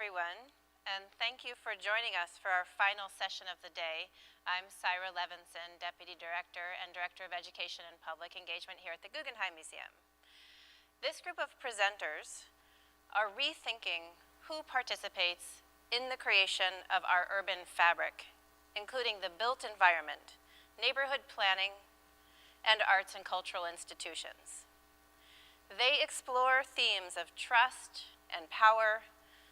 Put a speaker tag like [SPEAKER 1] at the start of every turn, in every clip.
[SPEAKER 1] everyone, and thank you for joining us for our final session of the day. I'm Syra Levinson, Deputy Director and Director of Education and Public Engagement here at the Guggenheim Museum. This group of presenters are rethinking who participates in the creation of our urban fabric, including the built environment, neighborhood planning, and arts and cultural institutions. They explore themes of trust and power,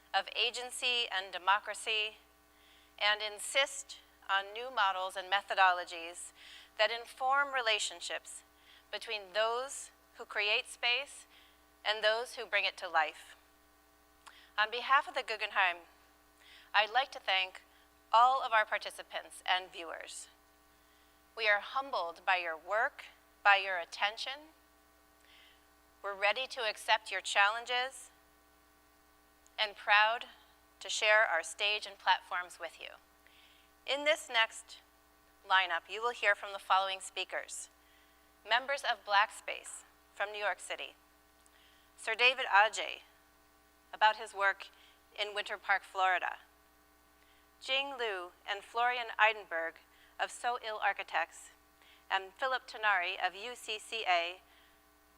[SPEAKER 1] of agency and democracy, and insist on new models and methodologies that inform relationships between those who create space and those who bring it to life. On behalf of the Guggenheim, I'd like to thank all of our participants and viewers. We are humbled by your work, by your attention. We're ready to accept your challenges and proud to share our stage and platforms with you. In this next lineup, you will hear from the following speakers. Members of Black Space from New York City. Sir David Adjaye, about his work in Winter Park, Florida. Jing Liu and Florian Eidenberg of So Ill Architects, and Philip Tonari of UCCA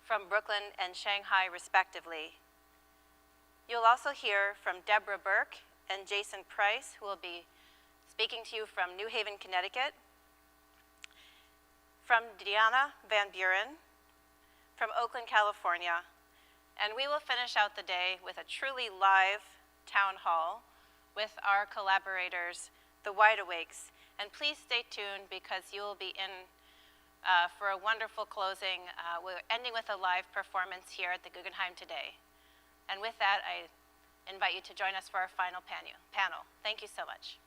[SPEAKER 1] from Brooklyn and Shanghai, respectively. You'll also hear from Deborah Burke and Jason Price, who will be speaking to you from New Haven, Connecticut, from Diana Van Buren, from Oakland, California, and we will finish out the day with a truly live town hall with our collaborators, the Wide Awakes. And please stay tuned because you will be in for a wonderful closing. We're ending with a live performance here at the Guggenheim today. And with that, I invite you to join us for our final panel. Thank you so much.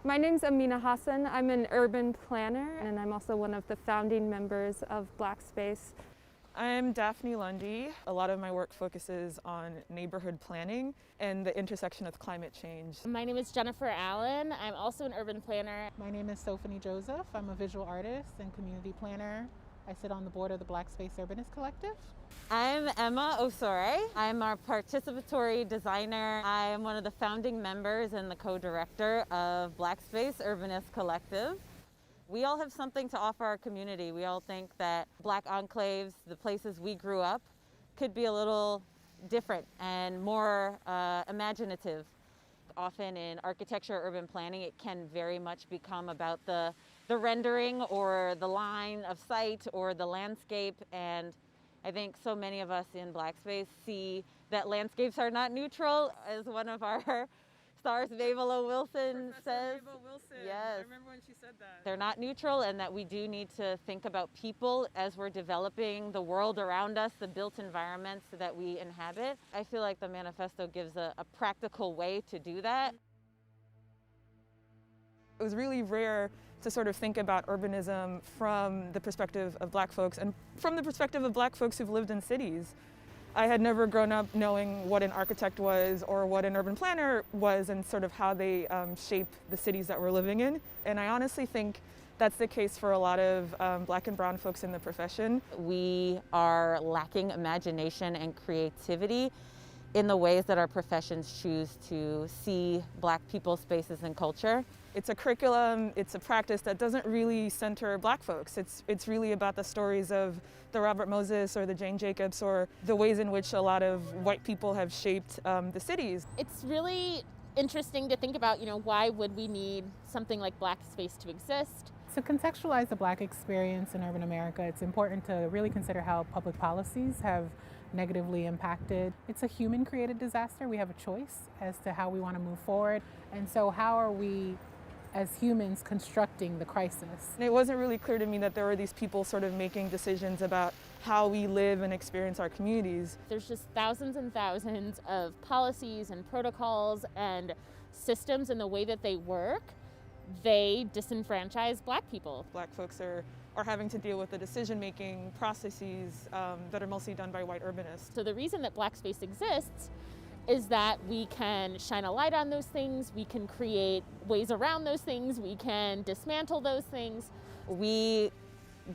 [SPEAKER 2] My name's Amina Hassan. I'm an urban planner, and I'm also one of the founding members of Black Space.
[SPEAKER 3] I'm Daphne Lundy. A lot of my work focuses on neighborhood planning and the intersection of climate change.
[SPEAKER 4] My name is Jennifer Allen. I'm also an urban planner.
[SPEAKER 5] My name is Sophanie Joseph. I'm a visual artist and community planner. I sit on the board of the Black Space Urbanist Collective.
[SPEAKER 6] I'm Emma Osore. I'm a participatory designer. I am one of the founding members and the co-director of Black Space Urbanist Collective. We all have something to offer our community. We all think that Black enclaves, the places we grew up, could be a little different and more imaginative. Often in architecture or urban planning, it can very much become about the rendering or the line of sight or the landscape, and I think so many of us in Black Space see that landscapes are not neutral, as one of our stars, Mabel Wilson, says.
[SPEAKER 3] Mabel Wilson.
[SPEAKER 6] Yes.
[SPEAKER 3] I remember when she said that.
[SPEAKER 6] They're not neutral, and that we do need to think about people as we're developing the world around us, the built environments that we inhabit. I feel like the manifesto gives a practical way to do that.
[SPEAKER 3] It was really rare to sort of think about urbanism from the perspective of Black folks and from the perspective of Black folks who've lived in cities. I had never grown up knowing what an architect was or what an urban planner was and sort of how they shape the cities that we're living in. And I honestly think that's the case for a lot of Black and brown folks in the profession.
[SPEAKER 6] We are lacking imagination and creativity in the ways that our professions choose to see Black people, spaces, and culture.
[SPEAKER 3] It's a curriculum, it's a practice that doesn't really center Black folks. It's really about the stories of the Robert Moses or the Jane Jacobs or the ways in which a lot of white people have shaped the cities.
[SPEAKER 4] It's really interesting to think about, why would we need something like Black Space to exist?
[SPEAKER 5] To contextualize the Black experience in urban America, it's important to really consider how public policies have negatively impacted. It's a human-created disaster. We have a choice as to how we want to move forward. And so how are we as humans constructing the crisis?
[SPEAKER 3] It wasn't really clear to me that there were these people sort of making decisions about how we live and experience our communities.
[SPEAKER 4] There's just thousands and thousands of policies and protocols and systems in the way that they work. They disenfranchise Black people.
[SPEAKER 3] Black folks are or having to deal with the decision-making processes that are mostly done by white urbanists.
[SPEAKER 4] So the reason that Black Space exists is that we can shine a light on those things, we can create ways around those things, we can dismantle those things.
[SPEAKER 6] We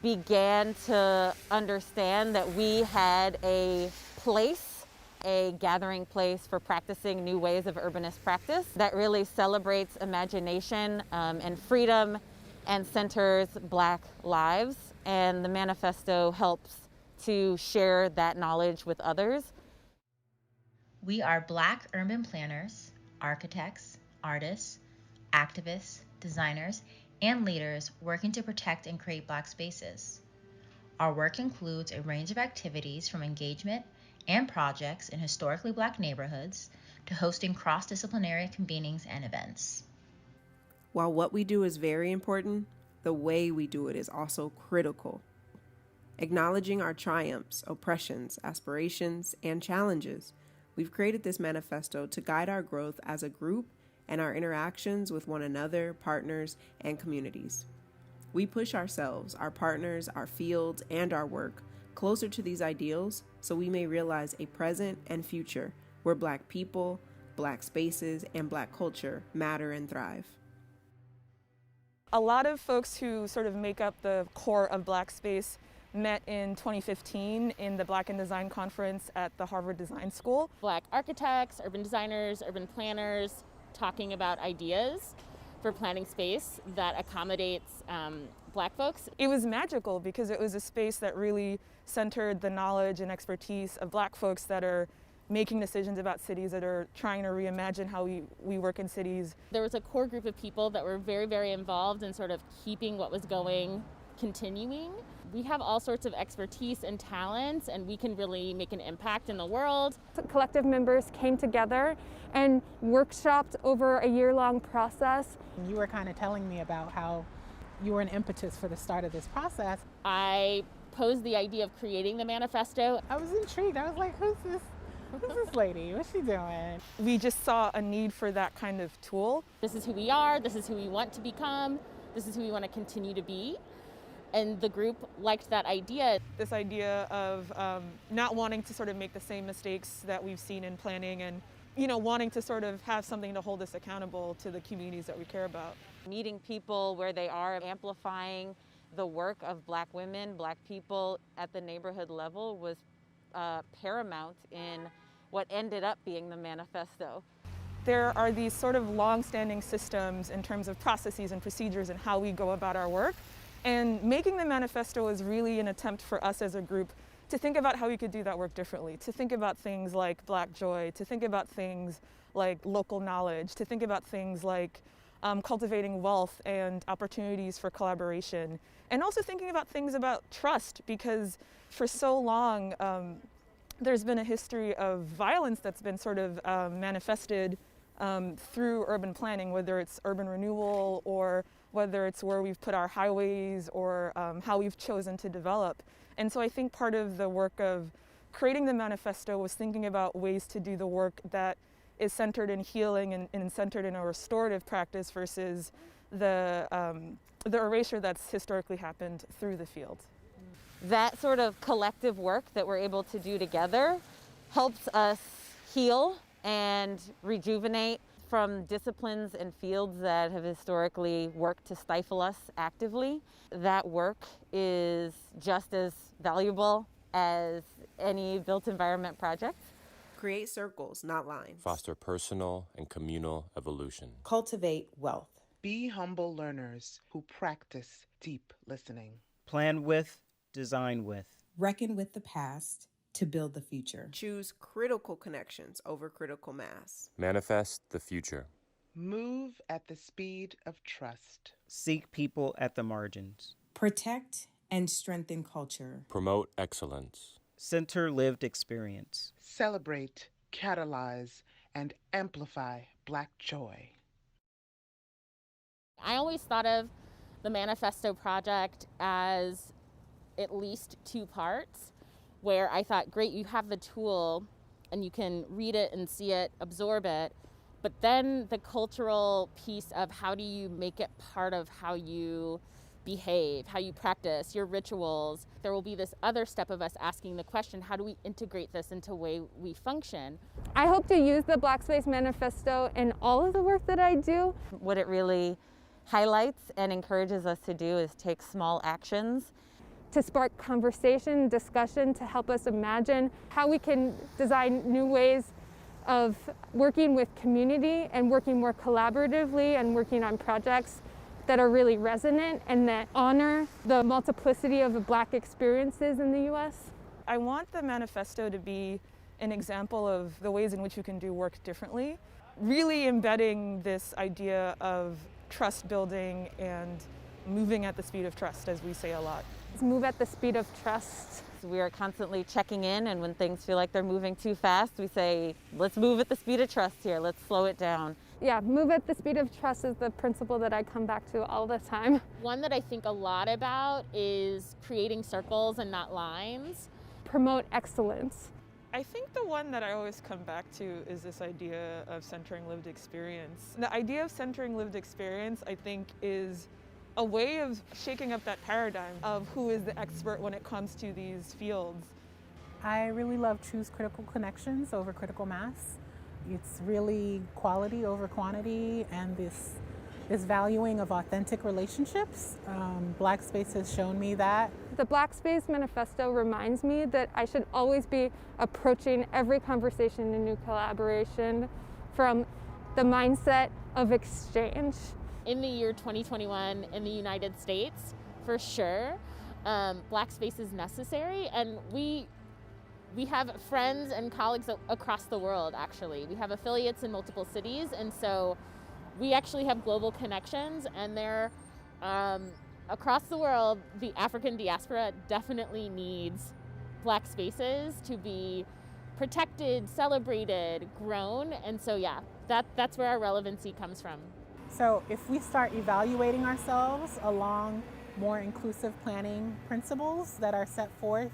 [SPEAKER 6] began to understand that we had a place, a gathering place for practicing new ways of urbanist practice that really celebrates imagination and freedom and centers Black lives. And the manifesto helps to share that knowledge with others.
[SPEAKER 7] We are Black urban planners, architects, artists, activists, designers, and leaders working to protect and create Black spaces. Our work includes a range of activities from engagement and projects in historically Black neighborhoods to hosting cross-disciplinary convenings and events.
[SPEAKER 8] While what we do is very important, the way we do it is also critical. Acknowledging our triumphs, oppressions, aspirations, and challenges, we've created this manifesto to guide our growth as a group and our interactions with one another, partners, and communities. We push ourselves, our partners, our fields, and our work closer to these ideals so we may realize a present and future where Black people, Black spaces, and Black culture matter and thrive.
[SPEAKER 3] A lot of folks who sort of make up the core of Black Space met in 2015 in the Black in Design conference at the Harvard Design School.
[SPEAKER 4] Black architects, urban designers, urban planners talking about ideas for planning space that accommodates Black folks.
[SPEAKER 3] It was magical because it was a space that really centered the knowledge and expertise of Black folks that are making decisions about cities, that are trying to reimagine how we work in cities.
[SPEAKER 4] There was a core group of people that were very, very involved in sort of keeping what was going continuing. We have all sorts of expertise and talents, and we can really make an impact in the world.
[SPEAKER 2] Collective members came together and workshopped over a year-long process.
[SPEAKER 5] You were kind of telling me about how you were an impetus for the start of this process.
[SPEAKER 4] I posed the idea of creating the manifesto.
[SPEAKER 5] I was intrigued. I was like, who's this lady? What's she doing?
[SPEAKER 3] We just saw a need for that kind of tool.
[SPEAKER 4] This is who we are, this is who we want to become, this is who we want to continue to be. And the group liked that idea.
[SPEAKER 3] This idea of not wanting to sort of make the same mistakes that we've seen in planning and, wanting to sort of have something to hold us accountable to the communities that we care about.
[SPEAKER 6] Meeting people where they are, amplifying the work of Black women, Black people at the neighborhood level was paramount in what ended up being the manifesto.
[SPEAKER 3] There are these sort of long-standing systems in terms of processes and procedures and how we go about our work. And making the manifesto was really an attempt for us as a group to think about how we could do that work differently, to think about things like Black joy, to think about things like local knowledge, to think about things like cultivating wealth and opportunities for collaboration, and also thinking about things about trust, because for so long there's been a history of violence that's been sort of manifested through urban planning, whether it's urban renewal or whether it's where we've put our highways or how we've chosen to develop. And so I think part of the work of creating the manifesto was thinking about ways to do the work that is centered in healing and centered in a restorative practice versus the erasure that's historically happened through the field.
[SPEAKER 6] That sort of collective work that we're able to do together helps us heal and rejuvenate from disciplines and fields that have historically worked to stifle us actively. That work is just as valuable as any built environment project.
[SPEAKER 8] Create circles, not lines.
[SPEAKER 9] Foster personal and communal evolution.
[SPEAKER 10] Cultivate wealth.
[SPEAKER 11] Be humble learners who practice deep listening.
[SPEAKER 12] Plan with, design with.
[SPEAKER 10] Reckon with the past to build the future.
[SPEAKER 8] Choose critical connections over critical mass.
[SPEAKER 9] Manifest the future.
[SPEAKER 11] Move at the speed of trust.
[SPEAKER 12] Seek people at the margins.
[SPEAKER 10] Protect and strengthen culture.
[SPEAKER 9] Promote excellence.
[SPEAKER 12] Center lived experience.
[SPEAKER 11] Celebrate, catalyze, and amplify Black joy.
[SPEAKER 4] I always thought of the Manifesto project as at least two parts, where I thought, great, you have the tool and you can read it and see it, absorb it, but then the cultural piece of how do you make it part of how you behave, how you practice, your rituals. There will be this other step of us asking the question, how do we integrate this into the way we function?
[SPEAKER 2] I hope to use the Black Space Manifesto in all of the work that I do.
[SPEAKER 6] What it really highlights and encourages us to do is take small actions
[SPEAKER 2] to spark conversation, discussion, to help us imagine how we can design new ways of working with community and working more collaboratively and working on projects that are really resonant and that honor the multiplicity of the Black experiences in the U.S.
[SPEAKER 3] I want the manifesto to be an example of the ways in which you can do work differently, really embedding this idea of trust building and moving at the speed of trust, as we say a lot.
[SPEAKER 2] Move at the speed of trust.
[SPEAKER 6] We are constantly checking in, and when things feel like they're moving too fast, we say, let's move at the speed of trust here, let's slow it down.
[SPEAKER 2] Yeah, move at the speed of trust is the principle that I come back to all the time.
[SPEAKER 4] One that I think a lot about is creating circles and not lines.
[SPEAKER 2] Promote excellence.
[SPEAKER 3] I think the one that I always come back to is this idea of centering lived experience. The idea of centering lived experience, I think, is a way of shaking up that paradigm of who is the expert when it comes to these fields.
[SPEAKER 5] I really love choose critical connections over critical mass. It's really quality over quantity, and this valuing of authentic relationships. Black Space has shown me that.
[SPEAKER 2] The Black Space Manifesto reminds me that I should always be approaching every conversation and new collaboration from the mindset of exchange.
[SPEAKER 4] In the year 2021 in the United States, for sure, Black space is necessary, and we have friends and colleagues across the world, actually. We have affiliates in multiple cities, and so we actually have global connections, and they're across the world. The African diaspora definitely needs Black spaces to be protected, celebrated, grown, and so yeah, that's where our relevancy comes from.
[SPEAKER 5] So if we start evaluating ourselves along more inclusive planning principles that are set forth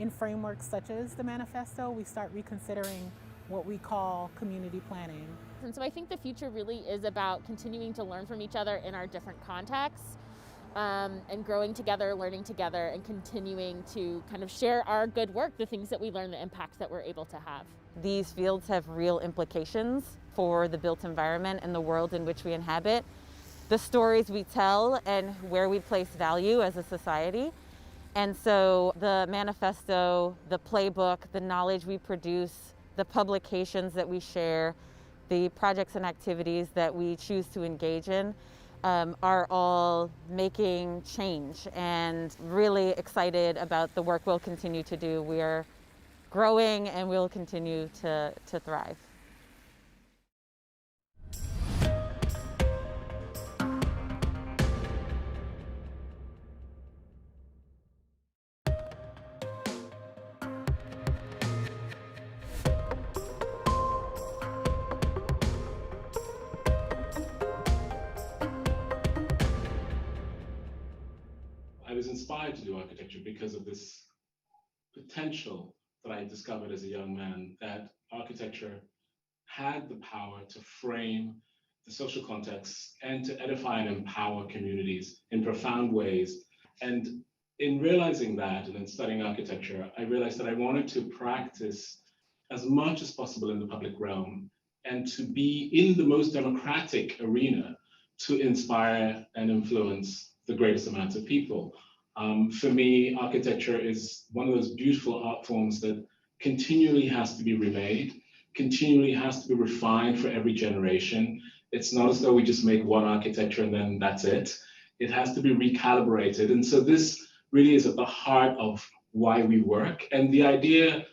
[SPEAKER 5] in frameworks such as the manifesto, we start reconsidering what we call community planning.
[SPEAKER 4] And so I think the future really is about continuing to learn from each other in our different contexts, and growing together, learning together, and continuing to kind of share our good work, the things that we learn, the impacts that we're able to have.
[SPEAKER 6] These fields have real implications for the built environment and the world in which we inhabit, the stories we tell, and where we place value as a society. And so the manifesto, the playbook, the knowledge we produce, the publications that we share, the projects and activities that we choose to engage in are all making change, and really excited about the work we'll continue to do. We are growing and we'll continue to thrive.
[SPEAKER 13] I was inspired to do architecture because of this potential that I discovered as a young man, that architecture had the power to frame the social context and to edify and empower communities in profound ways. And in realizing that and in studying architecture, I realized that I wanted to practice as much as possible in the public realm and to be in the most democratic arena to inspire and influence the greatest amount of people. For me, architecture is one of those beautiful art forms that continually has to be remade, continually has to be refined for every generation. It's not as though we just make one architecture and then that's it. It has to be recalibrated. And so this really is at the heart of why we work. And the idea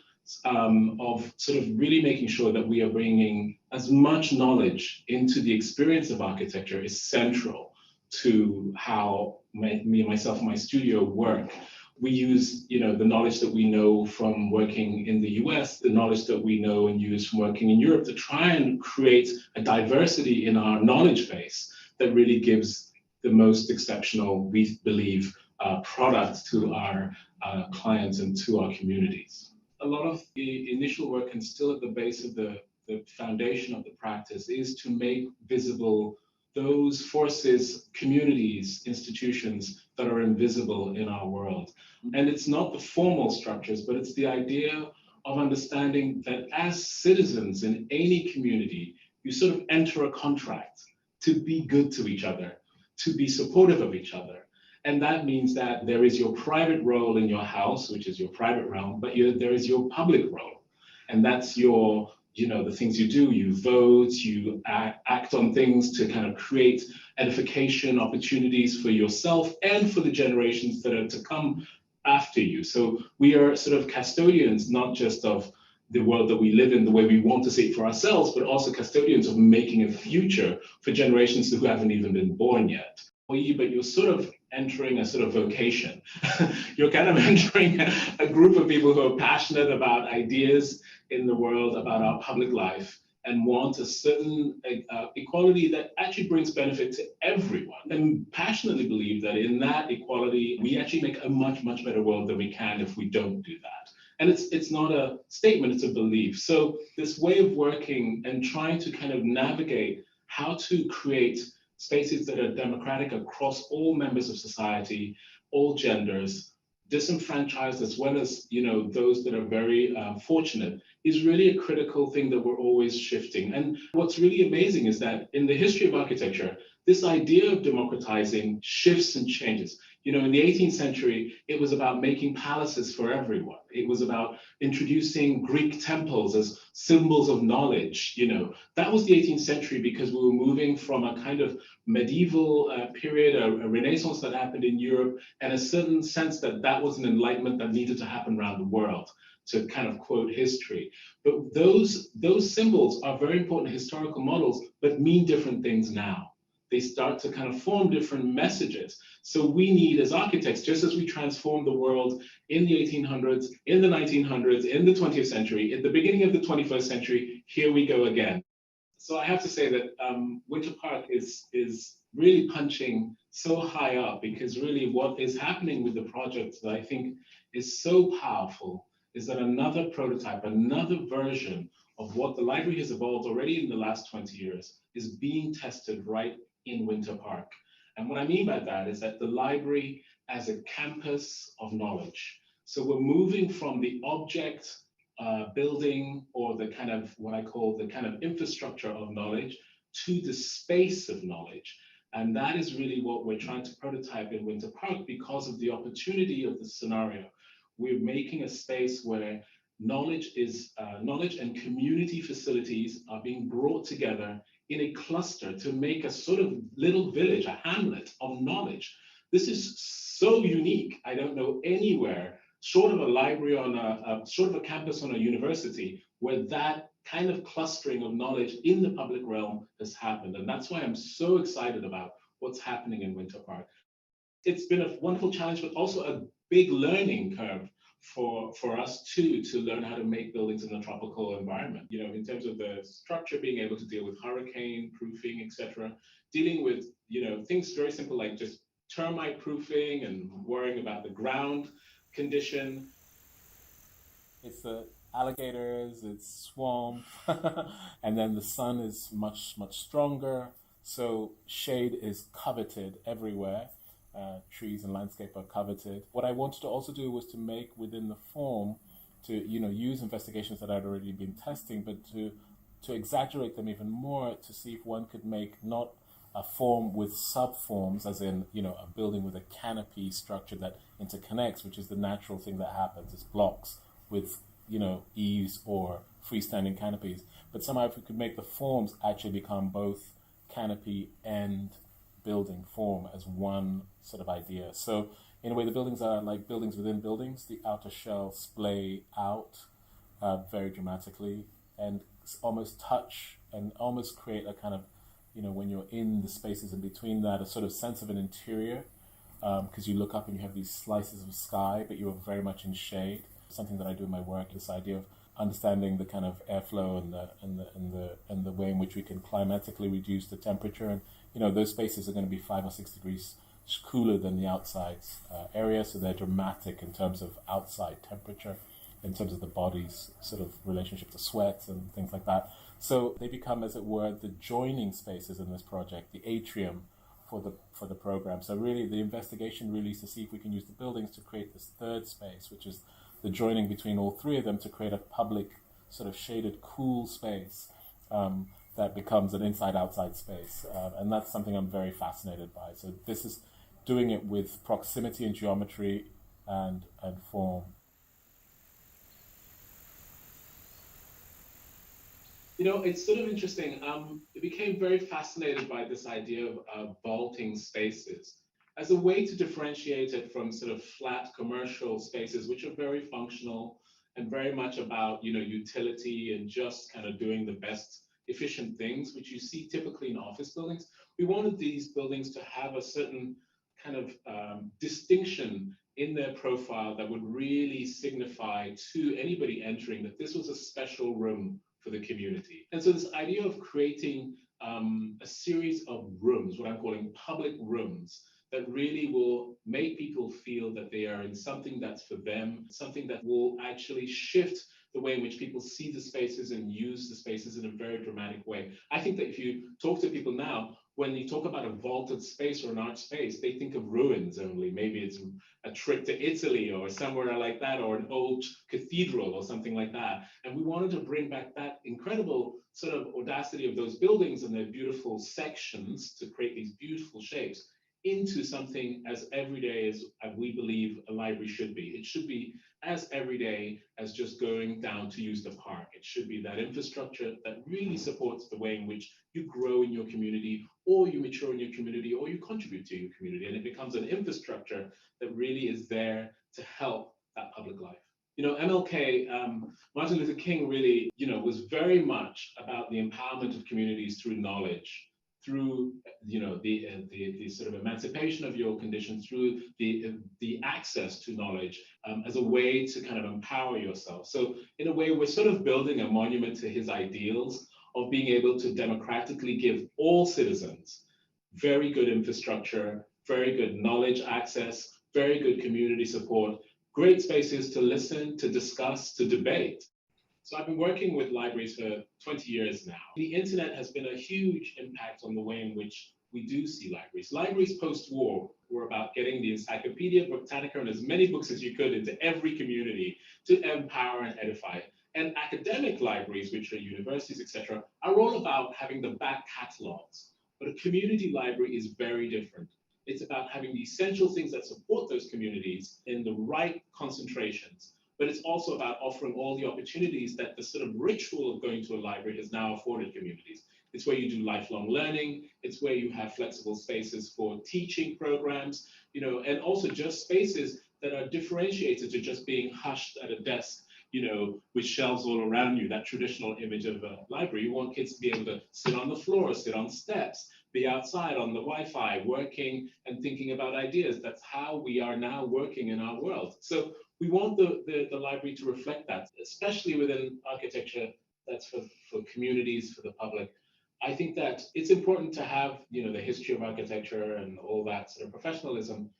[SPEAKER 13] of sort of really making sure that we are bringing as much knowledge into the experience of architecture is central to how me and myself and my studio work. We use, the knowledge that we know from working in the US, the knowledge that we know and use from working in Europe to try and create a diversity in our knowledge base that really gives the most exceptional, we believe, product to our clients and to our communities. A lot of the initial work and still at the base of the foundation of the practice is to make visible those forces, communities, institutions that are invisible in our world. And it's not the formal structures, but it's the idea of understanding that as citizens in any community, you sort of enter a contract to be good to each other, to be supportive of each other. And that means that there is your private role in your house, which is your private realm, but there is your public role. And that's your, the things you do, you vote, you act on things to kind of create edification opportunities for yourself and for the generations that are to come after you. So we are sort of custodians, not just of the world that we live in the way we want to see it for ourselves, but also custodians of making a future for generations who haven't even been born yet. But you're sort of entering a sort of vocation. You're kind of entering a group of people who are passionate about ideas in the world, about our public life, and want a certain equality that actually brings benefit to everyone, and passionately believe that in that equality, we actually make a much, much better world than we can if we don't do that. And it's not a statement, it's a belief. So this way of working and trying to kind of navigate how to create spaces that are democratic across all members of society, all genders, disenfranchised as well as those that are very fortunate, is really a critical thing that we're always shifting. And what's really amazing is that in the history of architecture, this idea of democratizing shifts and changes. In the 18th century, it was about making palaces for everyone. It was about introducing Greek temples as symbols of knowledge. That was the 18th century because we were moving from a kind of medieval period, a Renaissance that happened in Europe, and a certain sense that that was an enlightenment that needed to happen around the world, to kind of quote history. But those symbols are very important historical models, but mean different things now. They start to kind of form different messages. So we need, as architects, just as we transformed the world in the 1800s, in the 1900s, in the 20th century, at the beginning of the 21st century, here we go again. So I have to say that Winter Park is really punching so high up, because really what is happening with the project that I think is so powerful is that another prototype, another version of what the library has evolved already in the last 20 years is being tested right in Winter Park. And what I mean by that is that the library as a campus of knowledge. So we're moving from the object building, or the kind of what I call the kind of infrastructure of knowledge, to the space of knowledge. And that is really what we're trying to prototype in Winter Park because of the opportunity of the scenario. We're making a space where knowledge and community facilities are being brought together in a cluster to make a sort of little village, a hamlet of knowledge. This is so unique. I don't know anywhere, short of a library on short of a campus on a university, where that kind of clustering of knowledge in the public realm has happened. And that's why I'm so excited about what's happening in Winter Park. It's been a wonderful challenge, but also a big learning curve for us too, to learn how to make buildings in a tropical environment. In terms of the structure, being able to deal with hurricane proofing, etc., dealing with things very simple like just termite proofing and worrying about the ground condition.
[SPEAKER 14] It's the alligators, it's swamp, and then the sun is much, much stronger. So shade is coveted everywhere. Trees and landscape are coveted. What I wanted to also do was to make within the form, to use investigations that I'd already been testing, but to exaggerate them even more, to see if one could make not a form with subforms, as in a building with a canopy structure that interconnects, which is the natural thing that happens. It's blocks with eaves or freestanding canopies, but somehow if we could make the forms actually become both canopy and building form as one sort of idea. So in a way, the buildings are like buildings within buildings. The outer shell splay out very dramatically and almost touch and almost create a kind of, when you're in the spaces in between that, a sort of sense of an interior, because you look up and you have these slices of sky, but you're very much in shade. Something that I do in my work, this idea of understanding the kind of airflow and the way in which we can climatically reduce the temperature. And those spaces are going to be 5 or 6 degrees cooler than the outside area, so they're dramatic in terms of outside temperature. in terms of the body's sort of relationship to sweat and things like that. So they become, as it were, the joining spaces in this project, the atrium for the program. So really, the investigation really is to see if we can use the buildings to create this third space, which is the joining between all three of them to create a public, sort of shaded, cool space that becomes an inside-outside space. And that's something I'm very fascinated by. So this is doing it with proximity and geometry and form.
[SPEAKER 13] You know, it's sort of interesting. I became very fascinated by this idea of vaulting spaces as a way to differentiate it from sort of flat commercial spaces, which are very functional and very much about, you know, utility and just kind of doing the best efficient things, which you see typically in office buildings. We wanted these buildings to have a certain kind of distinction in their profile that would really signify to anybody entering that this was a special room for the community. And so this idea of creating a series of rooms, what I'm calling public rooms, that really will make people feel that they are in something that's for them, something that will actually shift the way in which people see the spaces and use the spaces in a very dramatic way. I think that if you talk to people now, when you talk about a vaulted space or an art space, they think of ruins only. Maybe it's a trip to Italy or somewhere like that, or an old cathedral or something like that. And we wanted to bring back that incredible sort of audacity of those buildings and their beautiful sections to create these beautiful shapes into something as everyday as we believe a library should be. It should be as everyday as just going down to use the park. It should be that infrastructure that really supports the way in which you grow in your community, or you mature in your community, or you contribute to your community. And it becomes an infrastructure that really is there to help that public life. You know, MLK, Martin Luther King really, you know, was very much about the empowerment of communities through knowledge, through, you know, the sort of emancipation of your condition, through the access to knowledge as a way to kind of empower yourself. So in a way, we're sort of building a monument to his ideals of being able to democratically give all citizens very good infrastructure, very good knowledge access, very good community support, great spaces to listen, to discuss, to debate. So I've been working with libraries for 20 years now. The internet has been a huge impact on the way in which we do see libraries. Libraries post-war were about getting the Encyclopedia Britannica and as many books as you could into every community to empower and edify. And academic libraries, which are universities, etc., are all about having the back catalogs. But a community library is very different. It's about having the essential things that support those communities in the right concentrations. But it's also about offering all the opportunities that the sort of ritual of going to a library has now afforded communities. It's where you do lifelong learning. It's where you have flexible spaces for teaching programs, you know, and also just spaces that are differentiated to just being hushed at a desk, you know, with shelves all around you, that traditional image of a library. You want kids to be able to sit on the floor, sit on steps, be outside on the Wi-Fi, working and thinking about ideas. That's how we are now working in our world. So we want the library to reflect that, especially within architecture that's for communities, for the public. I think that it's important to have, you know, the history of architecture and all that sort of professionalism,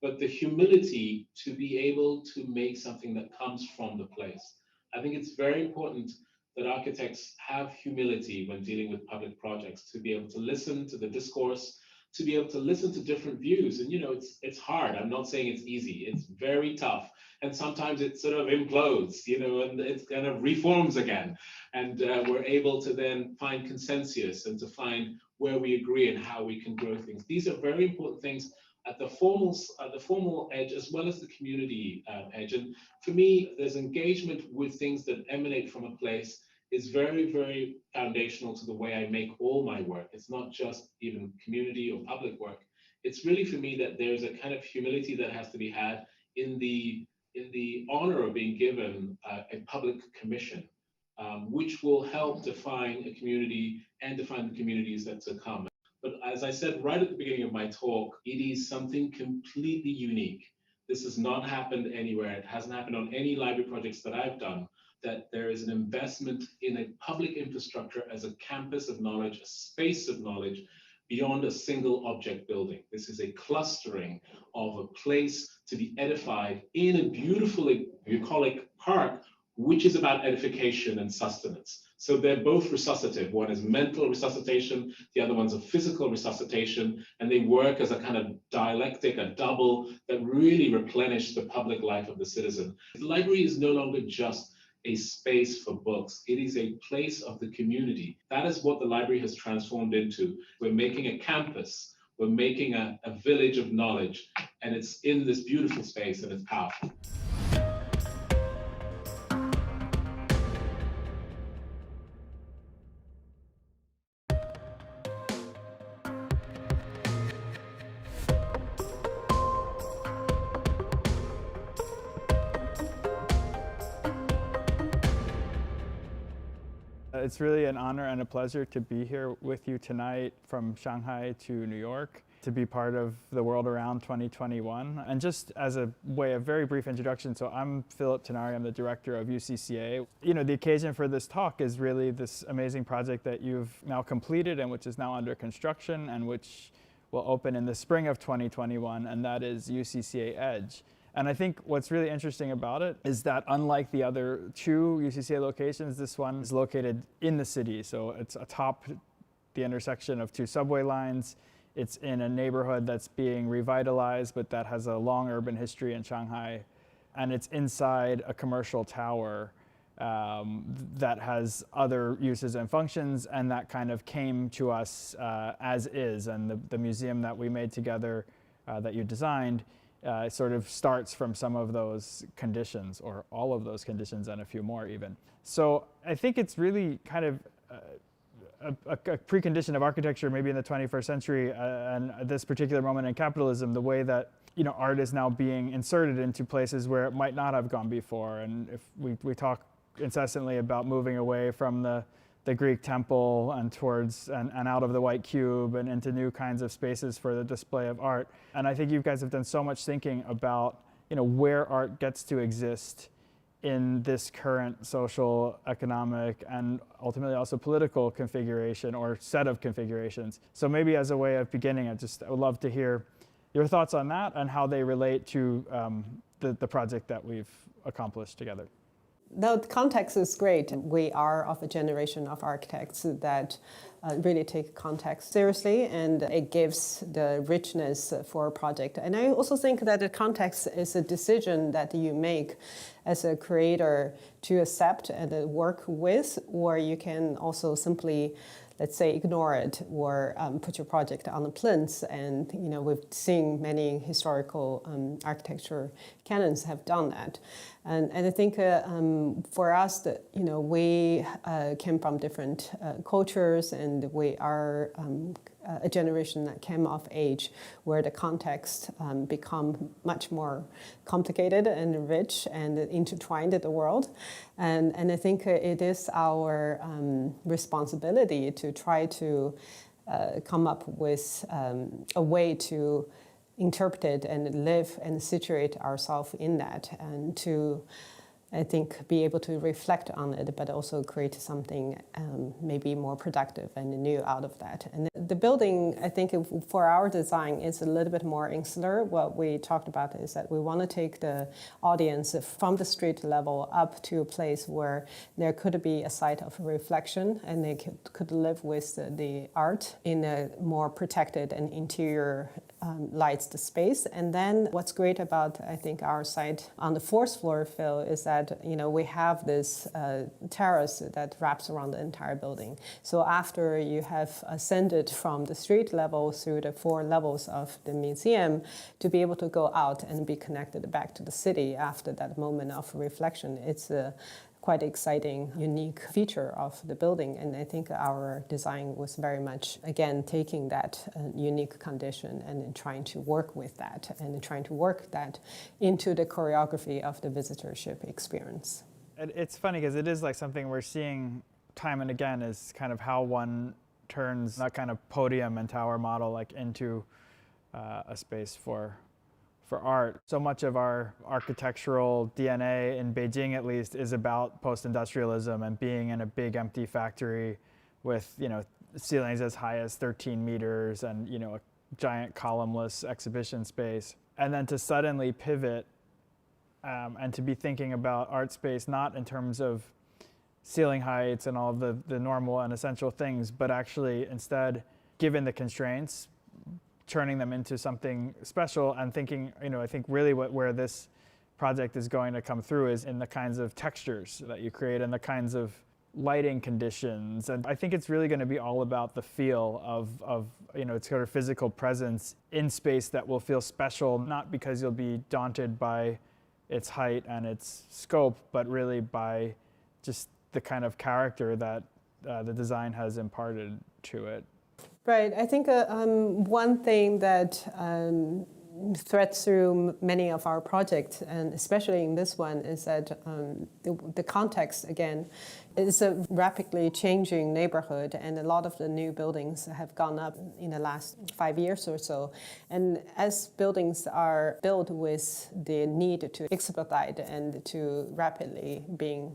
[SPEAKER 13] but the humility to be able to make something that comes from the place. I think it's very important that architects have humility when dealing with public projects, to be able to listen to the discourse, to be able to listen to different views. And, you know, it's hard. I'm not saying it's easy. It's very tough. And sometimes it sort of implodes, you know, and it kind of reforms again. And we're able to then find consensus and to find where we agree and how we can grow things. These are very important things at the formal edge as well as the community edge. And for me, there's engagement with things that emanate from a place is very, very foundational to the way I make all my work. It's not just even community or public work. It's really for me that there's a kind of humility that has to be had in the honor of being given a public commission, which will help define a community and define the communities that to come. But as I said right at the beginning of my talk, it is something completely unique. This has not happened anywhere. It hasn't happened on any library projects that I've done, that there is an investment in a public infrastructure as a campus of knowledge, a space of knowledge beyond a single object building. This is a clustering of a place to be edified in a beautiful bucolic park which is about edification and sustenance. So they're both resuscitative. One is mental resuscitation, the other one's a physical resuscitation, and they work as a kind of dialectic, a double that really replenish the public life of the citizen. The library is no longer just a space for books. It is a place of the community. That is what the library has transformed into. We're making a campus. We're making a village of knowledge, and it's in this beautiful space, and it's powerful.
[SPEAKER 15] It's really an honor and a pleasure to be here with you tonight from Shanghai to New York, to be part of the World Around 2021. And just as a way of very brief introduction, so I'm Philip Tenari, I'm the director of UCCA. You know, the occasion for this talk is really this amazing project that you've now completed and which is now under construction and which will open in the spring of 2021, and that is UCCA Edge. And I think what's really interesting about it is that unlike the other two UCCA locations, this one is located in the city. So it's atop the intersection of two subway lines. It's in a neighborhood that's being revitalized, but that has a long urban history in Shanghai. And it's inside a commercial tower that has other uses and functions, and that kind of came to us as is. And the museum that we made together that you designed sort of starts from some of those conditions, or all of those conditions and a few more even. So I think it's really kind of a precondition of architecture maybe in the 21st century and this particular moment in capitalism, the way that art is now being inserted into places where it might not have gone before. And if we talk incessantly about moving away from the Greek temple and towards and out of the white cube and into new kinds of spaces for the display of art. And I think you guys have done so much thinking about where art gets to exist in this current social, economic, and ultimately also political configuration or set of configurations. So maybe as a way of beginning, I would love to hear your thoughts on that and how they relate to the project that we've accomplished together.
[SPEAKER 16] The context is great. We are of a generation of architects that really take context seriously, and it gives the richness for a project. And I also think that the context is a decision that you make as a creator to accept and work with, or you can also simply, let's say, ignore it or put your project on the plinth. And we've seen many historical architecture canons have done that. And I think for us, that we came from different cultures, and we are a generation that came of age where the context become much more complicated and rich and intertwined in the world. And I think it is our responsibility to try to come up with a way to interpret it and live and situate ourselves in that, and to, I think, be able to reflect on it, but also create something maybe more productive and new out of that. And the building, I think, for our design is a little bit more insular. What we talked about is that we want to take the audience from the street level up to a place where there could be a site of reflection, and they could live with the art in a more protected and interior lights the space. And then what's great about, I think, our site on the fourth floor, Phil, is that we have this terrace that wraps around the entire building. So after you have ascended from the street level through the 4 levels of the museum, to be able to go out and be connected back to the city after that moment of reflection, it's a quite exciting, unique feature of the building. And I think our design was very much, again, taking that unique condition and trying to work with that and trying to work that into the choreography of the visitorship experience.
[SPEAKER 15] It's funny because it is like something we're seeing time and again, is kind of how one turns that kind of podium and tower model like into a space for art. So much of our architectural DNA in Beijing, at least, is about post-industrialism and being in a big empty factory with ceilings as high as 13 meters and a giant columnless exhibition space. And then to suddenly pivot and to be thinking about art space not in terms of ceiling heights and all of the normal and essential things, but actually instead, given the constraints, turning them into something special and thinking, I think really where this project is going to come through is in the kinds of textures that you create and the kinds of lighting conditions. And I think it's really going to be all about the feel of its sort of physical presence in space that will feel special, not because you'll be daunted by its height and its scope, but really by just the kind of character that the design has imparted to it.
[SPEAKER 16] Right. I think one thing that threads through many of our projects, and especially in this one, is that the context, again, is a rapidly changing neighborhood, and a lot of the new buildings have gone up in the last 5 years or so. And as buildings are built with the need to expedite and to rapidly being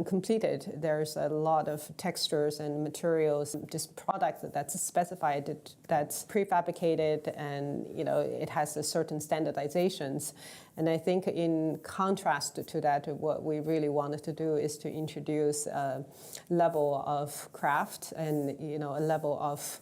[SPEAKER 16] completed, there's a lot of textures and materials, just product that's specified, that's prefabricated, and it has a certain standardizations. And I think in contrast to that, what we really wanted to do is to introduce a level of craft and a level of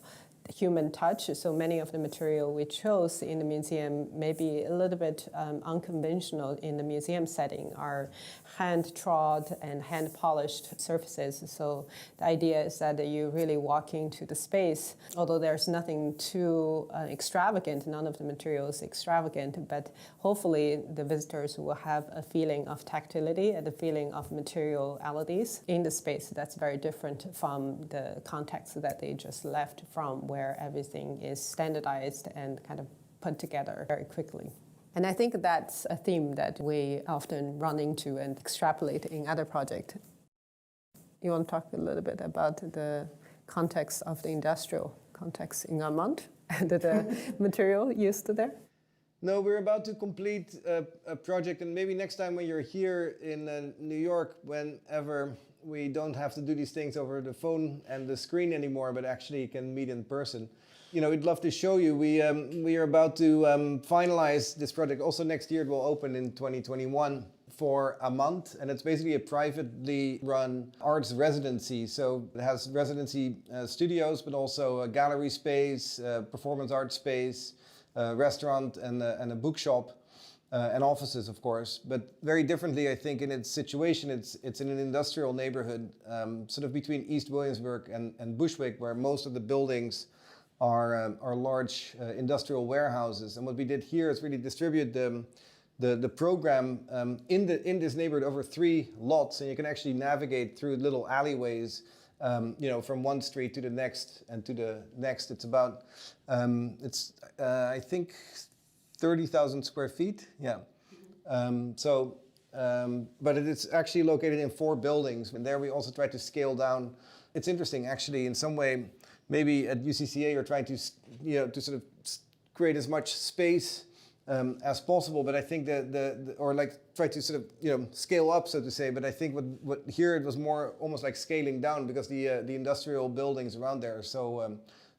[SPEAKER 16] human touch. So many of the material we chose in the museum may be a little bit unconventional in the museum setting, are hand-trod and hand-polished surfaces. So the idea is that you really walk into the space, although there's nothing too extravagant, none of the materials extravagant, but hopefully the visitors will have a feeling of tactility and a feeling of materialities in the space that's very different from the context that they just left from, where everything is standardized and kind of put together very quickly. And I think that's a theme that we often run into and extrapolate in other projects. You want to talk a little bit about the context of the industrial context in Armand and the material used there?
[SPEAKER 17] No, we're about to complete a project, and maybe next time when you're here in New York, whenever we don't have to do these things over the phone and the screen anymore, but actually can meet in person. We'd love to show you. We are about to finalize this project. Also next year it will open in 2021 for a month, and it's basically a privately run arts residency. So it has residency studios, but also a gallery space, performance art space, restaurant, and a bookshop. And offices, of course, but very differently, I think, in its situation. It's in an industrial neighborhood, sort of between East Williamsburg and Bushwick, where most of the buildings are large industrial warehouses. And what we did here is really distribute the program in this neighborhood over 3 lots, and you can actually navigate through little alleyways, from one street to the next and to the next. It's about, I think, 30,000 square feet, yeah. But it is actually located in 4 buildings, and there we also try to scale down. It's interesting, actually, in some way. Maybe at UCCA you're trying to, to sort of create as much space as possible. But I think try to sort of, scale up, so to say. But I think what here it was more almost like scaling down, because the industrial buildings around there are so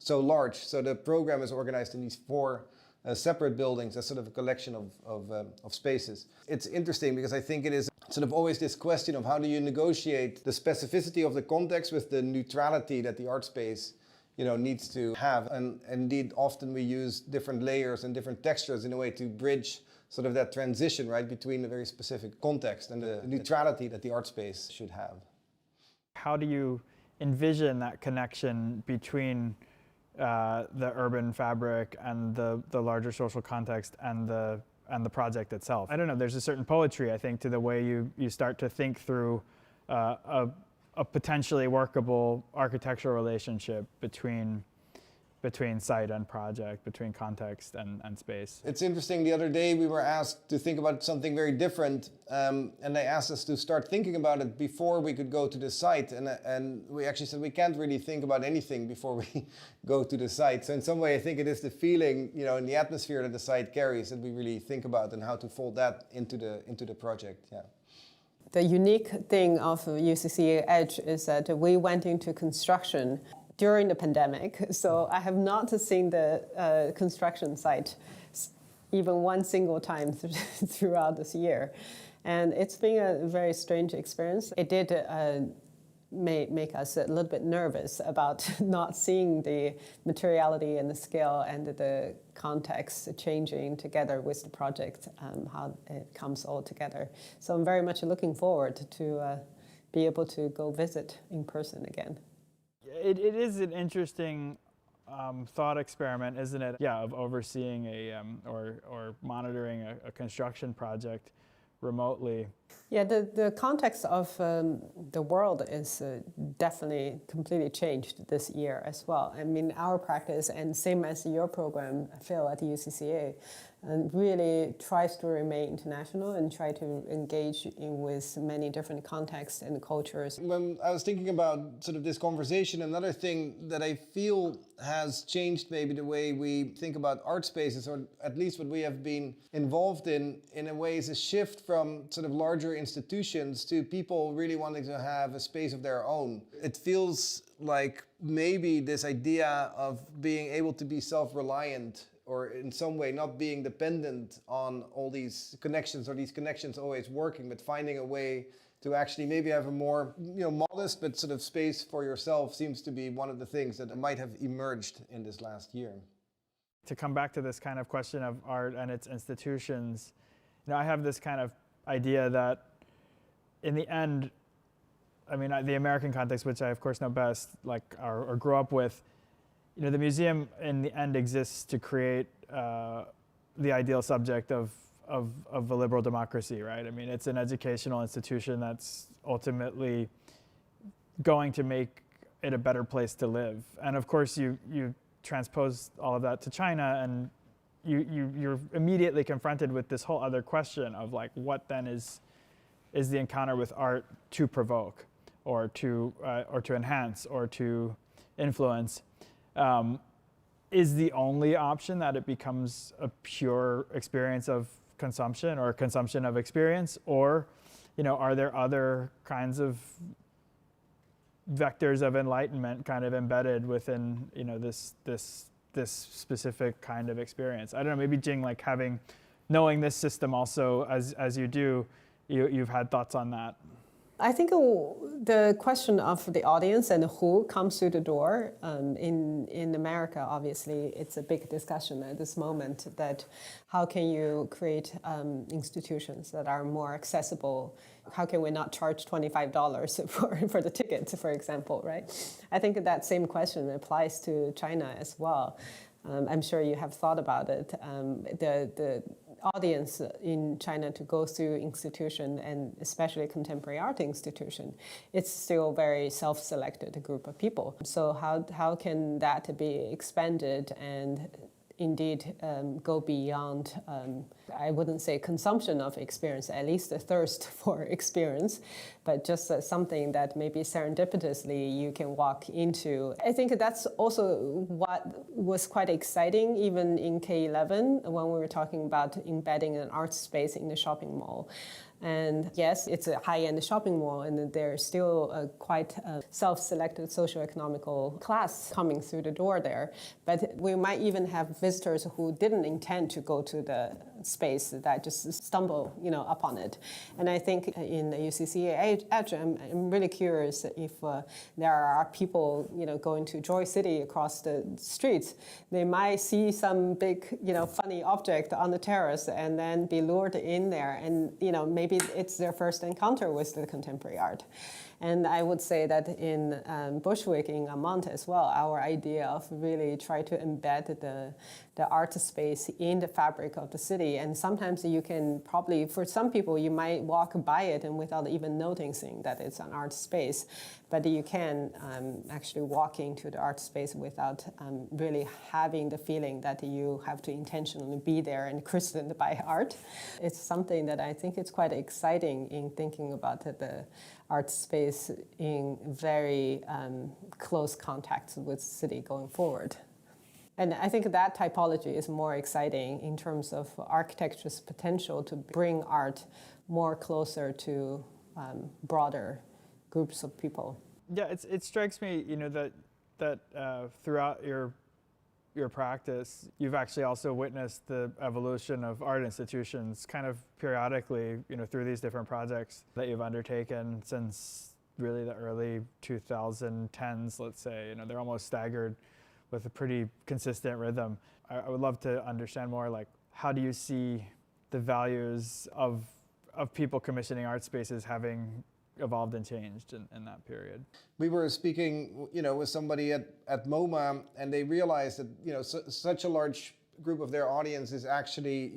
[SPEAKER 17] large. So the program is organized in these 4 separate buildings as sort of a collection of spaces. It's interesting because I think it is sort of always this question of how do you negotiate the specificity of the context with the neutrality that the art space needs to have. And indeed, often we use different layers and different textures in a way to bridge sort of that transition, right, between a very specific context and the neutrality that the art space should have.
[SPEAKER 15] How do you envision that connection between the urban fabric and the larger social context and the project itself? I don't know, there's a certain poetry, I think, to the way you start to think through a potentially workable architectural relationship between site and project, between context and space.
[SPEAKER 17] It's interesting, the other day we were asked to think about something very different, and they asked us to start thinking about it before we could go to the site, and we actually said we can't really think about anything before we go to the site. So in some way I think it is the feeling, in the atmosphere that the site carries that we really think about, and how to fold that into the project. Yeah.
[SPEAKER 16] The unique thing of UCCA Edge is that we went into construction during the pandemic, so I have not seen the construction site even one single time throughout this year. And it's been a very strange experience. It did make us a little bit nervous about not seeing the materiality and the scale and the context changing together with the project, how it comes all together. So I'm very much looking forward to be able to go visit in person again.
[SPEAKER 15] It is an interesting thought experiment, isn't it? Yeah, of overseeing or monitoring a construction project remotely.
[SPEAKER 16] Yeah, the context of the world is definitely completely changed this year as well. I mean, our practice, and same as your program, Phil, at the UCCA, really tries to remain international and try to engage with many different contexts and cultures.
[SPEAKER 17] When I was thinking about sort of this conversation, another thing that I feel has changed maybe the way we think about art spaces, or at least what we have been involved in a way, is a shift from sort of larger institutions to people really wanting to have a space of their own. It feels like maybe this idea of being able to be self-reliant, or in some way not being dependent on all these connections, or these connections always working, but finding a way to actually maybe have a more modest but sort of space for yourself, seems to be one of the things that might have emerged in this last year.
[SPEAKER 15] To come back to this kind of question of art and its institutions, I have this kind of idea that in the end, I mean, the American context, which I of course know best, or grew up with, the museum in the end exists to create the ideal subject of a liberal democracy, right? I mean, it's an educational institution that's ultimately going to make it a better place to live. And of course, you transpose all of that to China, and you're immediately confronted with this whole other question of what then is the encounter with art to provoke, or to enhance, or to influence. Is the only option that it becomes a pure experience of consumption, or consumption of experience, or are there other kinds of vectors of enlightenment kind of embedded within this specific kind of experience? I don't know, maybe Jing, knowing this system also as you do, you've had thoughts on that.
[SPEAKER 16] I think the question of the audience and who comes through the door, in America, obviously, it's a big discussion at this moment, that how can you create institutions that are more accessible? How can we not charge $25 for the ticket, for example, right? I think that same question applies to China as well. I'm sure you have thought about it. The audience in China to go through institution, and especially contemporary art institution, it's still very self-selected group of people. So how can that be expanded and indeed go beyond, I wouldn't say consumption of experience, at least a thirst for experience, but just something that maybe serendipitously you can walk into. I think that's also what was quite exciting even in K11 when we were talking about embedding an art space in the shopping mall. And yes, it's a high-end shopping mall, and there's still quite a self-selected socioeconomical class coming through the door there. But we might even have visitors who didn't intend to go to the space, that just stumble, upon it. And I think in the UCCA Edge, I'm really curious if there are people, going to Joy City across the streets. They might see some big, funny object on the terrace and then be lured in there, and maybe it's their first encounter with the contemporary art. And I would say that in Bushwick, in Amont as well, our idea of really try to embed the art space in the fabric of the city. And sometimes you can probably, for some people, you might walk by it and without even noticing that it's an art space. But you can actually walk into the art space without really having the feeling that you have to intentionally be there and christened by art. It's something that I think is quite exciting in thinking about the art space in very close contact with the city going forward. And I think that typology is more exciting in terms of architecture's potential to bring art more closer to broader groups of people.
[SPEAKER 15] Yeah, it strikes me, that throughout your your practice, you've actually also witnessed the evolution of art institutions kind of periodically, through these different projects that you've undertaken since really the early 2010s, let's say. They're almost staggered with a pretty consistent rhythm. I would love to understand more, like, how do you see the values of people commissioning art spaces having evolved and changed in that period?
[SPEAKER 17] We were speaking, with somebody at MoMA, and they realized that, such a large group of their audience is actually,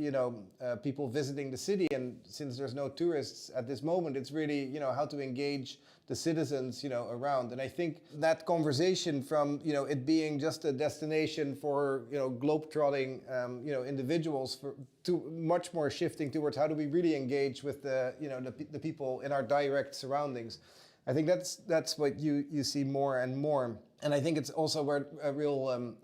[SPEAKER 17] people visiting the city. And since there's no tourists at this moment, it's really, how to engage the citizens, around. And I think that conversation from, it being just a destination for, globetrotting, individuals to much more shifting towards how do we really engage with the people in our direct surroundings. I think that's what you see more and more. And I think it's also where a real,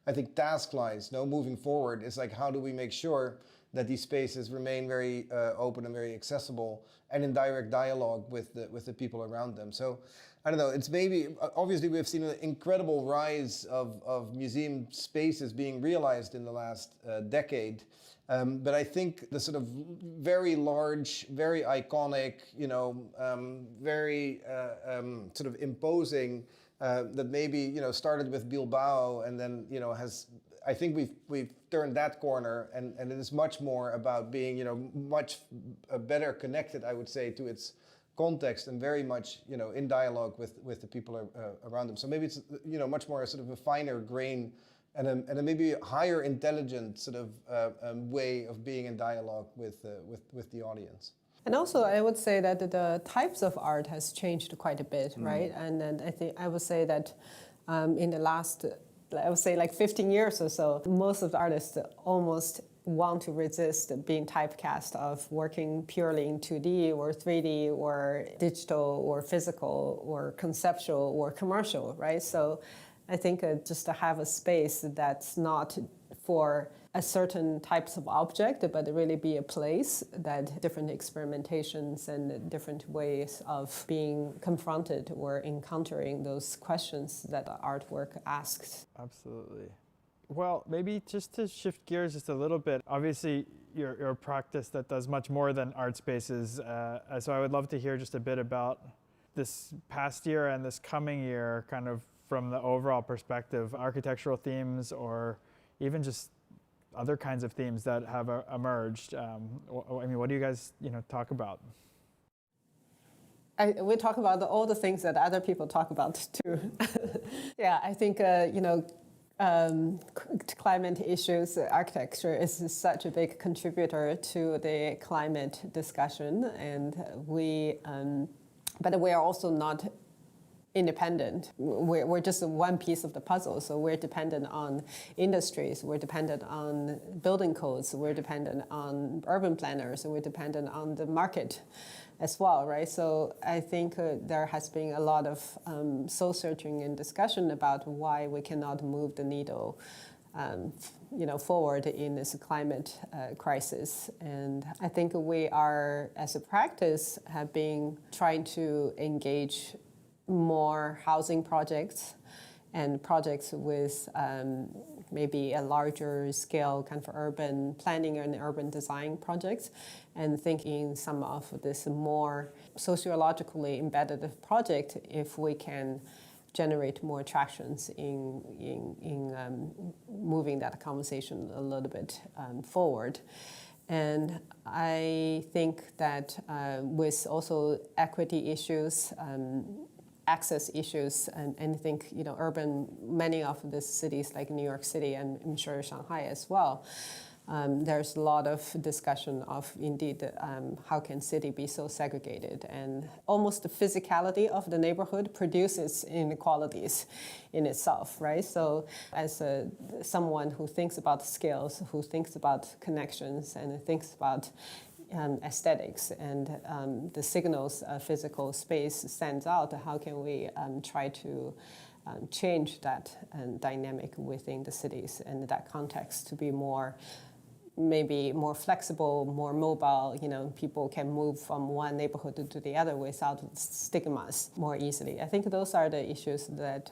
[SPEAKER 17] I think, task lies, moving forward, is like, how do we make sure that these spaces remain very open and very accessible and in direct dialogue with the people around them. So, I don't know, it's maybe, obviously we've seen an incredible rise of museum spaces being realized in the last decade. But I think the sort of very large, very iconic, very sort of imposing, that maybe, started with Bilbao and then, I think we've turned that corner, and it is much more about being, much better connected, I would say, to its context and very much, in dialogue with the people around them. So maybe it's, much more a sort of a finer grain and a maybe higher intelligent sort of way of being in dialogue with the audience.
[SPEAKER 16] And also, I would say that the types of art has changed quite a bit, right? And then I would say that in the last, I would say like 15 years or so, most of the artists almost want to resist being typecast of working purely in 2D or 3D or digital or physical or conceptual or commercial, right? So I think just to have a space that's not for a certain types of object, but really be a place that different experimentations and different ways of being confronted or encountering those questions that the artwork asks.
[SPEAKER 15] Absolutely. Well, maybe just to shift gears just a little bit, obviously you're a practice that does much more than art spaces, so I would love to hear just a bit about this past year and this coming year, kind of from the overall perspective, architectural themes or even just other kinds of themes that have emerged. What do you guys, talk about?
[SPEAKER 16] We talk about all the things that other people talk about too. Yeah, I think, climate issues, architecture is such a big contributor to the climate discussion, and but we are also not independent. We're just one piece of the puzzle, so we're dependent on industries, we're dependent on building codes, we're dependent on urban planners, and we're dependent on the market as well, right? So I think there has been a lot of soul-searching and discussion about why we cannot move the needle forward in this climate crisis. And I think we are, as a practice, have been trying to engage more housing projects and projects with maybe a larger scale kind of urban planning and urban design projects, and thinking some of this more sociologically embedded project, if we can generate more attractions in moving that conversation a little bit forward. And I think that with also equity issues, access issues, and I think many of the cities like New York City and I'm sure Shanghai as well, there's a lot of discussion of indeed how can city be so segregated, and almost the physicality of the neighborhood produces inequalities in itself, right? So as someone who thinks about scales, who thinks about connections, and thinks about aesthetics and the signals of physical space stands out, how can we try to change that dynamic within the cities and that context to be maybe more flexible, more mobile, people can move from one neighborhood to the other without stigmas more easily. I think those are the issues that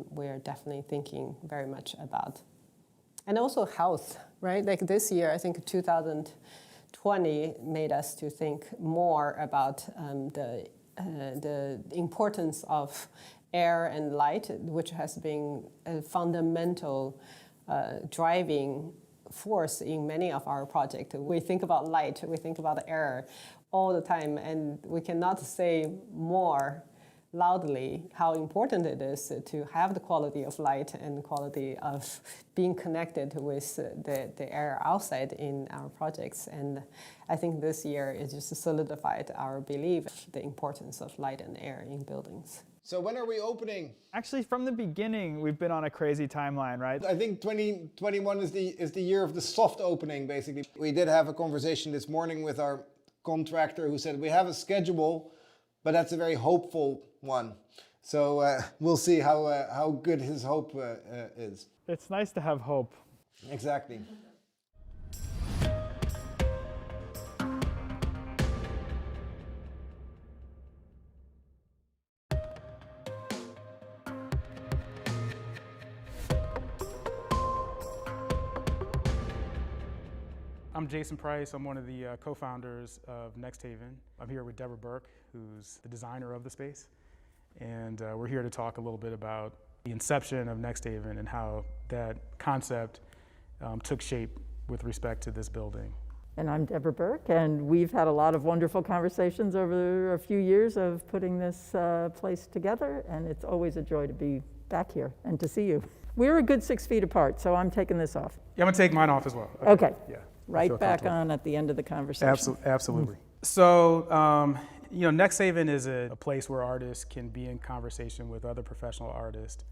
[SPEAKER 16] we're definitely thinking very much about. And also health, right? Like this year, I think 2020 made us to think more about the importance of air and light, which has been a fundamental driving force in many of our projects. We think about light, we think about air all the time, and we cannot say more loudly how important it is to have the quality of light and quality of being connected with the air outside in our projects. And I think this year it just solidified our belief the importance of light and air in buildings.
[SPEAKER 17] So when are we opening?
[SPEAKER 15] Actually, from the beginning, we've been on a crazy timeline, right?
[SPEAKER 17] I think 2021 is the year of the soft opening, basically. We did have a conversation this morning with our contractor who said we have a schedule, but that's a very hopeful one. So we'll see how good his hope is.
[SPEAKER 15] It's nice to have hope.
[SPEAKER 17] Exactly.
[SPEAKER 18] I'm Jason Price. I'm one of the co-founders of NextHaven. I'm here with Deborah Burke, who's the designer of the space. And we're here to talk a little bit about the inception of NextHaven and how that concept took shape with respect to this building.
[SPEAKER 19] And I'm Deborah Burke, and we've had a lot of wonderful conversations over a few years of putting this place together, and it's always a joy to be back here and to see you. We're a good 6 feet apart, so I'm taking this off.
[SPEAKER 18] Yeah, I'm gonna take mine off as well.
[SPEAKER 19] Okay.
[SPEAKER 18] Yeah.
[SPEAKER 19] Right back on at the end of the conversation.
[SPEAKER 18] Absolutely. So, you know, NextHaven is a place where artists can be in conversation with other professional artists,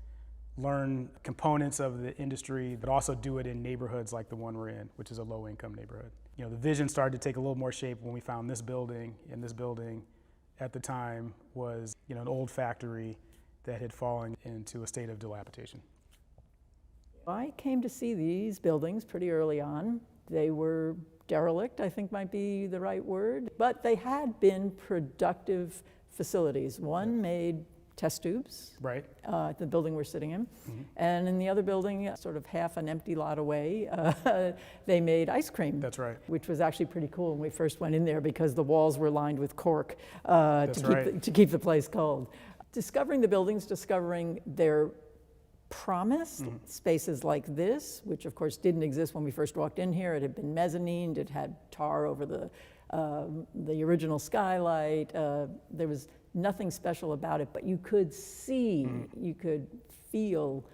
[SPEAKER 18] learn components of the industry, but also do it in neighborhoods like the one we're in, which is a low-income neighborhood. You know, the vision started to take a little more shape when we found this building, and this building at the time was, you know, an old factory that had fallen into a state of dilapidation.
[SPEAKER 19] I came to see these buildings pretty early on. They were derelict, I think might be the right word, but they had been productive facilities. One made test tubes,
[SPEAKER 18] right,
[SPEAKER 19] the building we're sitting in, and in the other building, sort of half an empty lot away, they made ice cream.
[SPEAKER 18] That's right.
[SPEAKER 19] Which was actually pretty cool when we first went in there because the walls were lined with cork to keep the place cold. Discovering the buildings, discovering their promise, spaces like this, which of course didn't exist when we first walked in here. It had been mezzanine, it had tar over the original skylight. There was nothing special about it, but you could see, you could feel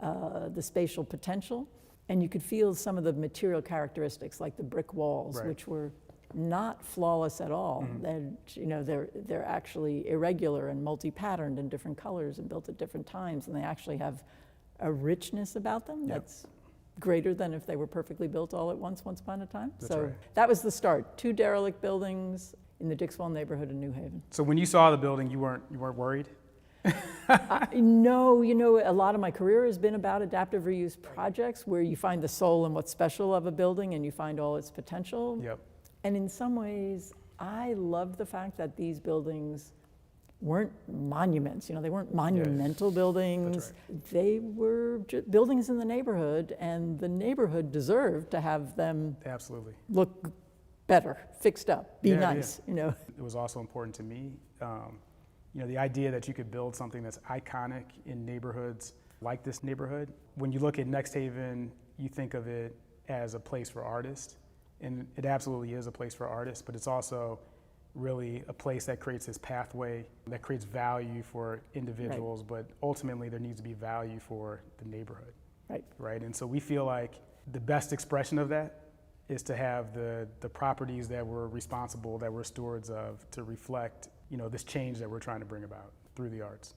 [SPEAKER 19] the spatial potential, and you could feel some of the material characteristics like the brick walls, which were not flawless at all. They're actually irregular and multi-patterned in different colors and built at different times, and they actually have a richness about them that's greater than if they were perfectly built all at once upon a time. That was the start. 2 derelict buildings in the Dixwell neighborhood in New Haven.
[SPEAKER 18] So when you saw the building, you weren't worried?
[SPEAKER 19] No, you know, a lot of my career has been about adaptive reuse projects where you find the soul and what's special of a building and you find all its potential.
[SPEAKER 18] Yep.
[SPEAKER 19] And in some ways, I loved the fact that these buildings weren't monuments, you know, they weren't monumental buildings. They were buildings in the neighborhood, and the neighborhood deserved to have them look better, fixed up, be nice, you know.
[SPEAKER 18] It was also important to me, you know, the idea that you could build something that's iconic in neighborhoods like this neighborhood. When you look at NextHaven, you think of it as a place for artists, and it absolutely is a place for artists, but it's also really a place that creates this pathway, that creates value for individuals, but ultimately there needs to be value for the neighborhood. Right? And so we feel like the best expression of that is to have the properties that we're responsible, that we're stewards of, to reflect, you know, this change that we're trying to bring about through the arts.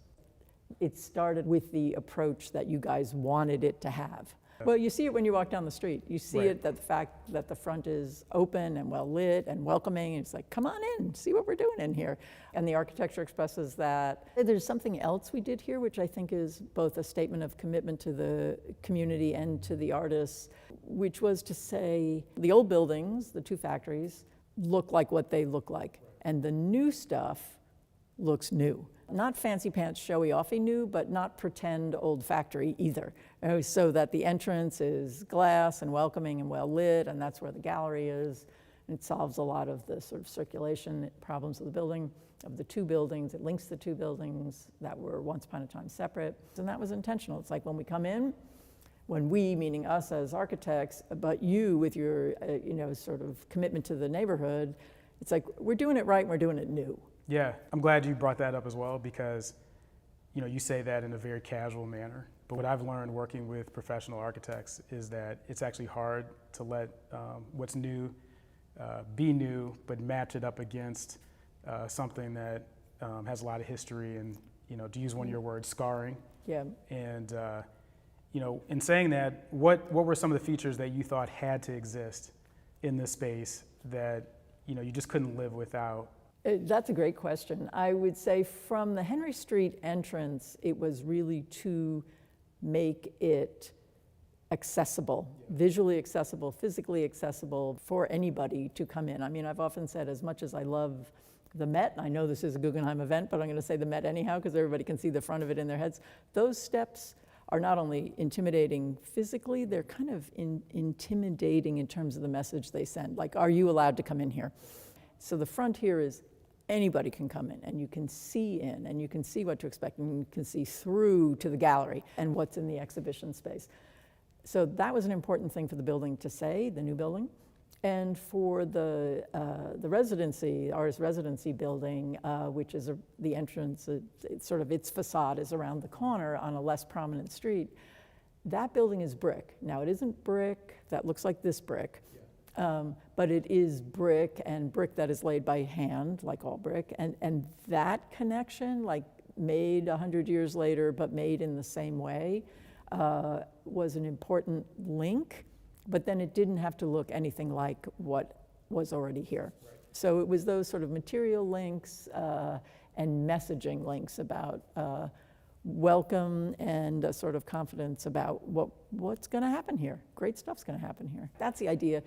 [SPEAKER 19] It started with the approach that you guys wanted it to have. Well, you see it when you walk down the street. You see it, that the fact that the front is open and well lit and welcoming. And it's like, come on in, see what we're doing in here. And the architecture expresses that. There's something else we did here, which I think is both a statement of commitment to the community and to the artists, which was to say the old buildings, the 2 factories, look like what they look like. And the new stuff looks new. Not fancy pants, showy-offy new, but not pretend old factory either. So that the entrance is glass and welcoming and well lit, and that's where the gallery is. It solves a lot of the sort of circulation problems of the building, of the two buildings. It links the two buildings that were once upon a time separate. And that was intentional. It's like when we come in, when we, meaning us as architects, but you with your, sort of commitment to the neighborhood, it's like we're doing it right and we're doing it new.
[SPEAKER 18] Yeah, I'm glad you brought that up as well because, you say that in a very casual manner. But what I've learned working with professional architects is that it's actually hard to let what's new be new, but match it up against something that has a lot of history and, to use one of your words, scarring.
[SPEAKER 19] Yeah.
[SPEAKER 18] And, in saying that, what were some of the features that you thought had to exist in this space that, you just couldn't live without?
[SPEAKER 19] That's a great question. I would say from the Henry Street entrance, it was really to make it accessible, visually accessible, physically accessible for anybody to come in. I mean, I've often said, as much as I love the Met, and I know this is a Guggenheim event, but I'm going to say the Met anyhow because everybody can see the front of it in their heads. Those steps are not only intimidating physically, they're kind of intimidating in terms of the message they send. Like, are you allowed to come in here? So the front here is anybody can come in and you can see in and you can see what to expect and you can see through to the gallery and what's in the exhibition space. So that was an important thing for the building to say, the new building. And for the residency, artist residency building, which is the entrance, its facade is around the corner on a less prominent street. That building is brick. Now it isn't brick that looks like this brick, but it is brick and brick that is laid by hand, like all brick. And that connection, like made 100 years later, but made in the same way, was an important link. But then it didn't have to look anything like what was already here. Right. So it was those sort of material links and messaging links about welcome and a sort of confidence about what's going to happen here. Great stuff's going to happen here. That's the idea.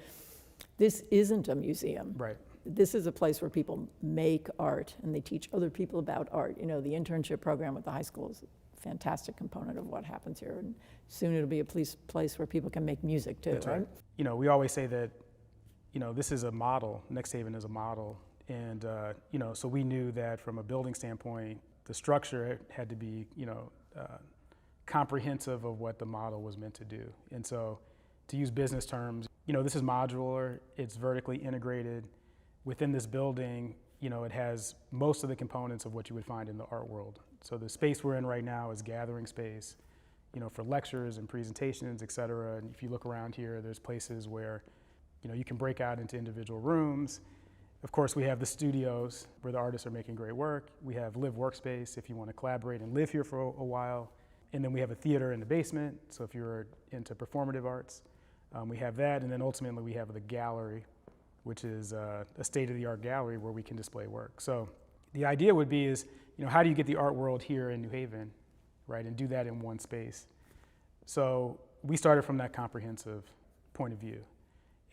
[SPEAKER 19] This isn't a museum.
[SPEAKER 18] Right.
[SPEAKER 19] This is a place where people make art and they teach other people about art. The internship program with the high school is a fantastic component of what happens here. And soon it'll be a place where people can make music too,
[SPEAKER 18] That's right? We always say that, this is a model, Next Haven is a model. And, so we knew that from a building standpoint, the structure had to be, comprehensive of what the model was meant to do. And so to use business terms, this is modular, it's vertically integrated. Within this building, it has most of the components of what you would find in the art world. So the space we're in right now is gathering space, for lectures and presentations, et cetera. And if you look around here, there's places where, you can break out into individual rooms. Of course, we have the studios where the artists are making great work. We have live workspace if you want to collaborate and live here for a while. And then we have a theater in the basement. So if you're into performative arts, we have that. And then ultimately we have the gallery, which is a state-of-the-art gallery where we can display work. So the idea would be is, how do you get the art world here in New Haven, right, and do that in one space? So we started from that comprehensive point of view.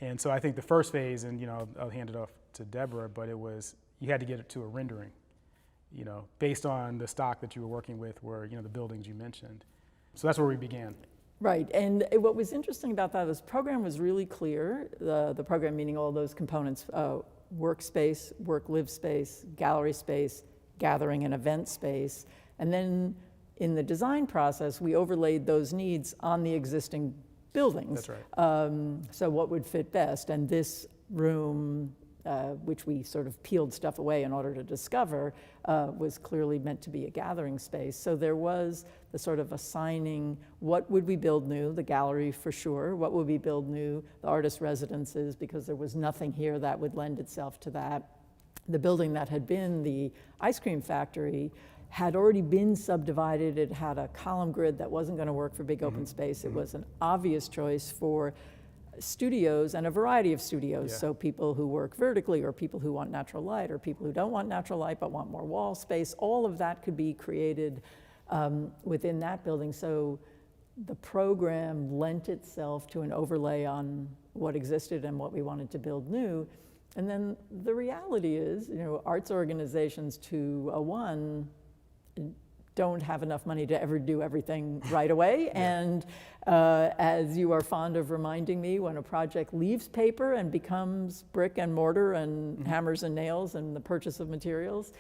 [SPEAKER 18] And so I think the first phase, and I'll hand it off to Deborah, but it was, you had to get it to a rendering, based on the stock that you were working with were, the buildings you mentioned. So that's where we began.
[SPEAKER 19] Right, and what was interesting about that is the program was really clear, the program meaning all those components, workspace, work-live space, gallery space, gathering and event space, and then in the design process, we overlaid those needs on the existing buildings.
[SPEAKER 18] That's right.
[SPEAKER 19] So what would fit best, and this room, which we sort of peeled stuff away in order to discover, was clearly meant to be a gathering space. So there was the sort of assigning, what would we build new? The gallery for sure. What would we build new? The artist residences, because there was nothing here that would lend itself to that. The building that had been the ice cream factory had already been subdivided. It had a column grid that wasn't going to work for big open space. It was an obvious choice for studios and a variety of studios.
[SPEAKER 18] Yeah.
[SPEAKER 19] So people who work vertically, or people who want natural light, or people who don't want natural light but want more wall space, all of that could be created within that building. So the program lent itself to an overlay on what existed and what we wanted to build new. And then the reality is, arts organizations, to a one, don't have enough money to ever do everything right away. Yeah. And as you are fond of reminding me, when a project leaves paper and becomes brick and mortar and hammers and nails and the purchase of materials,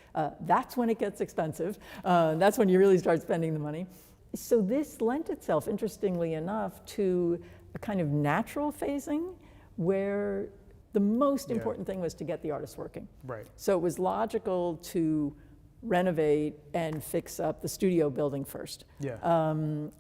[SPEAKER 19] that's when it gets expensive. That's when you really start spending the money. So this lent itself, interestingly enough, to a kind of natural phasing where the most important thing was to get the artists working.
[SPEAKER 18] Right.
[SPEAKER 19] So it was logical to renovate and fix up the studio building first.
[SPEAKER 18] Yeah.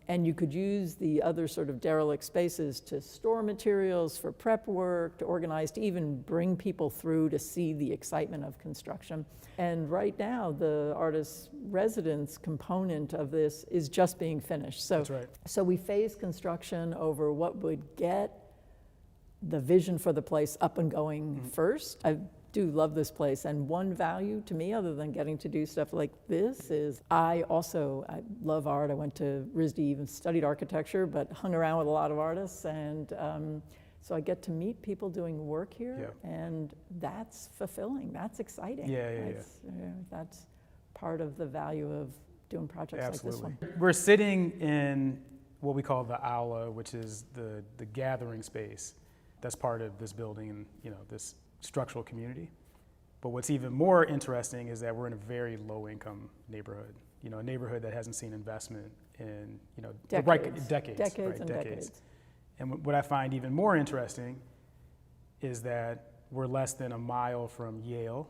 [SPEAKER 19] And you could use the other sort of derelict spaces to store materials for prep work, to organize, to even bring people through to see the excitement of construction. And right now, the artist residence component of this is just being finished. So,
[SPEAKER 18] that's right.
[SPEAKER 19] So we phased construction over what would get the vision for the place up and going first. I do love this place, and one value to me, other than getting to do stuff like this, is I love art. I went to RISD, even studied architecture, but hung around with a lot of artists, and so I get to meet people doing work here, and that's fulfilling. That's exciting. That's part of the value of doing projects like this one.
[SPEAKER 18] We're sitting in what we call the aula, which is the gathering space that's part of this building and this structural community. But what's even more interesting is that we're in a very low-income neighborhood. A neighborhood that hasn't seen investment in decades. And what I find even more interesting is that we're less than a mile from Yale,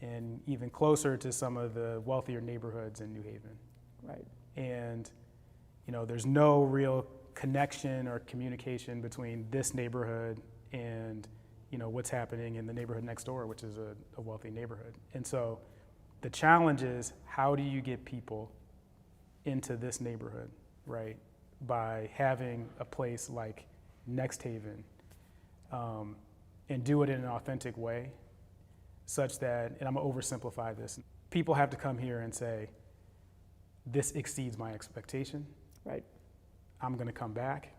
[SPEAKER 18] and even closer to some of the wealthier neighborhoods in New Haven.
[SPEAKER 19] Right.
[SPEAKER 18] And there's no real connection or communication between this neighborhood and what's happening in the neighborhood next door, which is a wealthy neighborhood. And so the challenge is, how do you get people into this neighborhood, right? By having a place like Next Haven, and do it in an authentic way, such that, and I'm gonna oversimplify this, people have to come here and say, this exceeds my expectation.
[SPEAKER 19] Right.
[SPEAKER 18] I'm gonna come back,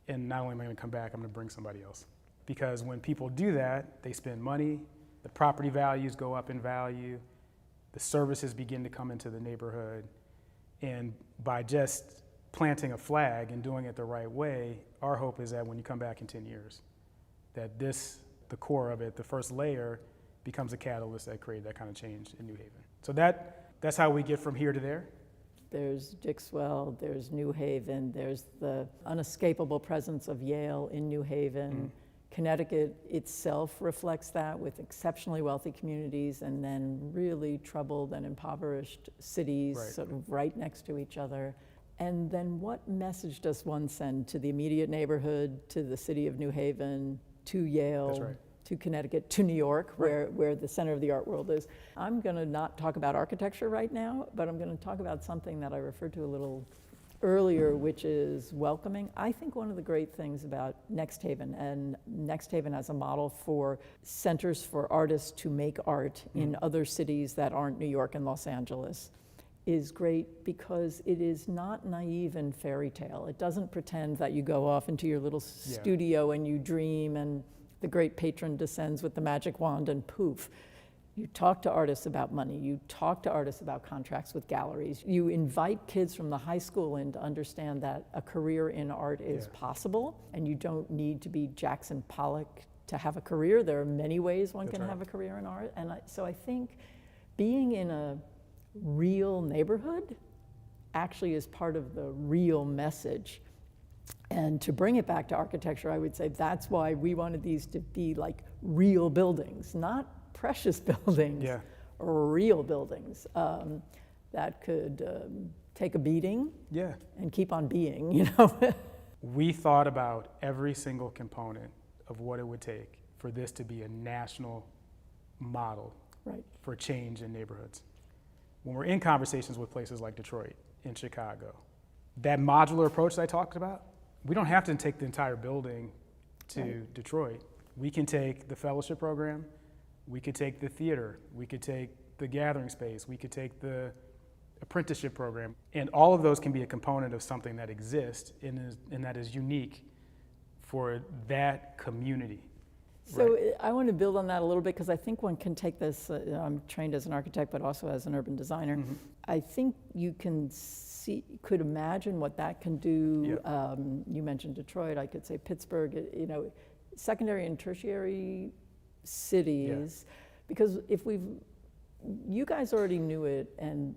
[SPEAKER 18] and not only am I gonna come back, I'm gonna bring somebody else. Because when people do that, they spend money, the property values go up in value, the services begin to come into the neighborhood, and by just planting a flag and doing it the right way, our hope is that when you come back in 10 years, that the core of it, the first layer, becomes a catalyst that created that kind of change in New Haven. So that's how we get from here to there.
[SPEAKER 19] There's Dixwell, there's New Haven, there's the unescapable presence of Yale in New Haven. Connecticut itself reflects that, with exceptionally wealthy communities and then really troubled and impoverished cities sort of right next to each other. And then what message does one send to the immediate neighborhood, to the city of New Haven, to Yale, to Connecticut, to New York, where the center of the art world is? I'm going to not talk about architecture right now, but I'm going to talk about something that I referred to a little earlier, which is welcoming. I think one of the great things about Next Haven, and Next Haven as a model for centers for artists to make art in other cities that aren't New York and Los Angeles, is great because it is not naive and fairy tale. It doesn't pretend that you go off into your little studio and you dream and the great patron descends with the magic wand and poof. You talk to artists about money. You talk to artists about contracts with galleries. You invite kids from the high school in to understand that a career in art is possible, and you don't need to be Jackson Pollock to have a career. There are many ways one can have a career in art. And so I think being in a real neighborhood actually is part of the real message. And to bring it back to architecture, I would say that's why we wanted these to be like real buildings, not precious buildings, real buildings that could take a beating and keep on being,
[SPEAKER 18] We thought about every single component of what it would take for this to be a national model for change in neighborhoods. When we're in conversations with places like Detroit and Chicago, that modular approach that I talked about, we don't have to take the entire building to Detroit. We can take the fellowship program, we could take the theater, we could take the gathering space, we could take the apprenticeship program, and all of those can be a component of something that exists and that is unique for that community.
[SPEAKER 19] So I want to build on that a little bit because I think one can take this, I'm trained as an architect but also as an urban designer.
[SPEAKER 18] Mm-hmm.
[SPEAKER 19] I think you could imagine what that can do.
[SPEAKER 18] Yeah.
[SPEAKER 19] You mentioned Detroit, I could say Pittsburgh, secondary and tertiary cities. Yeah. Because you guys already knew it and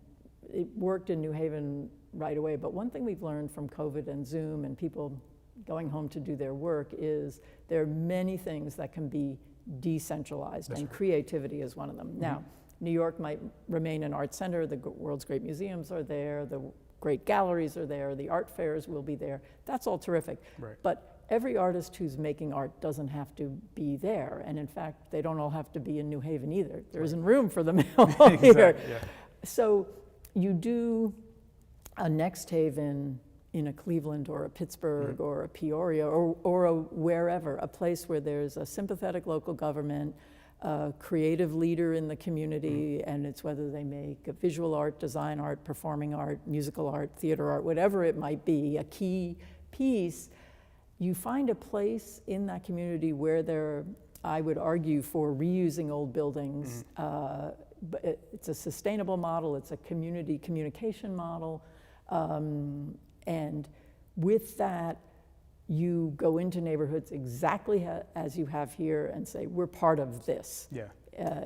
[SPEAKER 19] it worked in New Haven right away, but one thing we've learned from COVID and Zoom and people going home to do their work is there are many things that can be decentralized. That's and right. Creativity is one of them. Mm-hmm. Now, New York might remain an art center, the world's great museums are there, the great galleries are there, the art fairs will be there. That's all terrific. Right. But every artist who's making art doesn't have to be there. And in fact, they don't all have to be in New Haven either. There isn't room for them all here. Yeah. So you do a Next Haven in a Cleveland or a Pittsburgh mm-hmm. or a Peoria or a wherever, a place where there's a sympathetic local government, a creative leader in the community, mm-hmm. and it's whether they make a visual art, design art, performing art, musical art, theater art, whatever it might be, a key piece. You find a place in that community where there, I would argue, for reusing old buildings. Mm-hmm. But it's a sustainable model, it's a community communication model. And with that, you go into neighborhoods exactly as you have here and say, we're part of this. Yeah.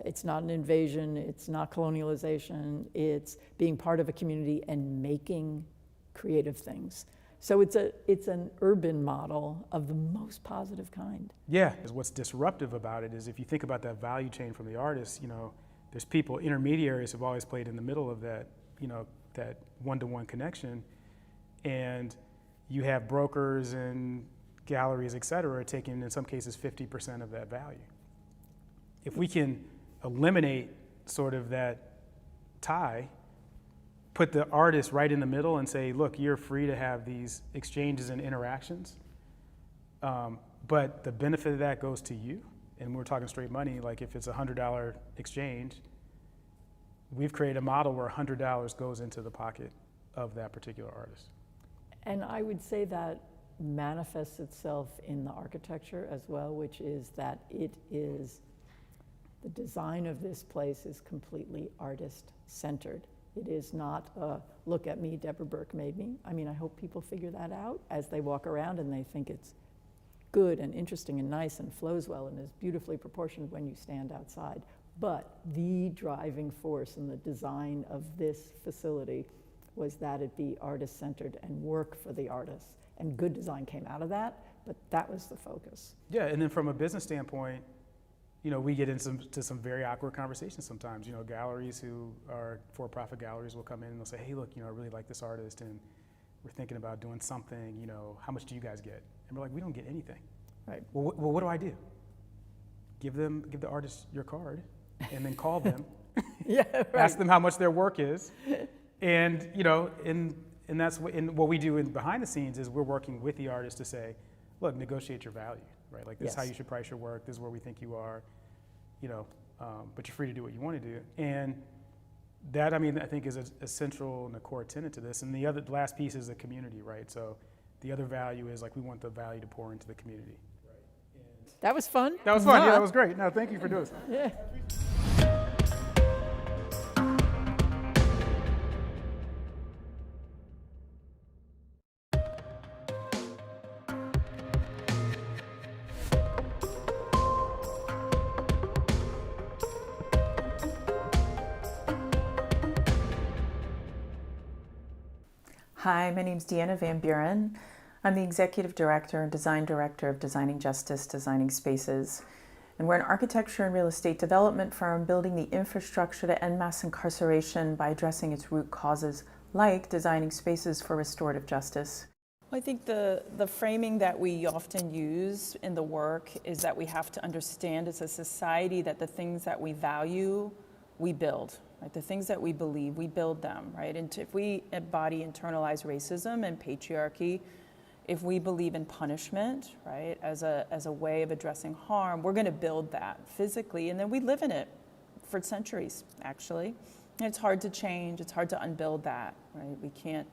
[SPEAKER 19] It's not an invasion, it's not colonialization, it's being part of a community and making creative things. So it's an urban model of the most positive kind.
[SPEAKER 18] Yeah, what's disruptive about it is if you think about that value chain from the artist, there's people, intermediaries have always played in the middle of that, that one-to-one connection. And you have brokers and galleries, et cetera, taking, in some cases, 50% of that value. If we can eliminate sort of that tie, put the artist right in the middle and say, look, you're free to have these exchanges and interactions, but the benefit of that goes to you. And we're talking straight money, like if it's a $100 exchange, we've created a model where $100 goes into the pocket of that particular artist.
[SPEAKER 19] And I would say that manifests itself in the architecture as well, which is that the design of this place is completely artist-centered. It is not a, look at me, Deborah Burke made me. I mean, I hope people figure that out as they walk around and they think it's good and interesting and nice and flows well and is beautifully proportioned when you stand outside. But the driving force in the design of this facility was that it be artist-centered and work for the artists. And good design came out of that, but that was the focus.
[SPEAKER 18] Yeah, and then from a business standpoint, we get into some very awkward conversations sometimes. Galleries who are for-profit galleries will come in and they'll say, hey, look, I really like this artist and we're thinking about doing something, how much do you guys get? And we're like, we don't get anything. Right. Well, what do I do? Give the artist your card and then call them. Yeah, right. Ask them how much their work is. And, and that's what we do behind the scenes is we're working with the artist to say, look, negotiate your value, right? Like this is how you should price your work. This is where we think you are, but you're free to do what you want to do. And that, I think is a central and a core tenet to this. And the last piece is the community, right? So the other value is we want the value to pour into the community. Right.
[SPEAKER 19] That was fun.
[SPEAKER 18] That was fun. Yeah, that was great. No, thank you for doing this.
[SPEAKER 19] Yeah.
[SPEAKER 20] Hi, my name is Deanna Van Buren. I'm the Executive Director and Design Director of Designing Justice, Designing Spaces. And we're an architecture and real estate development firm building the infrastructure to end mass incarceration by addressing its root causes, like designing spaces for restorative justice.
[SPEAKER 21] I think the framing that we often use in the work is that we have to understand as a society that the things that we value, we build. Right? The things that we believe, we build them, right? And if we embody internalized racism and patriarchy, if we believe in punishment, right, as a way of addressing harm, we're going to build that physically, and then we live in it for centuries, actually. And it's hard to change, it's hard to unbuild that, right? We can't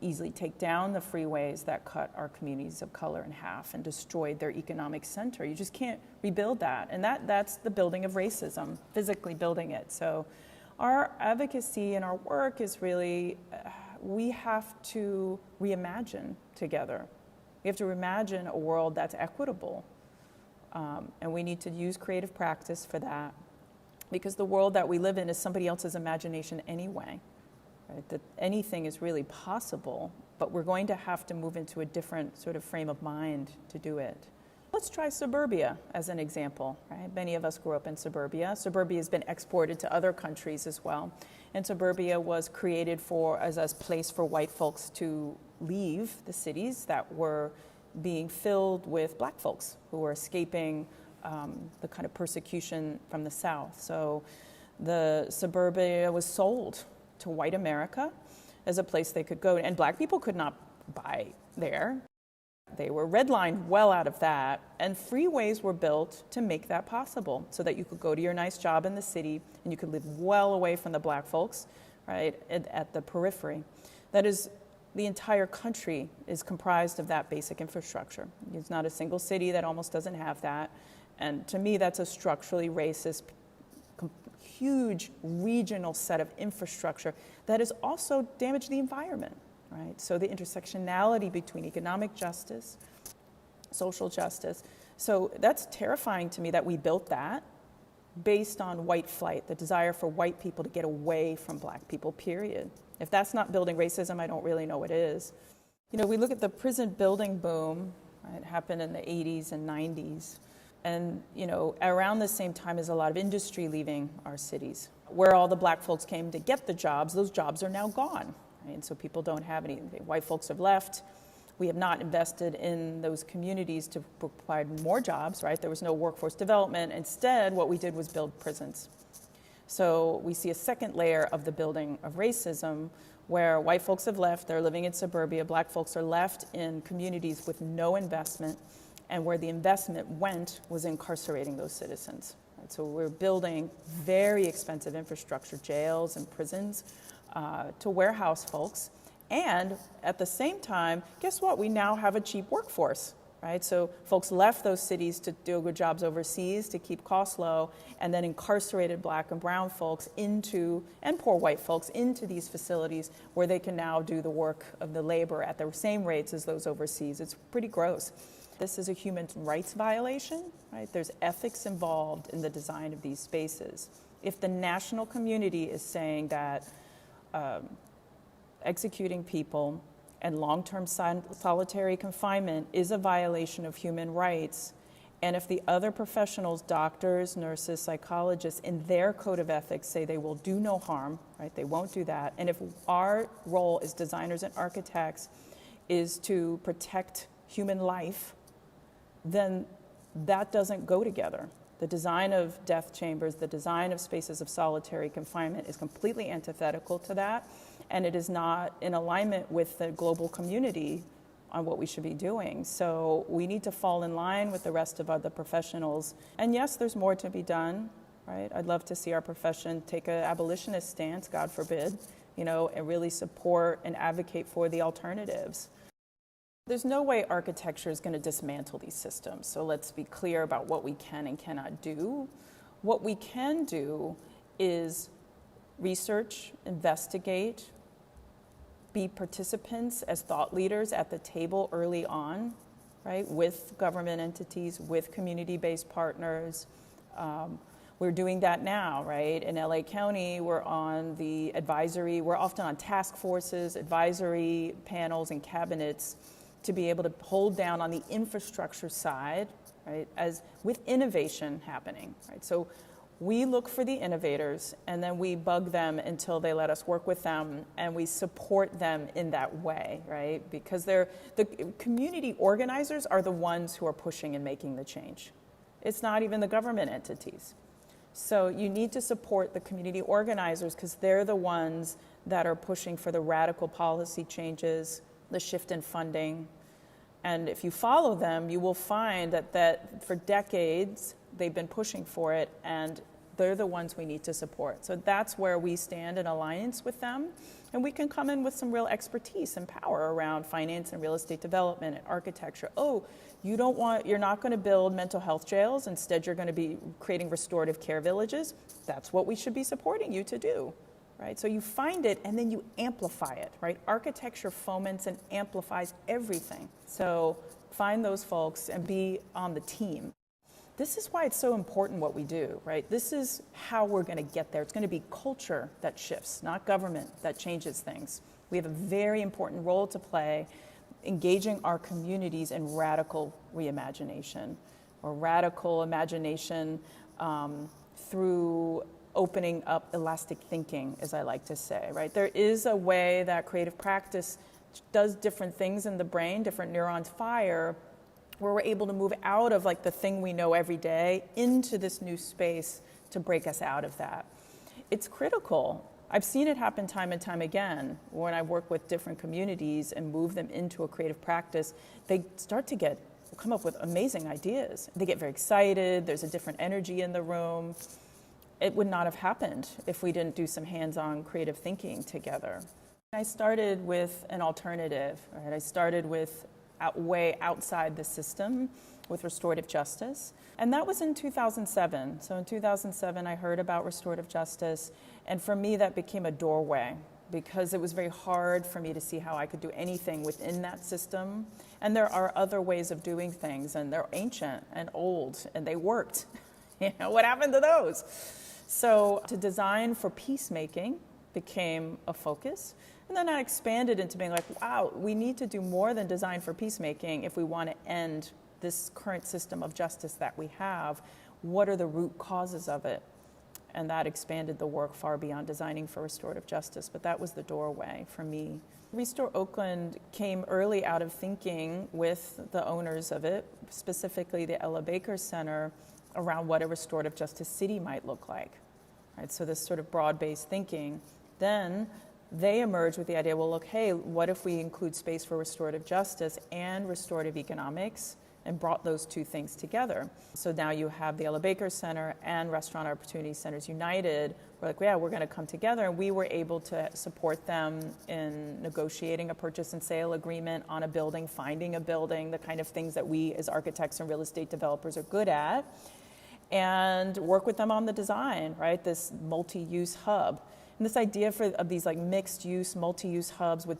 [SPEAKER 21] easily take down the freeways that cut our communities of color in half and destroyed their economic center. You just can't rebuild that. And that's the building of racism, physically building it. So our advocacy and our work is really, we have to reimagine together. We have to reimagine a world that's equitable. And we need to use creative practice for that, because the world that we live in is somebody else's imagination anyway. Right? That anything is really possible, but we're going to have to move into a different sort of frame of mind to do it. Let's try suburbia as an example. Right? Many of us grew up in suburbia. Suburbia has been exported to other countries as well. And suburbia was created as a place for white folks to leave the cities that were being filled with black folks who were escaping the kind of persecution from the South. So the suburbia was sold to white America as a place they could go, and black people could not buy there. They were redlined well out of that, and freeways were built to make that possible so that you could go to your nice job in the city and you could live well away from the black folks, right, at the periphery. That is, the entire country is comprised of that basic infrastructure. There's not a single city that almost doesn't have that, and to me that's a structurally racist, huge regional set of infrastructure that has also damaged the environment, right? So the intersectionality between economic justice, social justice. So that's terrifying to me that we built that based on white flight, the desire for white people to get away from black people, period. If that's not building racism, I don't really know what is. You know, we look at the prison building boom, right? It happened in the 80s and 90s. And, you know, around the same time as a lot of industry leaving our cities, where all the black folks came to get the jobs, those jobs are now gone. Right? And so people don't have anything. White folks have left. We have not invested in those communities to provide more jobs, right? There was no workforce development. Instead, what we did was build prisons. So we see a second layer of the building of racism, where white folks have left, they're living in suburbia, black folks are left in communities with no investment, and where the investment went was incarcerating those citizens. Right? So we're building very expensive infrastructure, jails and prisons, to warehouse folks. And at the same time, guess what? We now have a cheap workforce, right? So folks left those cities to do good jobs overseas to keep costs low, and then incarcerated black and brown folks and poor white folks into these facilities where they can now do the work of the labor at the same rates as those overseas. It's pretty gross. This is a human rights violation, right? There's ethics involved in the design of these spaces. If the national community is saying that executing people and long-term solitary confinement is a violation of human rights, and if the other professionals, doctors, nurses, psychologists, in their code of ethics say they will do no harm, right? They won't do that. And if our role as designers and architects is to protect human life, then that doesn't go together. The design of death chambers, the design of spaces of solitary confinement is completely antithetical to that, and it is not in alignment with the global community on what we should be doing. So we need to fall in line with the rest of other professionals. And yes, there's more to be done, right? I'd love to see our profession take an abolitionist stance, God forbid, you know, and really support and advocate for the alternatives. There's no way architecture is going to dismantle these systems. So let's be clear about what we can and cannot do. What we can do is research, investigate, be participants as thought leaders at the table early on, right, with government entities, with community-based partners. We're doing that now, right? In LA County, we're on the advisory, we're often on task forces, advisory panels, and cabinets to be able to hold down on the infrastructure side, right, as with innovation happening, right? So we look for the innovators and then we bug them until they let us work with them, and we support them in that way, right? Because the community organizers are the ones who are pushing and making the change. It's not even the government entities. So you need to support the community organizers because they're the ones that are pushing for the radical policy changes, the shift in funding. And if you follow them, you will find that for decades, they've been pushing for it, and they're the ones we need to support. So that's where we stand in alliance with them, And we can come in with some real expertise and power around finance and real estate development and architecture. Oh, you're not going to build mental health jails. Instead, you're going to be creating restorative care villages. That's what we should be supporting you to do, right? So you find it and then you amplify it, right? Architecture foments and amplifies everything. So find those folks and be on the team. This is why it's so important what we do, right? This is how we're going to get there. It's going to be culture that shifts, not government that changes things. We have a very important role to play engaging our communities in radical reimagination, or radical imagination through opening up elastic thinking, as I like to say, right? There is a way that creative practice does different things in the brain, different neurons fire, where we're able to move out of like the thing we know every day into this new space to break us out of that. It's critical. I've seen it happen time and time again. When I work with different communities and move them into a creative practice, they start to come up with amazing ideas. They get very excited. There's a different energy in the room. It would not have happened if we didn't do some hands-on creative thinking together. I started with an alternative, right? I started with way outside the system with restorative justice. And that was in 2007. So in 2007, I heard about restorative justice. And for me, that became a doorway because it was very hard for me to see how I could do anything within that system. And there are other ways of doing things, and they're ancient and old, and they worked. What happened to those? So to design for peacemaking became a focus. And then I expanded into being like, wow, we need to do more than design for peacemaking if we want to end this current system of justice that we have. What are the root causes of it? And that expanded the work far beyond designing for restorative justice, but that was the doorway for me. Restore Oakland came early out of thinking with the owners of it, specifically the Ella Baker Center, around what a restorative justice city might look like. Right? So this sort of broad-based thinking. Then they emerged with the idea, well, look, hey, what if we include space for restorative justice and restorative economics, and brought those two things together. So now you have the Ella Baker Center and Restaurant Opportunity Centers United. We're like, yeah, we're going to come together. And we were able to support them in negotiating a purchase and sale agreement on a building, finding a building, the kind of things that we as architects and real estate developers are good at, and work with them on the design, right? This multi-use hub. And this idea of these like mixed-use, multi-use hubs with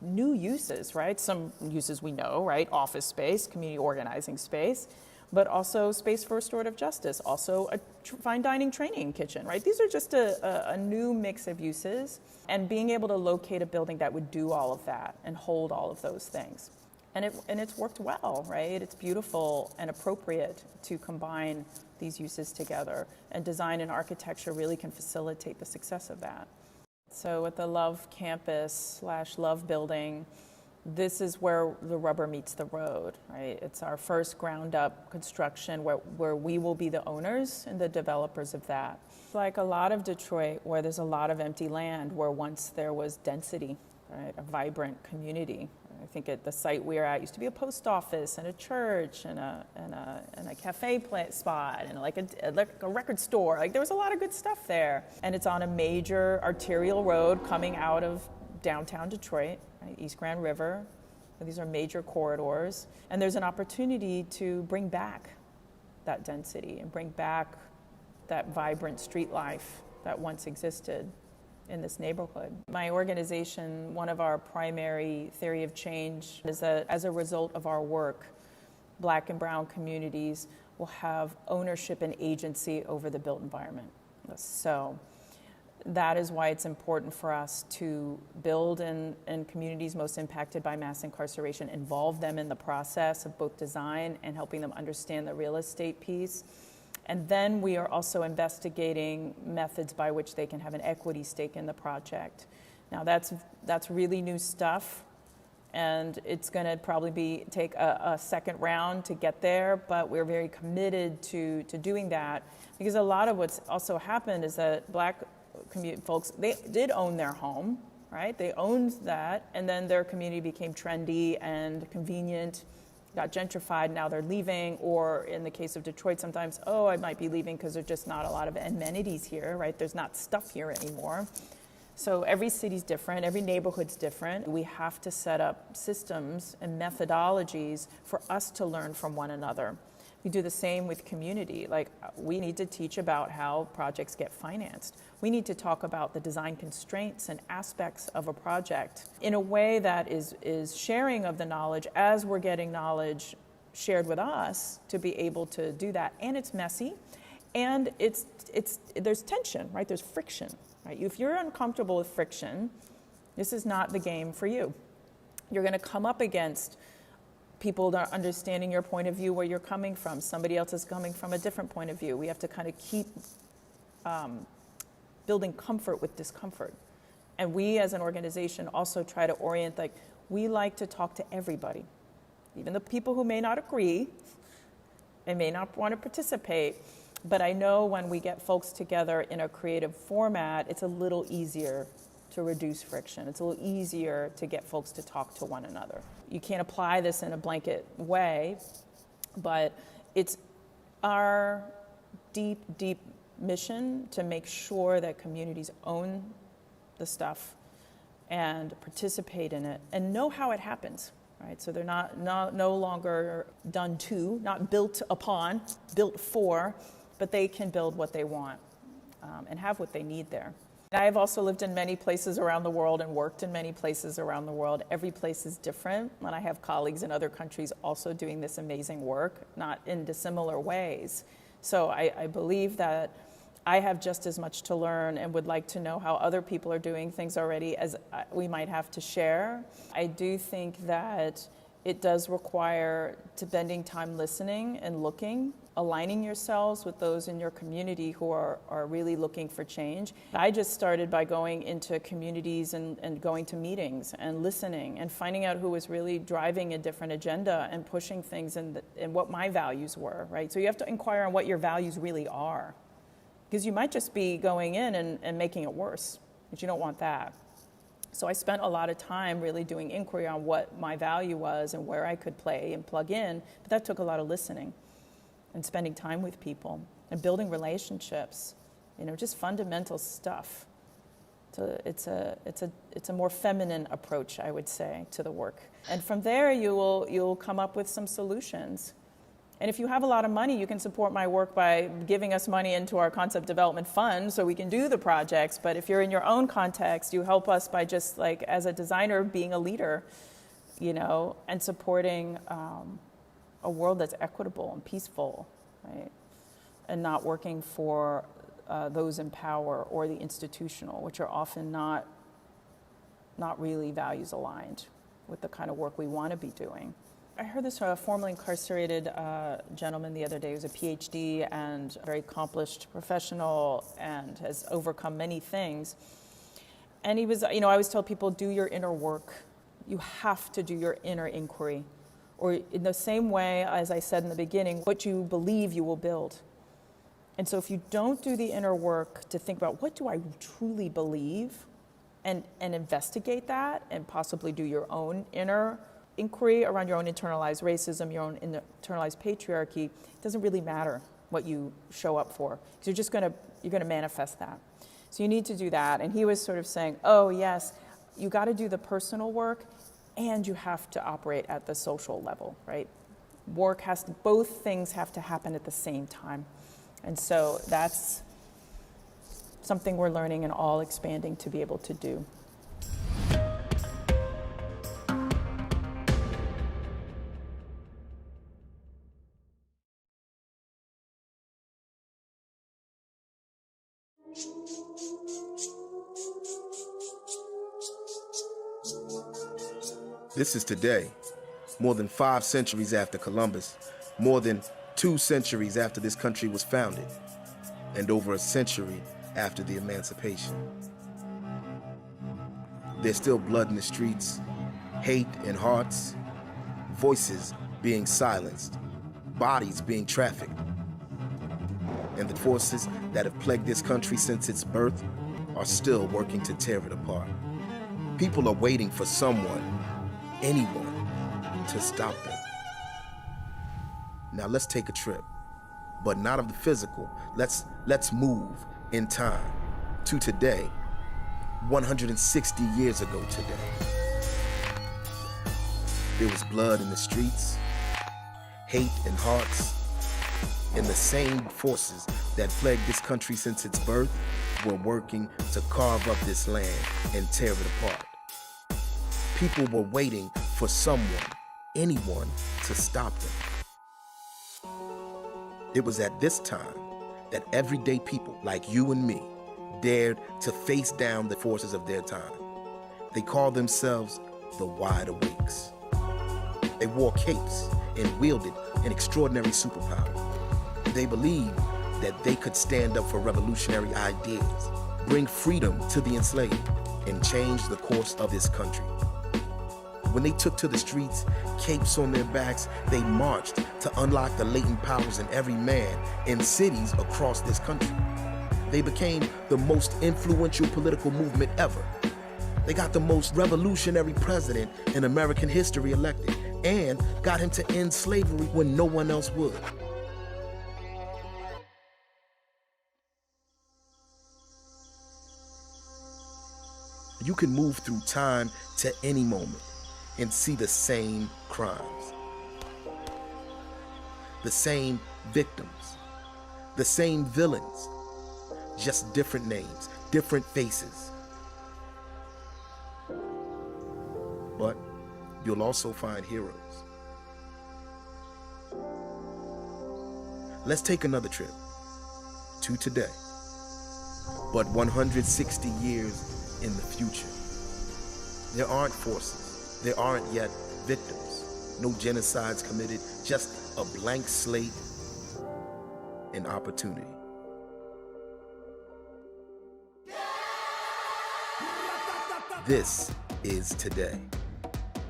[SPEAKER 21] new uses, right? Some uses we know, right? Office space, community organizing space, but also space for restorative justice, also a fine dining training kitchen, right? These are just a new mix of uses, and being able to locate a building that would do all of that and hold all of those things. And it's worked well, right? It's beautiful and appropriate to combine these uses together, and design and architecture really can facilitate the success of that. So at the Love Campus / Love Building, this is where the rubber meets the road, right? It's our first ground up construction where we will be the owners and the developers of that. Like a lot of Detroit, where there's a lot of empty land, where once there was density, right? A vibrant community. I think at the site we are at used to be a post office and a church and a cafe spot and like a record store. Like there was a lot of good stuff there. And it's on a major arterial road coming out of downtown Detroit, right? East Grand River. These are major corridors. And there's an opportunity to bring back that density and bring back that vibrant street life that once existed in this neighborhood. My organization, one of our primary theory of change is that as a result of our work, Black and brown communities will have ownership and agency over the built environment. So that is why it's important for us to build in communities most impacted by mass incarceration, involve them in the process of both design and helping them understand the real estate piece. And then we are also investigating methods by which they can have an equity stake in the project. Now that's really new stuff, and it's going to probably take a second round to get there, but we're very committed to doing that, because a lot of what's also happened is that Black community folks, they did own their home, right? They owned that, and then their community became trendy and convenient, got gentrified, now they're leaving, or in the case of Detroit sometimes, I might be leaving because there's just not a lot of amenities here, right? There's not stuff here anymore. So every city's different, every neighborhood's different. We have to set up systems and methodologies for us to learn from one another. We do the same with community. Like, we need to teach about how projects get financed. We need to talk about the design constraints and aspects of a project in a way that is sharing of the knowledge as we're getting knowledge shared with us to be able to do that. And it's messy, and there's tension, right? There's friction. Right? If you're uncomfortable with friction, this is not the game for you. You're going to come up against people not understanding your point of view, where you're coming from. Somebody else is coming from a different point of view. We have to kind of keep building comfort with discomfort. And we as an organization also try to orient, like, we like to talk to everybody, even the people who may not agree and may not want to participate. But I know when we get folks together in a creative format, it's a little easier to reduce friction. It's a little easier to get folks to talk to one another. You can't apply this in a blanket way, but it's our deep, deep mission to make sure that communities own the stuff and participate in it and know how it happens, right? So they're no longer done to, not built upon, built for, but they can build what they want and have what they need there. I've also lived in many places around the world and worked in many places around the world. Every place is different, and I have colleagues in other countries also doing this amazing work, not in dissimilar ways. So I believe that I have just as much to learn and would like to know how other people are doing things already as we might have to share. I do think that it does require spending time listening and looking, aligning yourselves with those in your community who are really looking for change. I just started by going into communities and going to meetings and listening and finding out who was really driving a different agenda and pushing things and what my values were, right? So you have to inquire on what your values really are, because you might just be going in and making it worse, but you don't want that. So I spent a lot of time really doing inquiry on what my value was and where I could play and plug in, but that took a lot of listening and spending time with people and building relationships, just fundamental stuff. So it's a more feminine approach, I would say, to the work. And from there, you'll come up with some solutions. And if you have a lot of money, you can support my work by giving us money into our concept development fund so we can do the projects. But if you're in your own context, you help us by just, like, as a designer, being a leader, and supporting a world that's equitable and peaceful, right? And not working for those in power or the institutional, which are often not really values aligned with the kind of work we want to be doing. I heard this from a formerly incarcerated gentleman the other day. He was a PhD and a very accomplished professional and has overcome many things. And he was, I always tell people, do your inner work. You have to do your inner inquiry. Or in the same way, as I said in the beginning, what you believe you will build. And so if you don't do the inner work to think about what do I truly believe and investigate that and possibly do your own inner inquiry around your own internalized racism, your own internalized patriarchy, it doesn't really matter what you show up for, because you're gonna manifest that. So you need to do that. And he was sort of saying, oh yes, you got to do the personal work, and you have to operate at the social level, right? Both things have to happen at the same time. And so that's something we're learning and all expanding to be able to do.
[SPEAKER 1] This is today, more than 5 centuries after Columbus, more than 2 centuries after this country was founded, and over a century after the emancipation. There's still blood in the streets, hate in hearts, voices being silenced, bodies being trafficked. And the forces that have plagued this country since its birth are still working to tear it apart. People are waiting for someone, anyone, to stop them. Now let's take a trip, but not of the physical. Let's move in time to today, 160 years ago today. There was blood in the streets, hate in hearts, and the same forces that plagued this country since its birth were working to carve up this land and tear it apart. People were waiting for someone, anyone, to stop them. It was at this time that everyday people like you and me dared to face down the forces of their time. They called themselves the Wide Awakes. They wore capes and wielded an extraordinary superpower. They believed that they could stand up for revolutionary ideas, bring freedom to the enslaved, and change the course of this country. When they took to the streets, capes on their backs, they marched to unlock the latent powers in every man in cities across this country. They became the most influential political movement ever. They got the most revolutionary president in American history elected and got him to end slavery when no one else would. You can move through time to any moment and see the same crimes, the same victims, the same villains, just different names, different faces. But you'll also find heroes. Let's take another trip to today, but 160 years in the future. There aren't forces, there aren't yet victims, no genocides committed, just a blank slate and opportunity. This is today.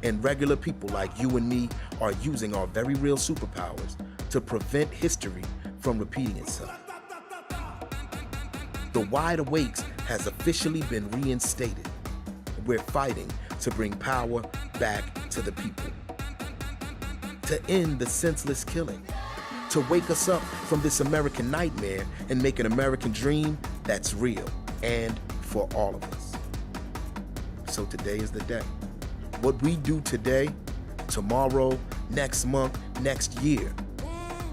[SPEAKER 1] And regular people like you and me are using our very real superpowers to prevent history from repeating itself. The Wide Awakes has officially been reinstated. We're fighting to bring power back to the people, to end the senseless killing, to wake us up from this American nightmare and make an American dream that's real and for all of us. So today is the day. What we do today, tomorrow, next month, next year,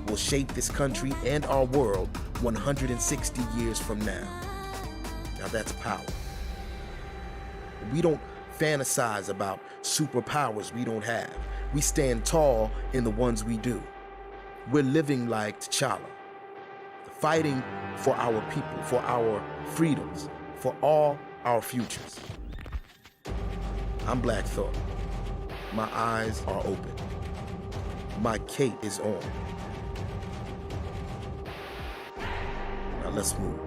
[SPEAKER 1] will shape this country and our world 160 years from now. Now that's power. We don't fantasize about superpowers we don't have. We stand tall in the ones we do. We're living like T'Challa, fighting for our people, for our freedoms, for all our futures. I'm Black Thought. My eyes are open. My cape is on. Now let's move.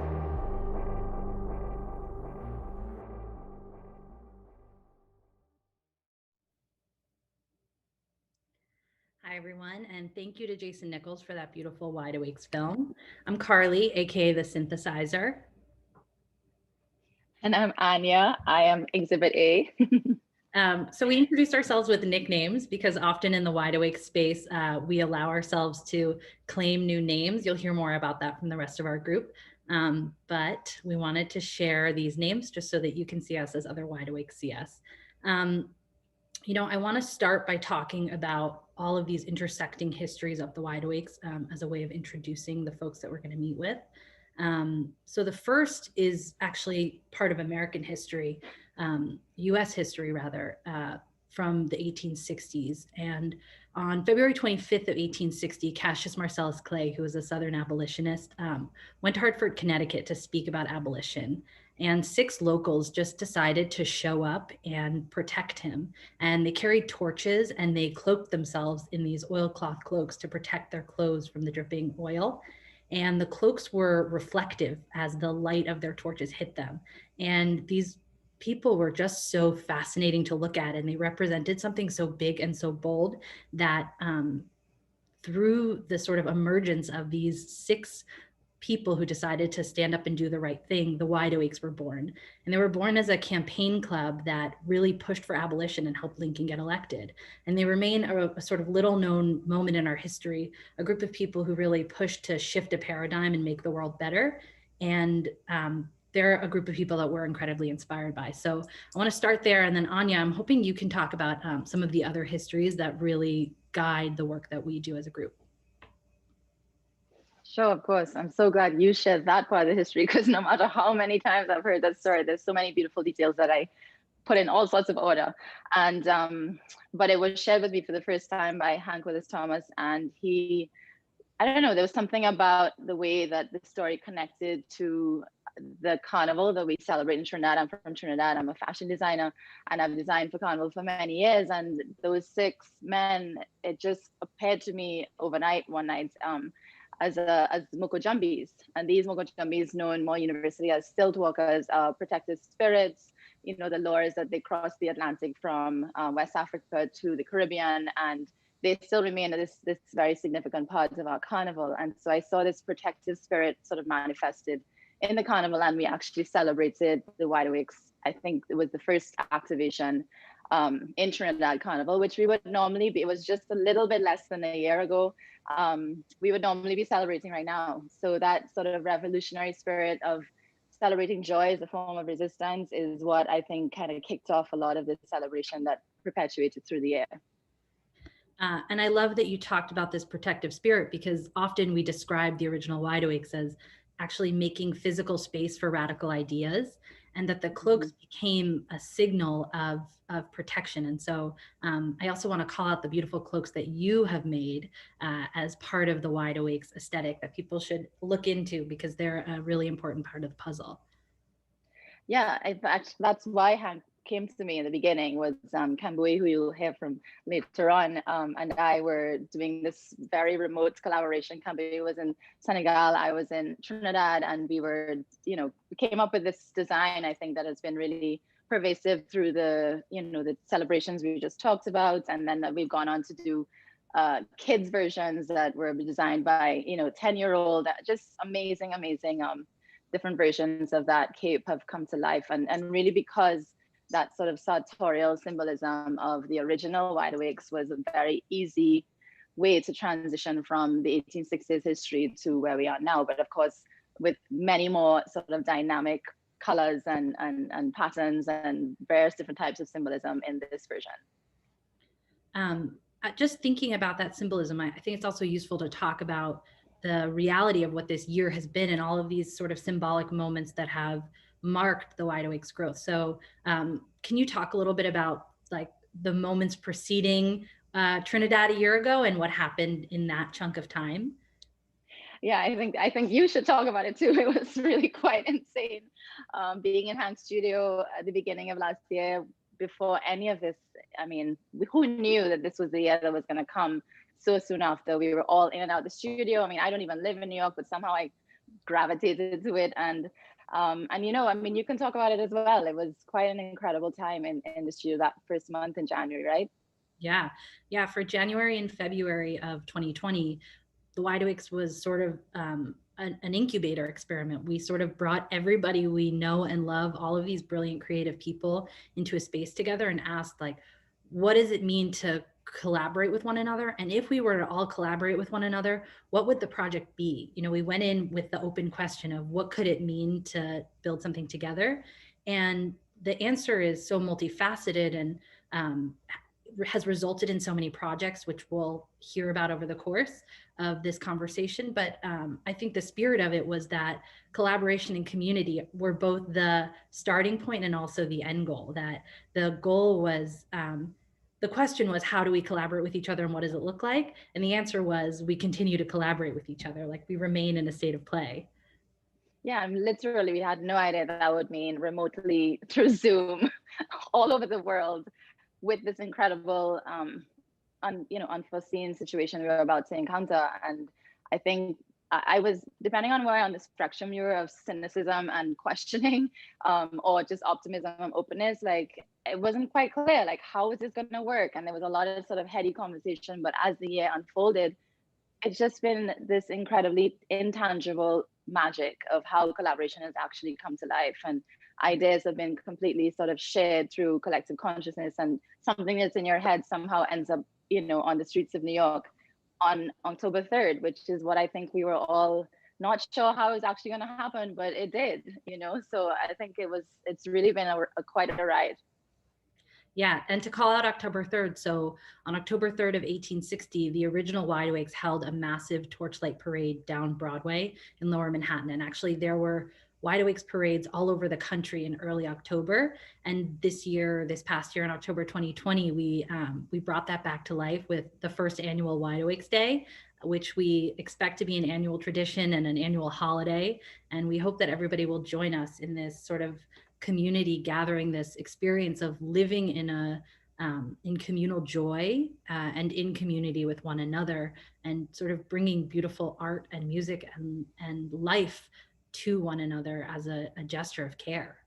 [SPEAKER 7] Hi, everyone, and thank you to Jason Nichols for that beautiful Wide Awakes film. I'm Carly, aka The Synthesizer.
[SPEAKER 22] And I'm Anya. I am Exhibit A.
[SPEAKER 7] So we introduced ourselves with nicknames because often in the Wide Awake space, we allow ourselves to claim new names. You'll hear more about that from the rest of our group. But we wanted to share these names just so that you can see us as other Wide Awake see us. You know, I want to start by talking about all of these intersecting histories of the Wide Awakes as a way of introducing the folks that we're going to meet with. So the first is actually part of American history, US history rather, from the 1860s. And on February 25th of 1860, Cassius Marcellus Clay, who was a Southern abolitionist, went to Hartford, Connecticut to speak about abolition. And 6 locals just decided to show up and protect him. And they carried torches and they cloaked themselves in these oilcloth cloaks to protect their clothes from the dripping oil. And the cloaks were reflective as the light of their torches hit them. And these people were just so fascinating to look at, and they represented something so big and so bold that through the sort of emergence of these 6 people who decided to stand up and do the right thing, the Wide Awakes were born. And they were born as a campaign club that really pushed for abolition and helped Lincoln get elected. And they remain a sort of little known moment in our history, a group of people who really pushed to shift a paradigm and make the world better. And they're a group of people that we're incredibly inspired by. So I want to start there. And then Anya, I'm hoping you can talk about some of the other histories that really guide the work that we do as a group.
[SPEAKER 22] Sure, of course. I'm so glad you shared that part of the history, because no matter how many times I've heard that story, there's so many beautiful details that I put in all sorts of order. And but it was shared with me for the first time by Hank Willis Thomas, and he, I don't know, there was something about the way that the story connected to the carnival that we celebrate in Trinidad. I'm from Trinidad. I'm a fashion designer, and I've designed for carnival for many years. And those 6 men, it just appeared to me overnight, one night, as Mokojumbis. And these Mokojumbis, known more universally as stilt walkers, are protective spirits. You know, the lures that they crossed the Atlantic from West Africa to the Caribbean, and they still remain this very significant part of our carnival. And so I saw this protective spirit sort of manifested in the carnival, and we actually celebrated the Wide Awakes. I think it was the first activation in Trinidad Carnival, which we would normally be, it was just a little bit less than a year ago. We would normally be celebrating right now. So that sort of revolutionary spirit of celebrating joy as a form of resistance is what I think kind of kicked off a lot of this celebration that perpetuated through the year.
[SPEAKER 7] And I love that you talked about this protective spirit, because often we describe the original Wide Awakes as actually making physical space for radical ideas, and that the cloaks became a signal of protection. And so I also want to call out the beautiful cloaks that you have made as part of the Wide Awakes aesthetic that people should look into, because they're a really important part of the puzzle.
[SPEAKER 22] Yeah, that's why Hank came to me in the beginning, was Kambui, who you'll hear from later on, and I were doing this very remote collaboration. Kambui was in Senegal, I was in Trinidad, and we were, you know, we came up with this design, I think, that has been really pervasive through the, you know, the celebrations we just talked about, and then we've gone on to do kids versions that were designed by, you know, 10-year-old, just amazing different versions of that cape have come to life, and really because that sort of sartorial symbolism of the original Wide Awakes was a very easy way to transition from the 1860s history to where we are now. But of course, with many more sort of dynamic colors and patterns and various different types of symbolism in this version.
[SPEAKER 7] Just thinking about that symbolism, I think it's also useful to talk about the reality of what this year has been and all of these sort of symbolic moments that have marked the Wide Awakes growth. So can you talk a little bit about like the moments preceding Trinidad a year ago and what happened in that chunk of time?
[SPEAKER 22] Yeah, I think you should talk about it too. It was really quite insane. Being in Hank's studio at the beginning of last year, before any of this, I mean, who knew that this was the year that was going to come so soon after? We were all in and out of the studio. I mean, I don't even live in New York, but somehow I gravitated to it. And you know, I mean, you can talk about it as well. It was quite an incredible time in the studio that first month in January, right?
[SPEAKER 7] Yeah. For January and February of 2020, the Wide Awakes was sort of an incubator experiment. We sort of brought everybody we know and love, all of these brilliant creative people, into a space together and asked, like, what does it mean to collaborate with one another? And if we were to all collaborate with one another, what would the project be? You know, we went in with the open question of what could it mean to build something together? And the answer is so multifaceted and has resulted in so many projects, which we'll hear about over the course of this conversation. But I think the spirit of it was that collaboration and community were both the starting point and also the end goal. That the goal was, the question was, how do we collaborate with each other and what does it look like? And the answer was, we continue to collaborate with each other, like we remain in a state of play.
[SPEAKER 22] Yeah, literally, we had no idea that would mean remotely through Zoom all over the world with this incredible, unforeseen situation we were about to encounter. And I think I was, depending on where on the spectrum you were of cynicism and questioning, or just optimism and openness, like it wasn't quite clear, like how is this going to work? And there was a lot of sort of heady conversation, but as the year unfolded, it's just been this incredibly intangible magic of how collaboration has actually come to life. And ideas have been completely sort of shared through collective consciousness, and something that's in your head somehow ends up, you know, on the streets of New York on October 3rd, which is what I think we were all not sure how it's actually going to happen, but it did, so I think it's really been quite a ride.
[SPEAKER 7] Yeah, and to call out October 3rd. So on October 3rd of 1860, the original Wide Awakes held a massive torchlight parade down Broadway in Lower Manhattan. And actually there were Wide Awakes parades all over the country in early October. And this past year in October 2020, we brought that back to life with the first annual Wide Awakes Day, which we expect to be an annual tradition and an annual holiday. And we hope that everybody will join us in this sort of community gathering, this experience of living in communal joy and in community with one another, and sort of bringing beautiful art and music and life to one another as a gesture of care.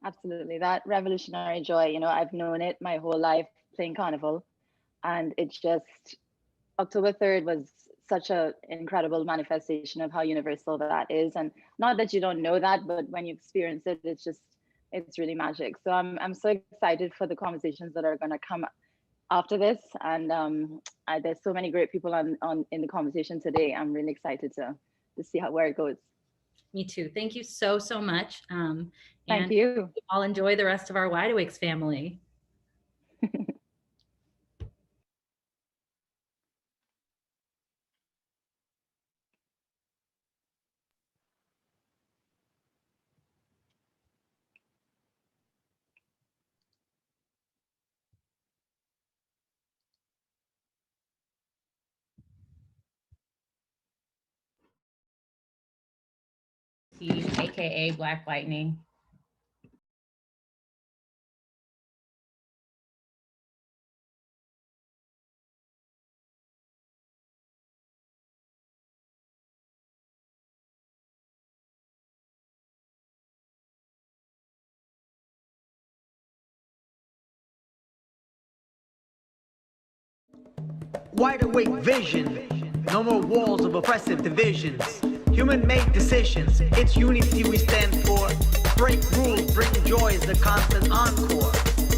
[SPEAKER 22] Absolutely, that revolutionary joy, I've known it my whole life playing carnival, and it's just October 3rd was such an incredible manifestation of how universal that is. And not that you don't know that, but when you experience it, it's really magic. So I'm so excited for the conversations that are going to come after this. And there's so many great people in the conversation today. I'm really excited to see where it goes.
[SPEAKER 7] Me too. Thank you so much.
[SPEAKER 22] Thank you.
[SPEAKER 7] I'll enjoy the rest of our Wide Awakes family.
[SPEAKER 8] AKA Black Lightning.
[SPEAKER 10] Wide awake vision, no more walls of oppressive divisions. Human-made decisions, it's unity we stand for. Break rules, bring joy is the constant encore.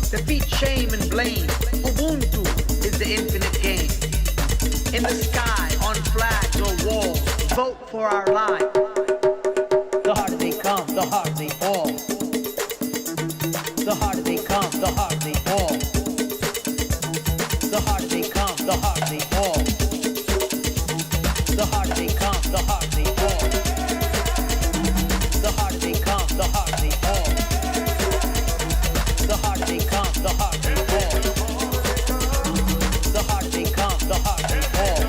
[SPEAKER 10] Defeat shame and blame, Ubuntu is the infinite game. In the sky, on flags or walls, vote for our lives. The harder they come, the harder they fall. The harder they come, the harder they fall. The harder they come, the harder they fall. The harder they come, the harder they fall. The harder they come, the harder they fall. The harder they come, the harder they fall. The harder they come, the harder they fall.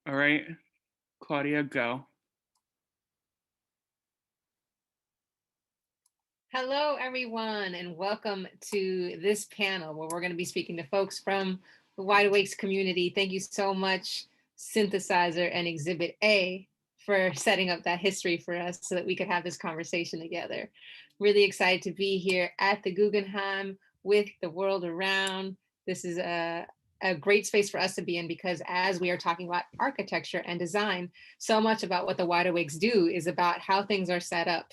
[SPEAKER 23] All right, Claudia, go.
[SPEAKER 24] Hello, everyone, and welcome to this panel where we're going to be speaking to folks from the Wide Awakes community. Thank you so much, Synthesizer and Exhibit A, for setting up that history for us so that we could have this conversation together. Really excited to be here at the Guggenheim with the world around. This is a great space for us to be in because as we are talking about architecture and design, so much about what the Wide Awakes do is about how things are set up,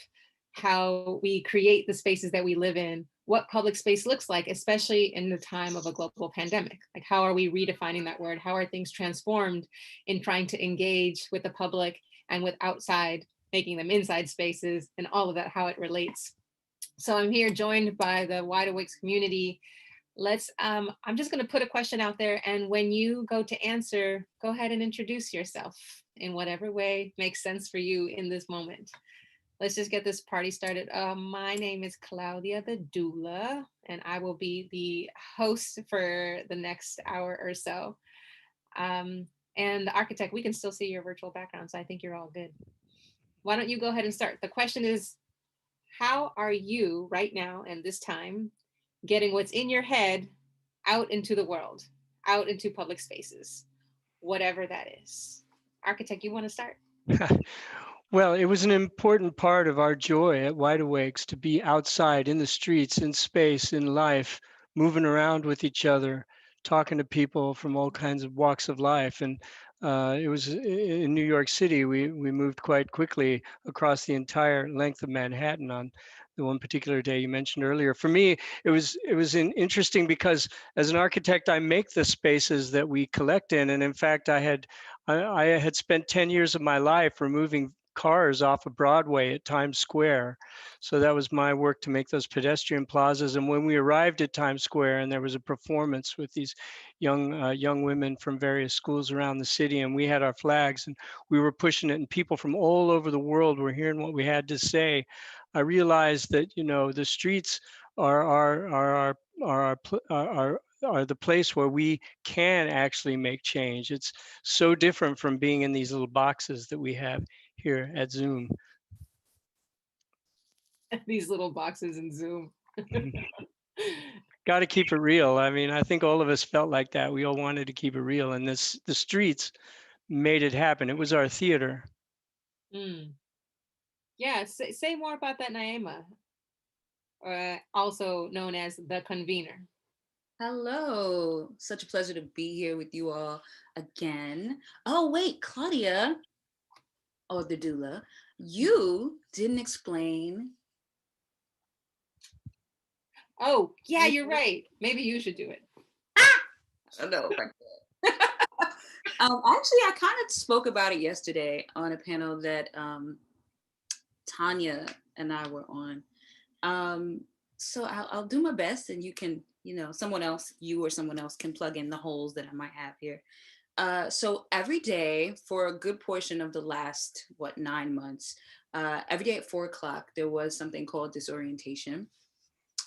[SPEAKER 24] how we create the spaces that we live in, what public space looks like, especially in the time of a global pandemic. Like, how are we redefining that word? How are things transformed in trying to engage with the public and with outside, making them inside spaces, and all of that, how it relates. So I'm here joined by the Wide Awakes community. I'm just going to put a question out there, and when you go to answer, go ahead and introduce yourself in whatever way makes sense for you in this moment. Let's just get this party started. My name is Claudia the Doula, and I will be the host for the next hour or so. And the architect, we can still see your virtual background, so I think you're all good. Why don't you go ahead and start? The question is, how are you right now and this time getting what's in your head out into the world, out into public spaces, whatever that is? Architect, you want to start?
[SPEAKER 25] Well, it was an important part of our joy at Wide Awakes to be outside in the streets, in space, in life, moving around with each other, talking to people from all kinds of walks of life. And It was in New York City. We moved quite quickly across the entire length of Manhattan on the one particular day you mentioned earlier. For me, it was interesting because as an architect, I make the spaces that we collect in, and in fact, I had spent 10 years of my life removing cars off of Broadway at Times Square. So that was my work to make those pedestrian plazas. And when we arrived at Times Square and there was a performance with these young women from various schools around the city, and we had our flags and we were pushing it, and people from all over the world were hearing what we had to say, I realized that, the streets are the place where we can actually make change. It's so different from being in these little boxes that we have here at Zoom.
[SPEAKER 24] These little boxes in Zoom.
[SPEAKER 25] Got to keep it real. I mean, I think all of us felt like that. We all wanted to keep it real, and the streets made it happen. It was our theater.
[SPEAKER 24] Yeah, say more about that, Naima, also known as the convener.
[SPEAKER 2] Hello, such a pleasure to be here with you all again. Oh, wait, Claudia, or the doula, you didn't explain.
[SPEAKER 24] Oh, yeah, you're right. Maybe you should do it.
[SPEAKER 2] I know. Actually, I kind of spoke about it yesterday on a panel that Tanya and I were on. So I'll do my best, and you can, someone else, you or someone else can plug in the holes that I might have here. So every day for a good portion of the last, 9 months, every day at 4:00, there was something called disorientation,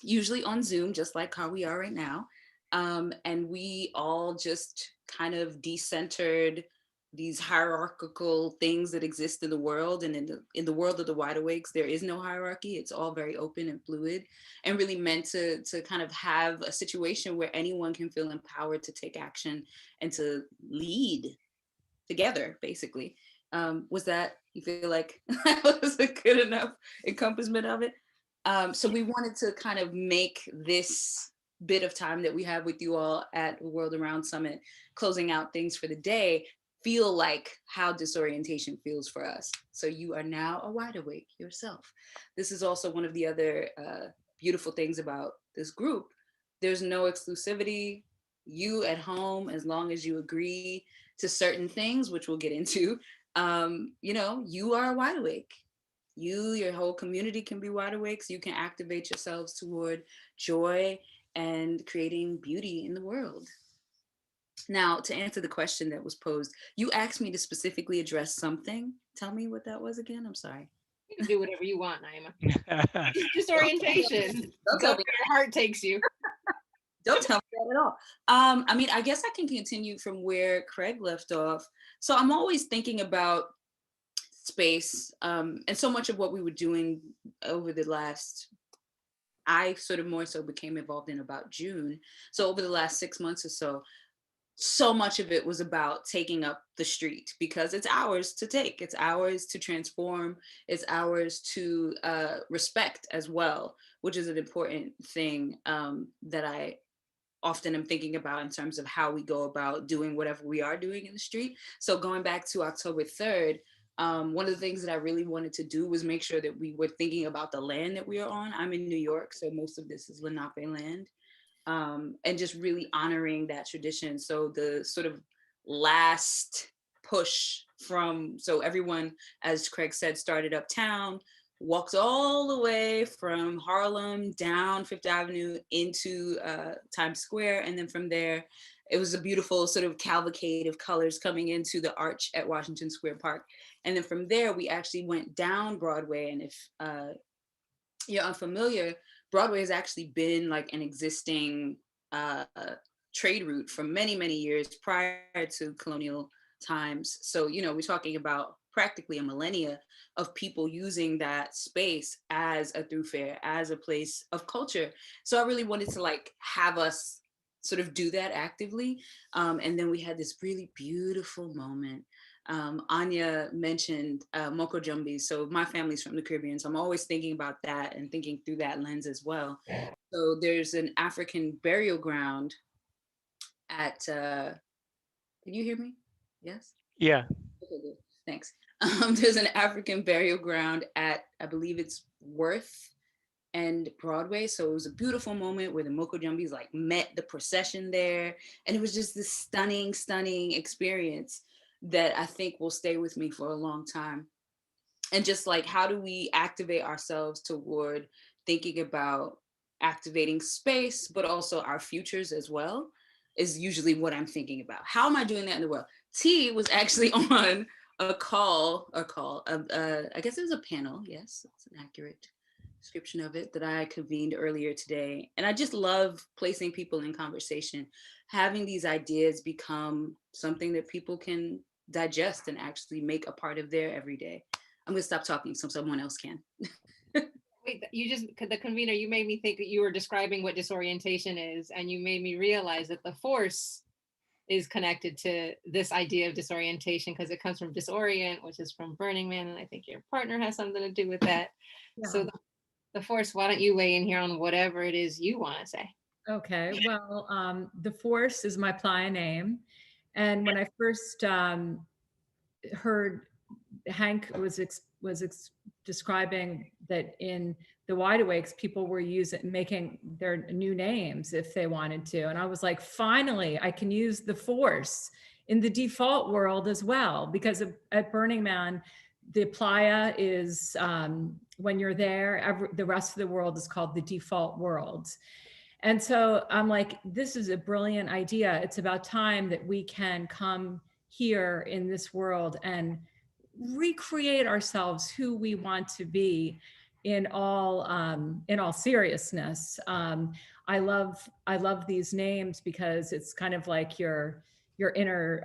[SPEAKER 2] usually on Zoom, just like how we are right now. And we all just kind of decentered these hierarchical things that exist in the world. And in the world of the wide awakes, there is no hierarchy. It's all very open and fluid, and really meant to kind of have a situation where anyone can feel empowered to take action and to lead together, basically. You feel like that was a good enough encompassment of it? So we wanted to kind of make this bit of time that we have with you all at World Around Summit, closing out things for the day, feel like how disorientation feels for us. So you are now a wide awake yourself. This is also one of the other beautiful things about this group. There's no exclusivity. You at home, as long as you agree to certain things, which we'll get into, you are a wide awake. Your whole community can be wide awake, so you can activate yourselves toward joy and creating beauty in the world. Now, to answer the question that was posed, you asked me to specifically address something. Tell me what that was again. I'm sorry.
[SPEAKER 24] You can do whatever you want, Naima. Disorientation. Go where your heart takes you.
[SPEAKER 2] Don't tell me that at all. I guess I can continue from where Craig left off. So I'm always thinking about space, and so much of what we were doing over the last, I sort of more so became involved in about June. So over the last 6 months or so much of it was about taking up the street, because it's ours to take, it's ours to transform, it's ours to respect as well, which is an important thing that I often am thinking about in terms of how we go about doing whatever we are doing in the street. So going back to October 3rd, one of the things that I really wanted to do was make sure that we were thinking about the land that we are on. I'm in New York, so most of this is Lenape land, and just really honoring that tradition. So the sort of last push so everyone, as Craig said, started uptown, walked all the way from Harlem down Fifth Avenue into Times Square, and then from there, it was a beautiful sort of cavalcade of colors coming into the arch at Washington Square Park. And then from there, we actually went down Broadway. And if you're unfamiliar, Broadway has actually been like an existing trade route for many, many years prior to colonial times. So, we're talking about practically a millennia of people using that space as a thoroughfare, as a place of culture. So I really wanted to have us sort of do that actively. And then we had this really beautiful moment. Anya mentioned Moko Jumbi. So my family's from the Caribbean, so I'm always thinking about that and thinking through that lens as well. So there's an African burial ground at, can you hear me? Yes?
[SPEAKER 25] Yeah.
[SPEAKER 2] Okay, good. Thanks. There's an African burial ground at, I believe it's Worth and Broadway. So it was a beautiful moment where the Moko Jumbies like met the procession there. And it was just this stunning, stunning experience that I think will stay with me for a long time. And just like, how do we activate ourselves toward thinking about activating space, but also our futures as well, is usually what I'm thinking about. How am I doing that in the world? T was actually on I guess it was a panel. Yes, it's an accurate description of it that I convened earlier today. And I just love placing people in conversation, having these ideas become something that people can digest and actually make a part of their everyday. I'm gonna stop talking so someone else can.
[SPEAKER 24] Wait, the convener, you made me think that you were describing what disorientation is, and you made me realize that the force is connected to this idea of disorientation because it comes from disorient, which is from Burning Man, and I think your partner has something to do with that. Yeah. So the force, why don't you weigh in here on whatever it is you want to say?
[SPEAKER 3] Okay, well, the force is my playa name. And when I first heard Hank was describing that in the Wide Awakes, people were making their new names if they wanted to. And I was like, finally, I can use the force in the default world as well, because at Burning Man, the playa is, when you're there, the rest of the world is called the default world. And so I'm like, this is a brilliant idea. It's about time that we can come here in this world and recreate ourselves who we want to be in all seriousness. I love these names because it's kind of like your inner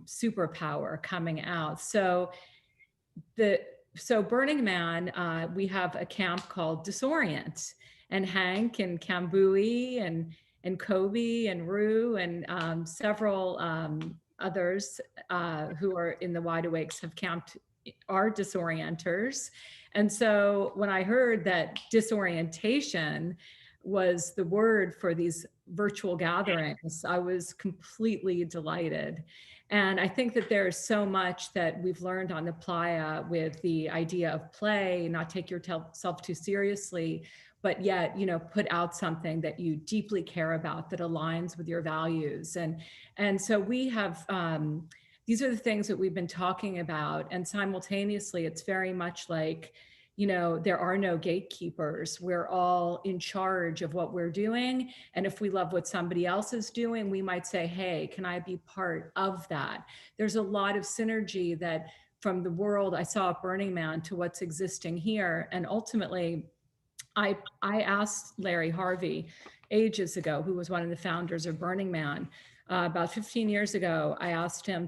[SPEAKER 3] superpower coming out. So Burning Man, we have a camp called Disorient, and Hank and Kambui and Kobe and Rue and several others who are in the Wide Awakes have camped are disorienters. And so when I heard that disorientation was the word for these virtual gatherings, I was completely delighted. And I think that there's so much that we've learned on the playa with the idea of play, not take yourself too seriously, but yet, put out something that you deeply care about that aligns with your values. And so we have, these are the things that we've been talking about. And simultaneously, it's very much like, there are no gatekeepers. We're all in charge of what we're doing. And if we love what somebody else is doing, we might say, hey, can I be part of that? There's a lot of synergy that from the world I saw at Burning Man to what's existing here. And ultimately, I asked Larry Harvey ages ago, who was one of the founders of Burning Man, about 15 years ago. I asked him,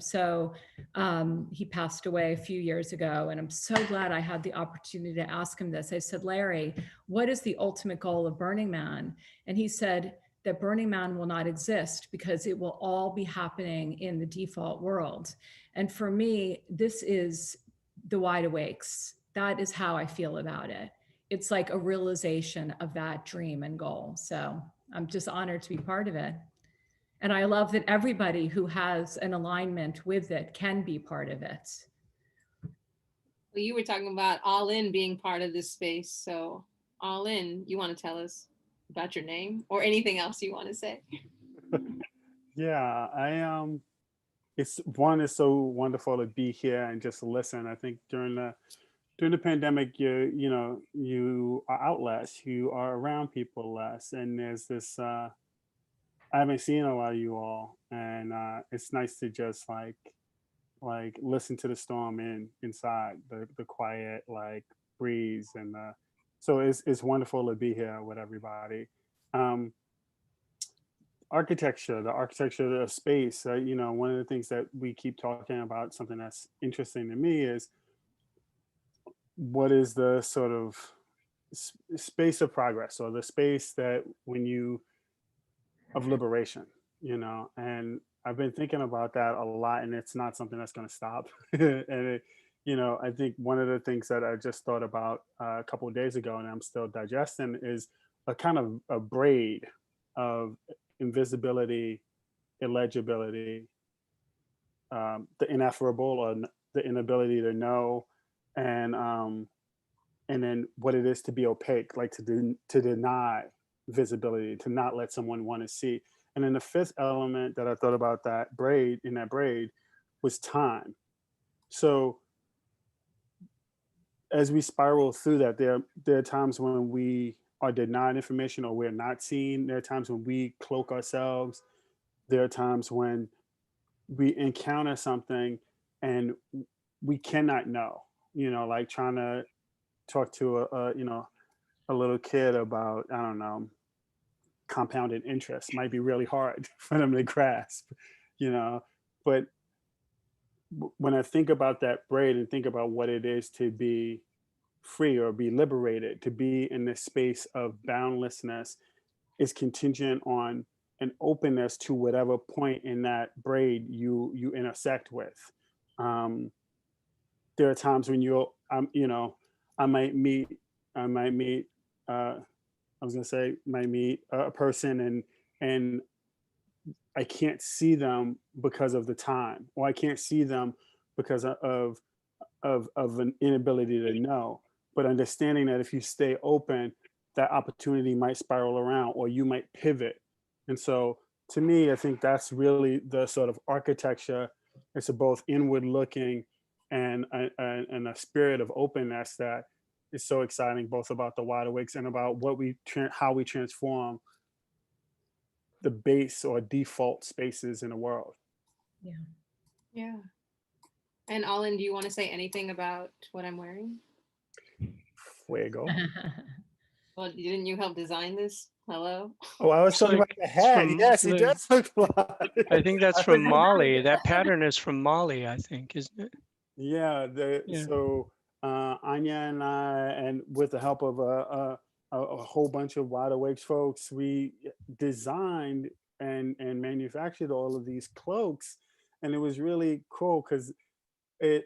[SPEAKER 3] he passed away a few years ago, and I'm so glad I had the opportunity to ask him this. I said, Larry, what is the ultimate goal of Burning Man? And he said that Burning Man will not exist because it will all be happening in the default world. And for me, this is the Wide Awakes. That is how I feel about it. It's like a realization of that dream and goal. So I'm just honored to be part of it. And I love that everybody who has an alignment with it can be part of it.
[SPEAKER 24] Well, you were talking about All In being part of this space. So All In, you want to tell us about your name or anything else you want to say?
[SPEAKER 5] Yeah, it's so wonderful to be here and just listen. I think during the pandemic, you are out less, you are around people less, and there's this. I haven't seen a lot of you all, and it's nice to just like listen to the storm inside the quiet breeze, and so it's wonderful to be here with everybody. The architecture of space. One of the things that we keep talking about, something that's interesting to me is, what is the sort of space of progress, or the space that of liberation, and I've been thinking about that a lot, and it's not something that's going to stop. And I think one of the things that I just thought about a couple of days ago, and I'm still digesting, is a kind of a braid of invisibility, illegibility, the ineffable or the inability to know, and then what it is to be opaque, like to deny visibility, to not let someone want to see. And then the fifth element that I thought about that braid was time. So as we spiral through that, there are times when we are denied information or we're not seen. There are times when we cloak ourselves. There are times when we encounter something and we cannot know, like trying to talk to a little kid about, I don't know, compounded interest might be really hard for them to grasp, but when I think about that braid and think about what it is to be free or be liberated, to be in this space of boundlessness, is contingent on an openness to whatever point in that braid you intersect with. There are times when I might meet a person and I can't see them because of the time, or I can't see them because of an inability to know. But understanding that if you stay open, that opportunity might spiral around, or you might pivot. And so, to me, I think that's really the sort of architecture. It's a both inward looking and a spirit of openness that is so exciting, both about the Wide Awakes and about how we transform the base or default spaces in the world.
[SPEAKER 24] Yeah. And Alin, do you want to say anything about what I'm wearing?
[SPEAKER 5] Fuego.
[SPEAKER 24] Well, didn't you help design this? Hello?
[SPEAKER 5] Oh, I was talking about the hat. Yes, it does look fly.
[SPEAKER 25] I think that's from Mali. That pattern is from Mali, I think, isn't it?
[SPEAKER 5] Yeah. So Anya and I, and with the help of a whole bunch of Wide Awakes folks, we designed and manufactured all of these cloaks, and it was really cool because it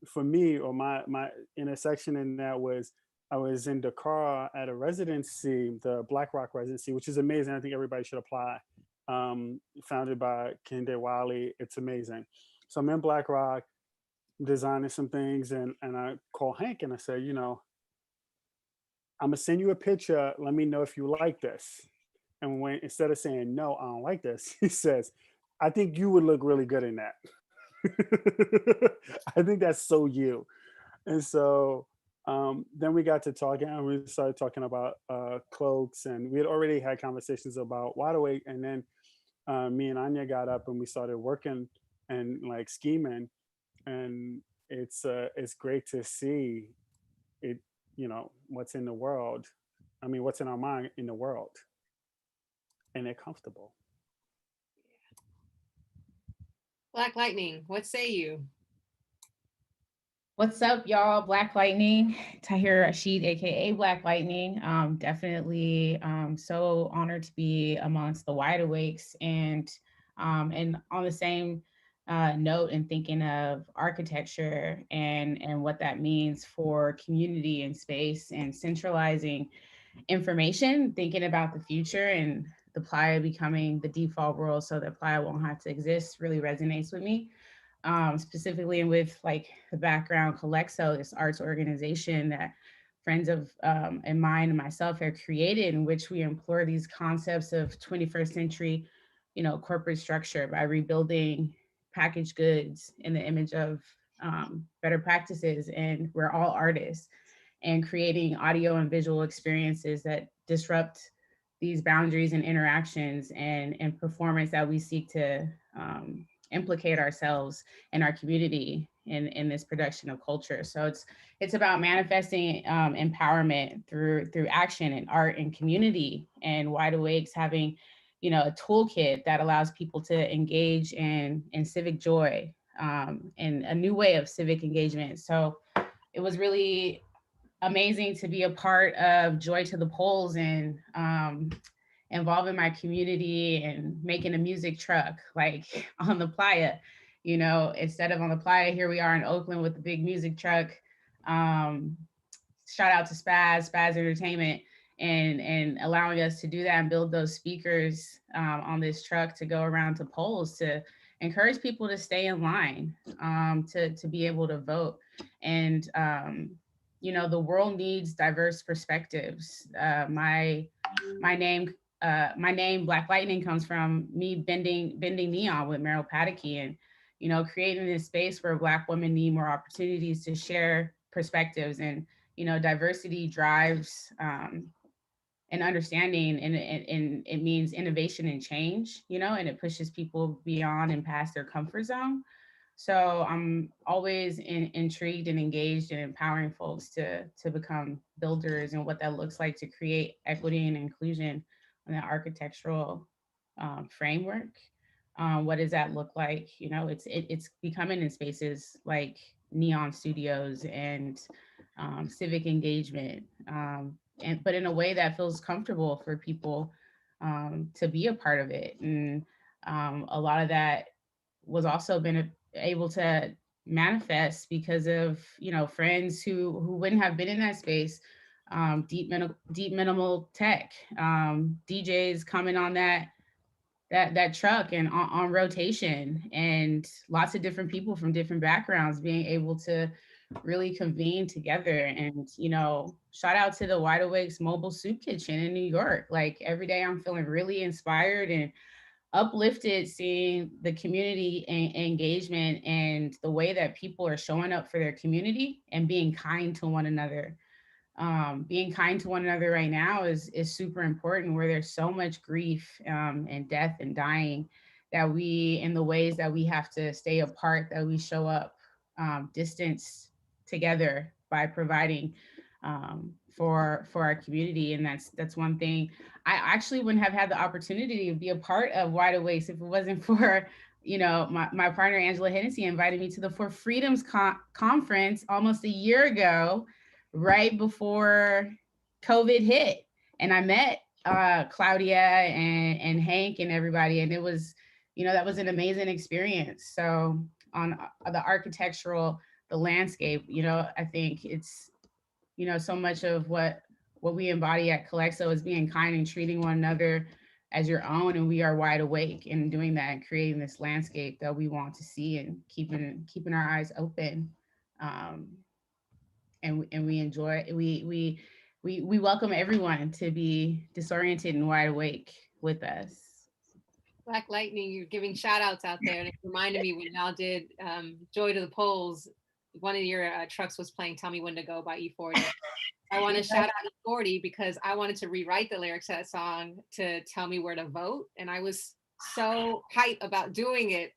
[SPEAKER 5] for me, or my intersection in that was, I was in Dakar at a residency, the Black Rock residency, which is amazing. I think everybody should apply. Founded by Kende Wali. It's amazing. So I'm in Black Rock designing some things, and I call Hank and I say, I'm gonna send you a picture. Let me know if you like this. And when, instead of saying, no, I don't like this, he says, I think you would look really good in that. I think that's so you. And so then we got to talking, and we started talking about cloaks, and we had already had conversations about Wide Awake. And then me and Anya got up and we started working and like scheming. And it's great to see it, what's in the world. I mean, what's in our mind in the world. And they're comfortable.
[SPEAKER 24] Black Lightning, what say you?
[SPEAKER 8] What's up, y'all? Black Lightning, Tahir Rashid, aka Black Lightning. Definitely so honored to be amongst the Wide Awakes, and on the same note, and thinking of architecture and what that means for community and space and centralizing information, thinking about the future and the Playa becoming the default world so that Playa won't have to exist really resonates with me. Specifically with like the background Colexo, this arts organization that friends of and mine and myself have created, in which we implore these concepts of 21st century, corporate structure by rebuilding packaged goods in the image of better practices. And we're all artists, and creating audio and visual experiences that disrupt these boundaries and interactions and performance that we seek to implicate ourselves and our community in this production of culture. So it's about manifesting empowerment through action and art and community, and Wide Awakes having, a toolkit that allows people to engage in civic joy and a new way of civic engagement. So it was really amazing to be a part of Joy to the Polls and involving my community and making a music truck like on the Playa. Instead of on the Playa, here we are in Oakland with the big music truck. Shout out to Spaz Entertainment, and allowing us to do that and build those speakers on this truck to go around to polls to encourage people to stay in line, to be able to vote. And, you know, the world needs diverse perspectives. My name, Black Lightning, comes from me bending neon with Meryl Pataky, and, you know, creating this space where Black women need more opportunities to share perspectives. And, you know, diversity drives and understanding, and it means innovation and change, you know, and it pushes people beyond and past their comfort zone. So I'm always intrigued and engaged in empowering folks to become builders, and what that looks like to create equity and inclusion in the architectural framework. What does that look like? You know, it's becoming in spaces like Neon Studios and civic engagement, but in a way that feels comfortable for people to be a part of it. And a lot of that was also been able to manifest because of, you know, friends who wouldn't have been in that space. Deep minimal tech, DJs coming on that truck and on rotation, and lots of different people from different backgrounds being able to really convene together. And, you know, shout out to the Wide Awakes Mobile Soup Kitchen in New York. Like, every day I'm feeling really inspired and uplifted, seeing the community engagement and the way that people are showing up for their community and being kind to one another. Being kind to one another right now is super important, where there's so much grief and death and dying, that we, in the ways that we have to stay apart, that we show up distanced together by providing for our community. And that's one thing. I actually wouldn't have had the opportunity to be a part of Wide Awakes if it wasn't for, you know, my partner Angela Hennessy invited me to the For Freedoms conference almost a year ago, right before COVID hit. And I met Claudia and Hank and everybody, and it was, you know, that was an amazing experience. So on the architectural, the landscape, you know, I think it's, you know, so much of what we embody at Colexo is being kind and treating one another as your own. And we are wide awake in doing that and creating this landscape that we want to see, and keeping our eyes open. And we enjoy, we welcome everyone to be disoriented and wide awake with us.
[SPEAKER 24] Black Lightning, you're giving shout outs out there. And it reminded me when y'all did Joy to the Polls, one of your trucks was playing Tell Me When to Go by E40. I want to shout out E40 because I wanted to rewrite the lyrics to that song to tell me where to vote. And I was so hyped about doing it.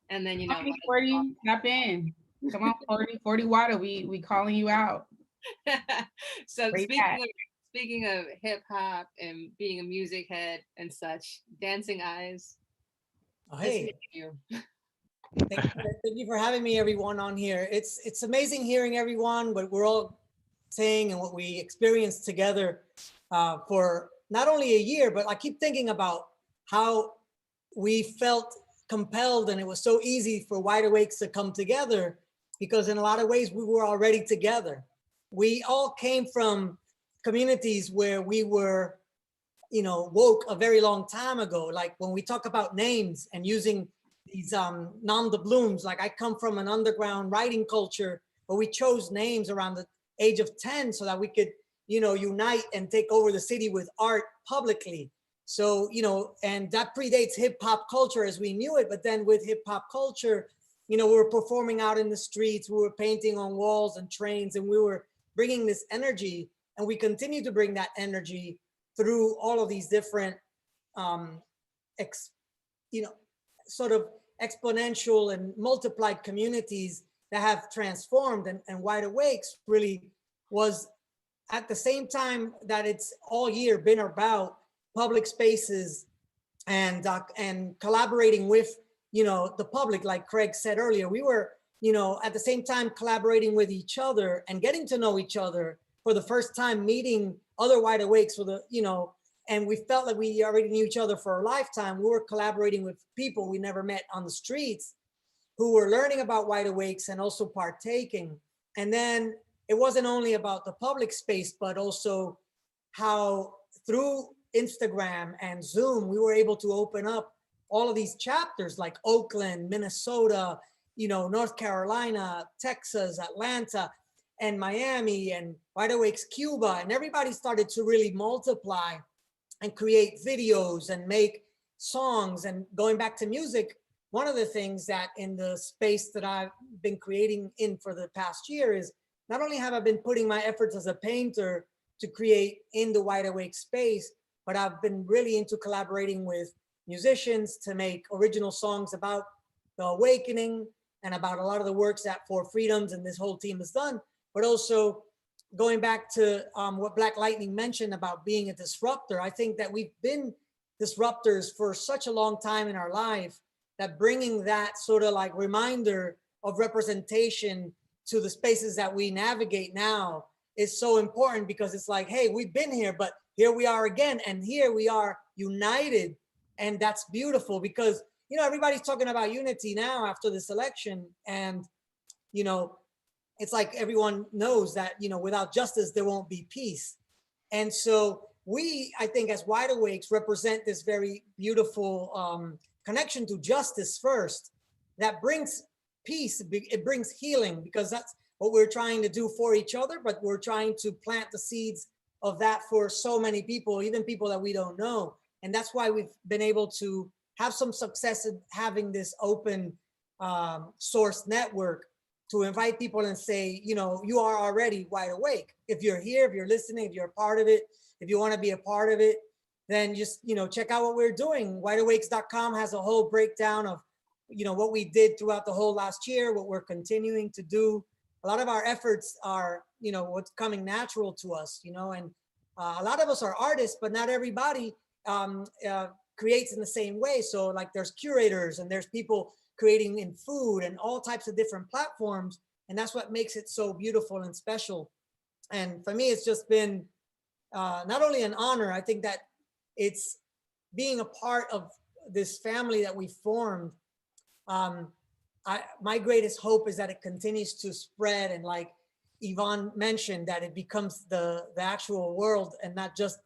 [SPEAKER 24] And then, you know,
[SPEAKER 8] 40, stop in. Come on, 40 Water, we calling you out.
[SPEAKER 24] So speaking of hip hop and being a music head and such, Dancing Eyes.
[SPEAKER 4] Oh, hey. Thank you for having me, everyone, on here. It's amazing hearing everyone, what we're all saying and what we experienced together for not only a year, but I keep thinking about how we felt compelled, and it was so easy for Wide Awakes to come together, because in a lot of ways we were already together. We all came from communities where we were, you know, woke a very long time ago. Like when we talk about names and using these nom de blooms, like I come from an underground writing culture where we chose names around the age of 10 so that we could, you know, unite and take over the city with art publicly. So, you know, and that predates hip hop culture as we knew it. But then with hip hop culture, you know, we were performing out in the streets, we were painting on walls and trains, and we were bringing this energy, and we continue to bring that energy through all of these different, you know, sort of exponential and multiplied communities that have transformed. And Wide Awakes really was, at the same time that it's all year been about public spaces and collaborating with, you know, the public, like Craig said earlier. We were, you know, at the same time collaborating with each other and getting to know each other for the first time, meeting other Wide Awakes for the, you know, and we felt like we already knew each other for a lifetime. We were collaborating with people we never met on the streets who were learning about Wide Awakes and also partaking. And then it wasn't only about the public space, but also how through Instagram and Zoom, we were able to open up all of these chapters like Oakland, Minnesota, North Carolina, Texas, Atlanta, and Miami, and Wide Awake's Cuba, and everybody started to really multiply and create videos and make songs. And going back to music, one of the things that in the space that I've been creating in for the past year is not only have I been putting my efforts as a painter to create in the Wide Awake space, but I've been really into collaborating with musicians to make original songs about the awakening and about a lot of the works that For Freedoms and this whole team has done, but also going back to what Black Lightning mentioned about being a disruptor. I think that we've been disruptors for such a long time in our life that bringing that sort of like reminder of representation to the spaces that we navigate now is so important, because it's like, hey, we've been here, but here we are again, and here we are united. And that's beautiful, because everybody's talking about unity now after this election, and it's like everyone knows that without justice there won't be peace. And so we, I think, as Wide Awakes, represent this very beautiful connection to justice first that brings peace. It brings healing, because that's what we're trying to do for each other, but we're trying to plant the seeds of that for so many people, even people that we don't know. And that's why we've been able to have some success in having this open source network to invite people and say, you are already wide awake. If you're here, if you're listening, if you're a part of it, if you want to be a part of it, then just, check out what we're doing. Wideawakes.com has a whole breakdown of, what we did throughout the whole last year, what we're continuing to do. A lot of our efforts are, what's coming natural to us, and a lot of us are artists, but not everybody creates in the same way. So like there's curators and there's people creating in food and all types of different platforms. And that's what makes it so beautiful and special. And for me, it's just been not only an honor, I think that it's being a part of this family that we formed. My greatest hope is that it continues to spread, and like Yvonne mentioned, that it becomes the actual world, and not just,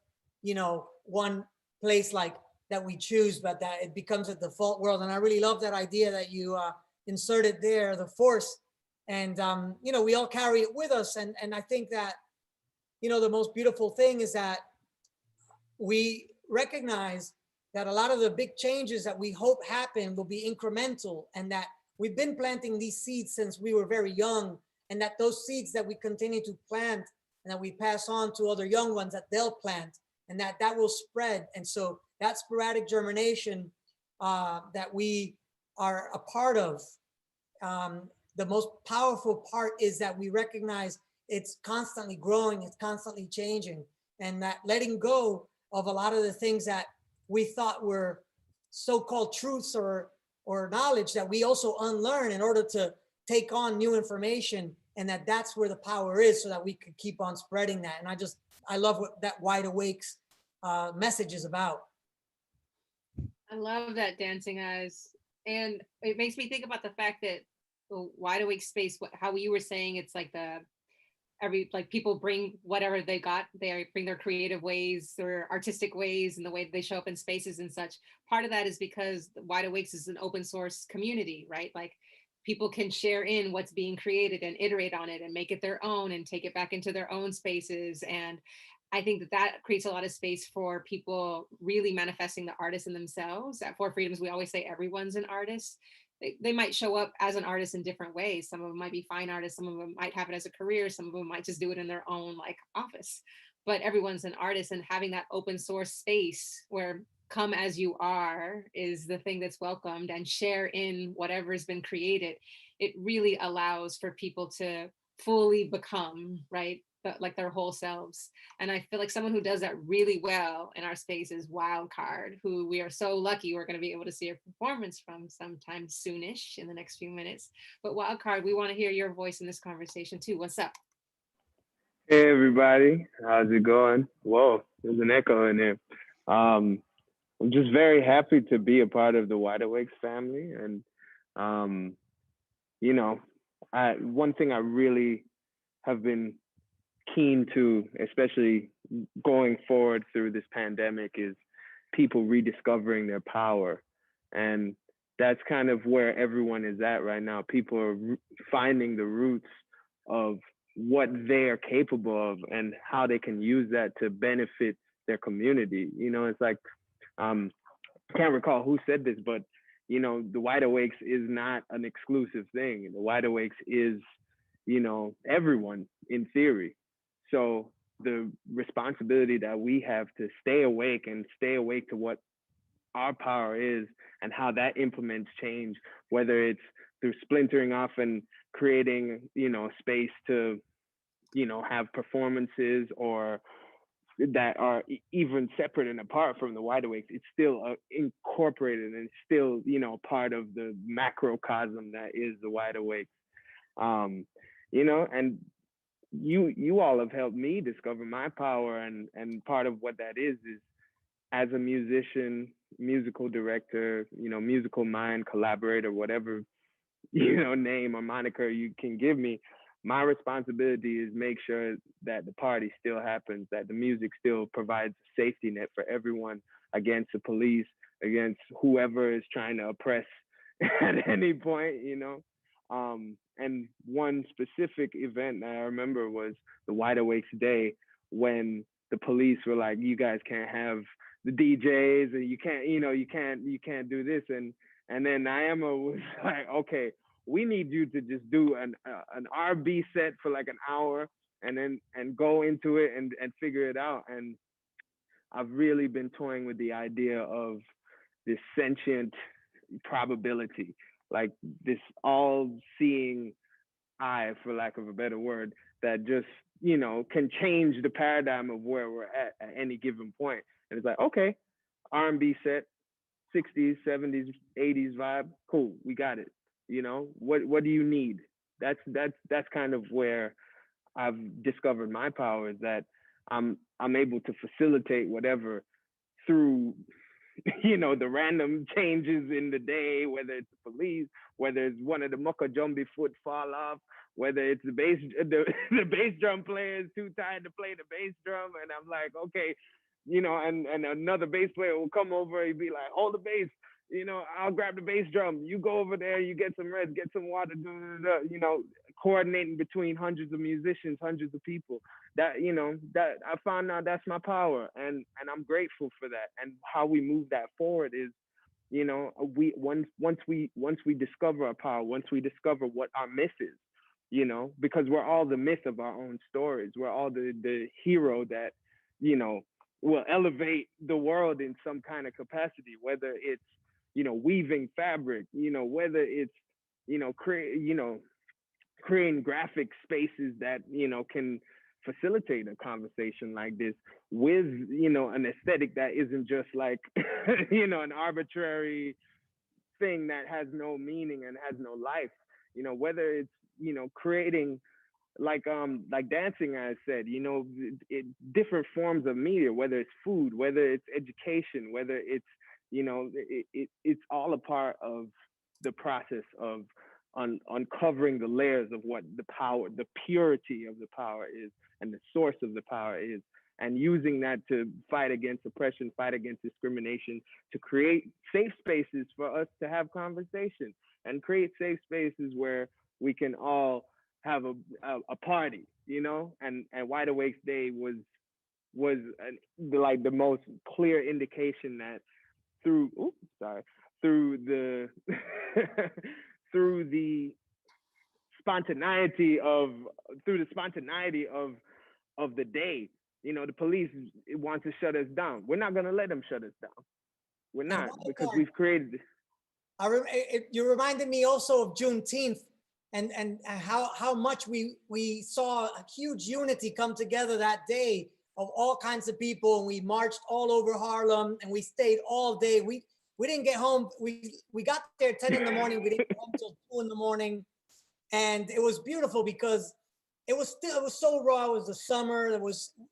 [SPEAKER 4] one place like that we choose, but that it becomes a default world. And I really love that idea that you inserted there, the force. And, we all carry it with us. And I think that, the most beautiful thing is that we recognize that a lot of the big changes that we hope happen will be incremental, and that we've been planting these seeds since we were very young, and that those seeds that we continue to plant and that we pass on to other young ones, that they'll plant, and that will spread. And so that sporadic germination that we are a part of, the most powerful part is that we recognize it's constantly growing, it's constantly changing, and that letting go of a lot of the things that we thought were so-called truths or knowledge, that we also unlearn in order to take on new information, and that's where the power is, so that we could keep on spreading that. And I love what that Wide Awakes message is about.
[SPEAKER 24] I love that, Dancing Eyes. And it makes me think about the fact that the Wide Awake space, how you were saying, it's like people bring whatever they got, they bring their creative ways, their artistic ways, and the way they show up in spaces and such. Part of that is because Wide Awakes is an open source community, right? Like people can share in what's being created and iterate on it and make it their own and take it back into their own spaces. And I think that creates a lot of space for people really manifesting the artist in themselves. At For Freedoms, we always say everyone's an artist. They might show up as an artist in different ways. Some of them might be fine artists. Some of them might have it as a career. Some of them might just do it in their own office. But everyone's an artist, and having that open source space where come as you are is the thing that's welcomed, and share in whatever has been created. It really allows for people to fully become, right? Like their whole selves. And I feel like someone who does that really well in our space is Wildcard, who we are so lucky we're going to be able to see a performance from sometime soonish in the next few minutes. But Wildcard, we want to hear your voice in this conversation too. What's up?
[SPEAKER 6] Hey everybody, how's it going? Whoa, there's an echo in there. I'm just very happy to be a part of the Wide Awakes family. And one thing I really have been keen to, especially going forward through this pandemic, is people rediscovering their power. And that's kind of where everyone is at right now. People are finding the roots of what they are capable of and how they can use that to benefit their community. You know, it's like, I can't recall who said this, but you know, the Wide Awakes is not an exclusive thing. The Wide Awakes is, you know, everyone in theory. So the responsibility that we have to stay awake and stay awake to what our power is and how that implements change, whether it's through splintering off and creating, you know, space to, you know, have performances or that are even separate and apart from the Wide Awakes, it's still incorporated and still, you know, part of the macrocosm that is the Wide Awakes. You know, and you all have helped me discover my power, and part of what that is as a musician, musical director, you know, musical mind, collaborator, whatever, you know, name or moniker you can give me. My responsibility is make sure that the party still happens, that the music still provides a safety net for everyone against the police, against whoever is trying to oppress at any point, you know. And one specific event that I remember was the Wide Awakes Day, when the police were like, you guys can't have the DJs and you can't, you know, you can't do this. And then Nyama was like, okay, we need you to just do an R&B set for like an hour and go into it and figure it out. And I've really been toying with the idea of this sentient probability, like this all-seeing eye, for lack of a better word, that just, you know, can change the paradigm of where we're at any given point. And it's like, okay, R&B set, 60s, 70s, 80s vibe, cool, we got it. You know, what do you need? That's kind of where I've discovered my power, is that I'm able to facilitate whatever through, you know, the random changes in the day, whether it's the police, whether it's one of the mucka jumbi foot fall off, whether it's the bass drum player is too tired to play the bass drum, and I'm like, okay, you know, and another bass player will come over, he'd be like, hold the bass, you know, I'll grab the bass drum, you go over there, you get some rest, get some water, you know, coordinating between hundreds of musicians, hundreds of people. That, you know, that I found out that's my power, and I'm grateful for that. And how we move that forward is, you know, once we discover our power, once we discover what our myth is, you know, because we're all the myth of our own stories. We're all the hero that, you know, will elevate the world in some kind of capacity, whether it's, you know, weaving fabric, you know, whether it's, you know, creating graphic spaces that, you know, can facilitate a conversation like this with, you know, an aesthetic that isn't just like, you know, an arbitrary thing that has no meaning and has no life, you know, whether it's, you know, creating like dancing, I said, you know, different forms of media, whether it's food, whether it's education, whether it's, you know, it's all a part of the process of uncovering the layers of what the power, the purity of the power is, and the source of the power is, and using that to fight against oppression, fight against discrimination, to create safe spaces for us to have conversation, and create safe spaces where we can all have a party, you know. And Wide Awakes Day was like the most clear indication that through the through the spontaneity of the day, you know, the police want to shut us down. We're not going to let them shut us down. We're not, because we've created this.
[SPEAKER 4] You reminded me also of Juneteenth and how much we saw a huge unity come together that day of all kinds of people, and we marched all over Harlem and we stayed all day. We didn't get home. We got there 10 in the morning. We didn't get home until 2 in the morning. And it was beautiful because it was so raw. It was the summer.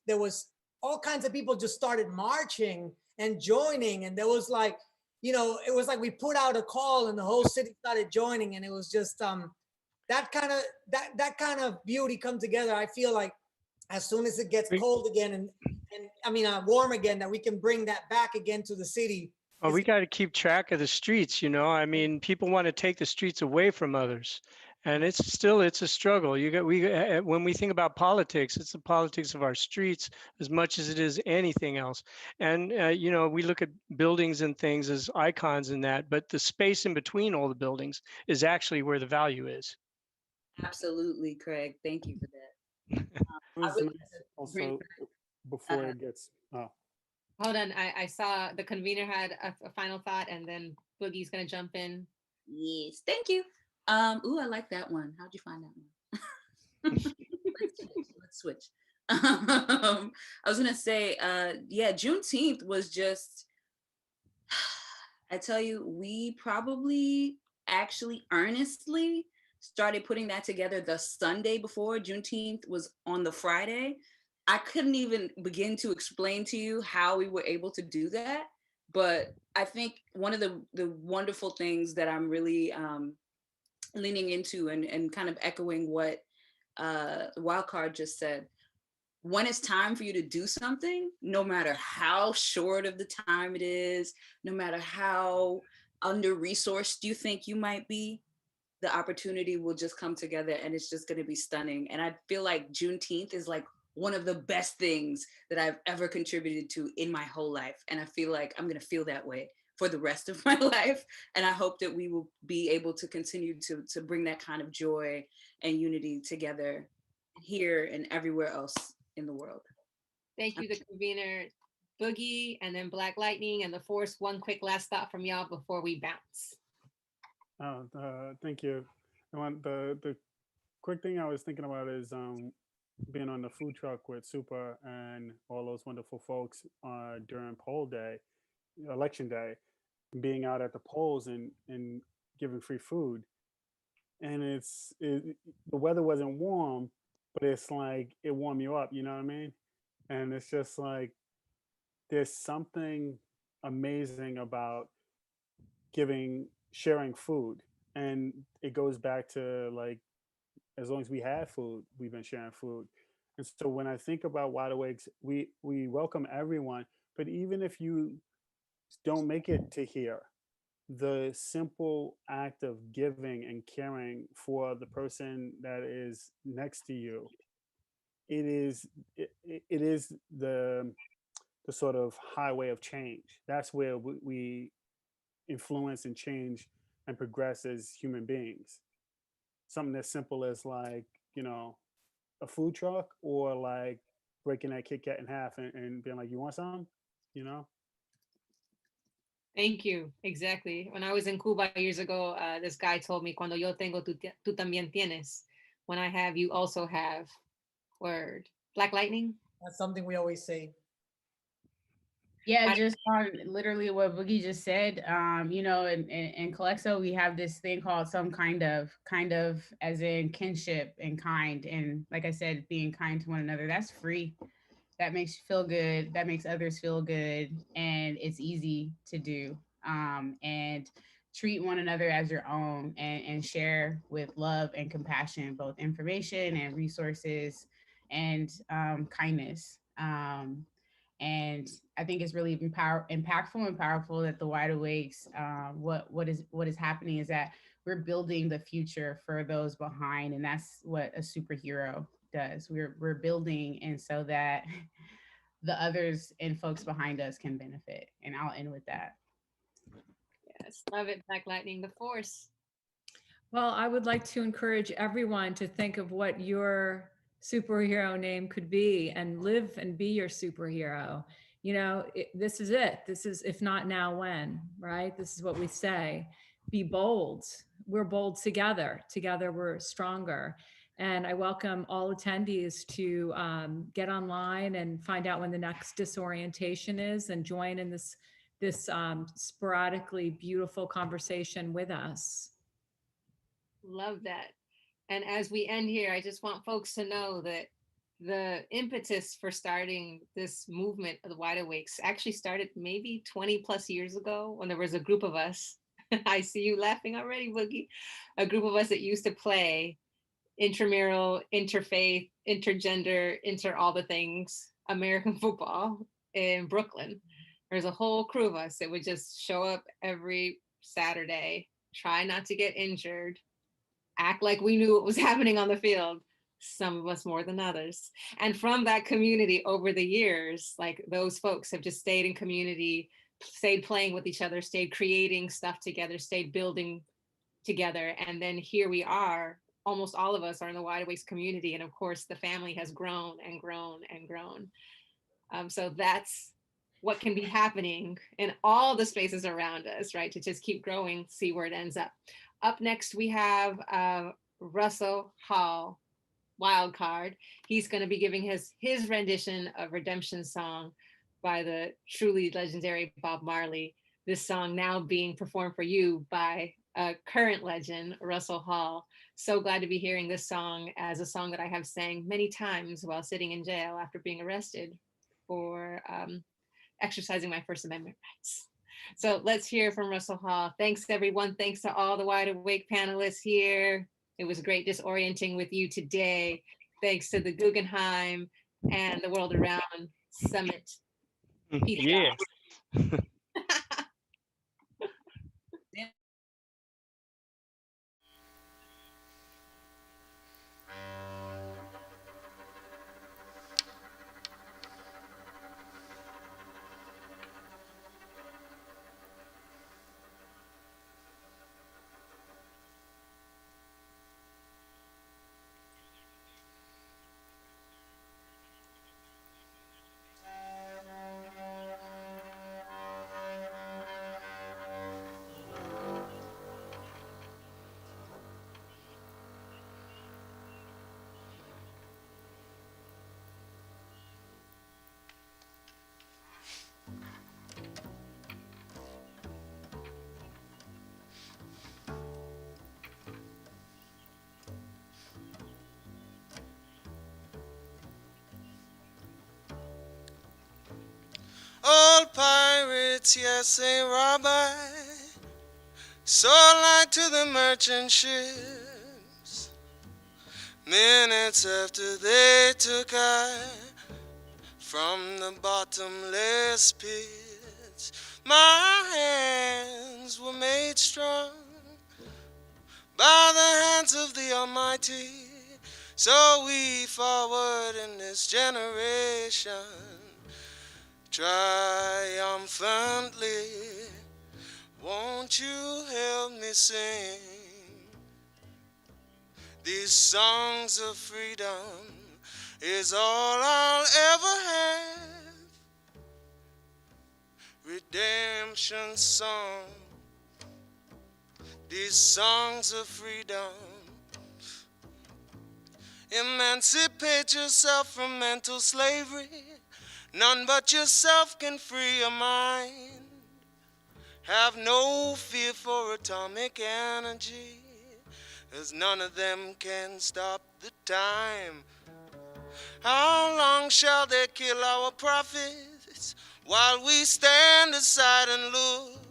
[SPEAKER 4] There was all kinds of people just started marching and joining. And there was like, you know, it was like we put out a call and the whole city started joining. And it was just that kind of beauty come together. I feel like as soon as it gets cold again and I mean warm again, that we can bring that back again to the city.
[SPEAKER 25] Well, we got to keep track of the streets, you know. I mean, people want to take the streets away from others, and it's a struggle. When we think about politics, it's the politics of our streets as much as it is anything else. And you know, we look at buildings and things as icons in that, but the space in between all the buildings is actually where the value is.
[SPEAKER 2] Absolutely, Craig. Thank you for that.
[SPEAKER 5] It was nice also before it gets. Oh.
[SPEAKER 24] Hold on, I saw the convener had a final thought, and then Boogie's gonna jump in.
[SPEAKER 2] Yes, thank you. Ooh, I like that one. How'd you find that one? Let's switch. I was gonna say, yeah, Juneteenth was just, I tell you, we probably actually earnestly started putting that together the Sunday before. Juneteenth was on the Friday. I couldn't even begin to explain to you how we were able to do that. But I think one of the wonderful things that I'm really leaning into and kind of echoing what Wildcard just said, when it's time for you to do something, no matter how short of the time it is, no matter how under-resourced you think you might be, the opportunity will just come together and it's just going to be stunning. And I feel like Juneteenth is like one of the best things that I've ever contributed to in my whole life. And I feel like I'm going to feel that way for the rest of my life. And I hope that we will be able to continue to bring that kind of joy and unity together here and everywhere else in the world.
[SPEAKER 24] Thank you, the convener, Boogie, and then Black Lightning and the Force. One quick last thought from y'all before we bounce.
[SPEAKER 5] Thank you. The quick thing I was thinking about is being on the food truck with Super and all those wonderful folks during poll day, election day, being out at the polls and giving free food. And the weather wasn't warm, but it's like it warmed you up, you know what I mean? And it's just like there's something amazing about sharing food. And it goes back to like, as long as we have food, we've been sharing food. And so when I think about Wide Awakes, we welcome everyone, but even if you don't make it to here, the simple act of giving and caring for the person that is next to you, it is the sort of highway of change. That's where we influence and change and progress as human beings. Something as simple as like, you know, a food truck, or like breaking that Kit Kat in half and being like, you want some? You know?
[SPEAKER 24] Thank you. Exactly. When I was in Cuba years ago, this guy told me, cuando yo tengo, tú también tienes. When I have, you also have. Word. Black Lightning?
[SPEAKER 4] That's something we always say.
[SPEAKER 8] Yeah, just on literally what Boogie just said. You know, in Calexo, we have this thing called some kind of as in kinship and kind. And like I said, being kind to one another, that's free. That makes you feel good. That makes others feel good. And it's easy to do. And treat one another as your own and share with love and compassion, both information and resources and kindness. And I think it's really impactful and powerful that the Wide Awakes, what is happening is that we're building the future for those behind, and that's what a superhero does. We're building, and so that the others and folks behind us can benefit. And I'll end with that.
[SPEAKER 24] Yes, love it, Black Lightning, the Force.
[SPEAKER 3] Well, I would like to encourage everyone to think of what your superhero name could be and live and be your superhero. You know, this is it. This is, if not now, when, right? This is what we say. Be bold. We're bold together. Together we're stronger. And I welcome all attendees to get online and find out when the next disorientation is and join in this sporadically beautiful conversation with us.
[SPEAKER 24] Love that. And as we end here, I just want folks to know that the impetus for starting this movement of the Wide Awakes actually started maybe 20 plus years ago when there was a group of us. I see you laughing already, Boogie. A group of us that used to play intramural, interfaith, intergender, all the things, American football in Brooklyn. there's a whole crew of us that would just show up every Saturday, try not to get injured, act like we knew what was happening on the field, some of us more than others. And from that community over the years, like those folks have just stayed in community, stayed playing with each other, stayed creating stuff together, stayed building together. And then here we are, almost all of us are in the Wide Awakes community. And of course, the family has grown and grown and grown. So that's what can be happening in all the spaces around us, right? To just keep growing, see where it ends up. Up next, we have Russell Hall, Wildcard. He's going to be giving his rendition of Redemption Song by the truly legendary Bob Marley. This song now being performed for you by a current legend, Russell Hall. So glad to be hearing this song as a song that I have sang many times while sitting in jail after being arrested for exercising my First Amendment rights. So let's hear from Russell Hall. Thanks everyone. Thanks to all the Wide Awake panelists here. It was great disorienting with you today. Thanks to the Guggenheim and the World Around Summit. Peace
[SPEAKER 25] Yeah.
[SPEAKER 9] Old pirates, yes, they rob I, sold like to the merchant ships. Minutes after they took I from the bottomless pits, my hands were made strong by the hands of the Almighty. So we forward in this generation triumphantly. Won't you help me sing these songs of freedom? Is all I'll ever have. Redemption song, these songs of freedom. Emancipate yourself from mental slavery. None but yourself can free your mind. Have no fear for atomic energy, 'cause none of them can stop the time. How long shall they kill our prophets while we stand aside and look?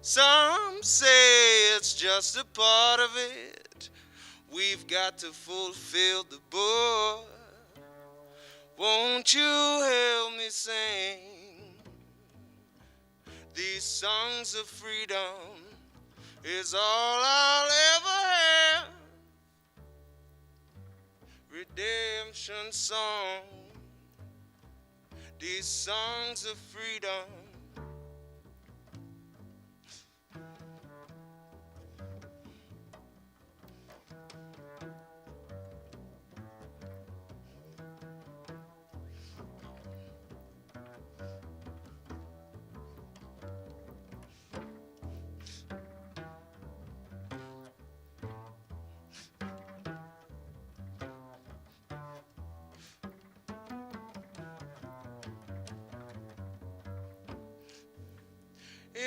[SPEAKER 9] Some say it's just a part of it. We've got to fulfill the book. Won't you help me sing these songs of freedom? Is all I'll ever have. Redemption song, these songs of freedom.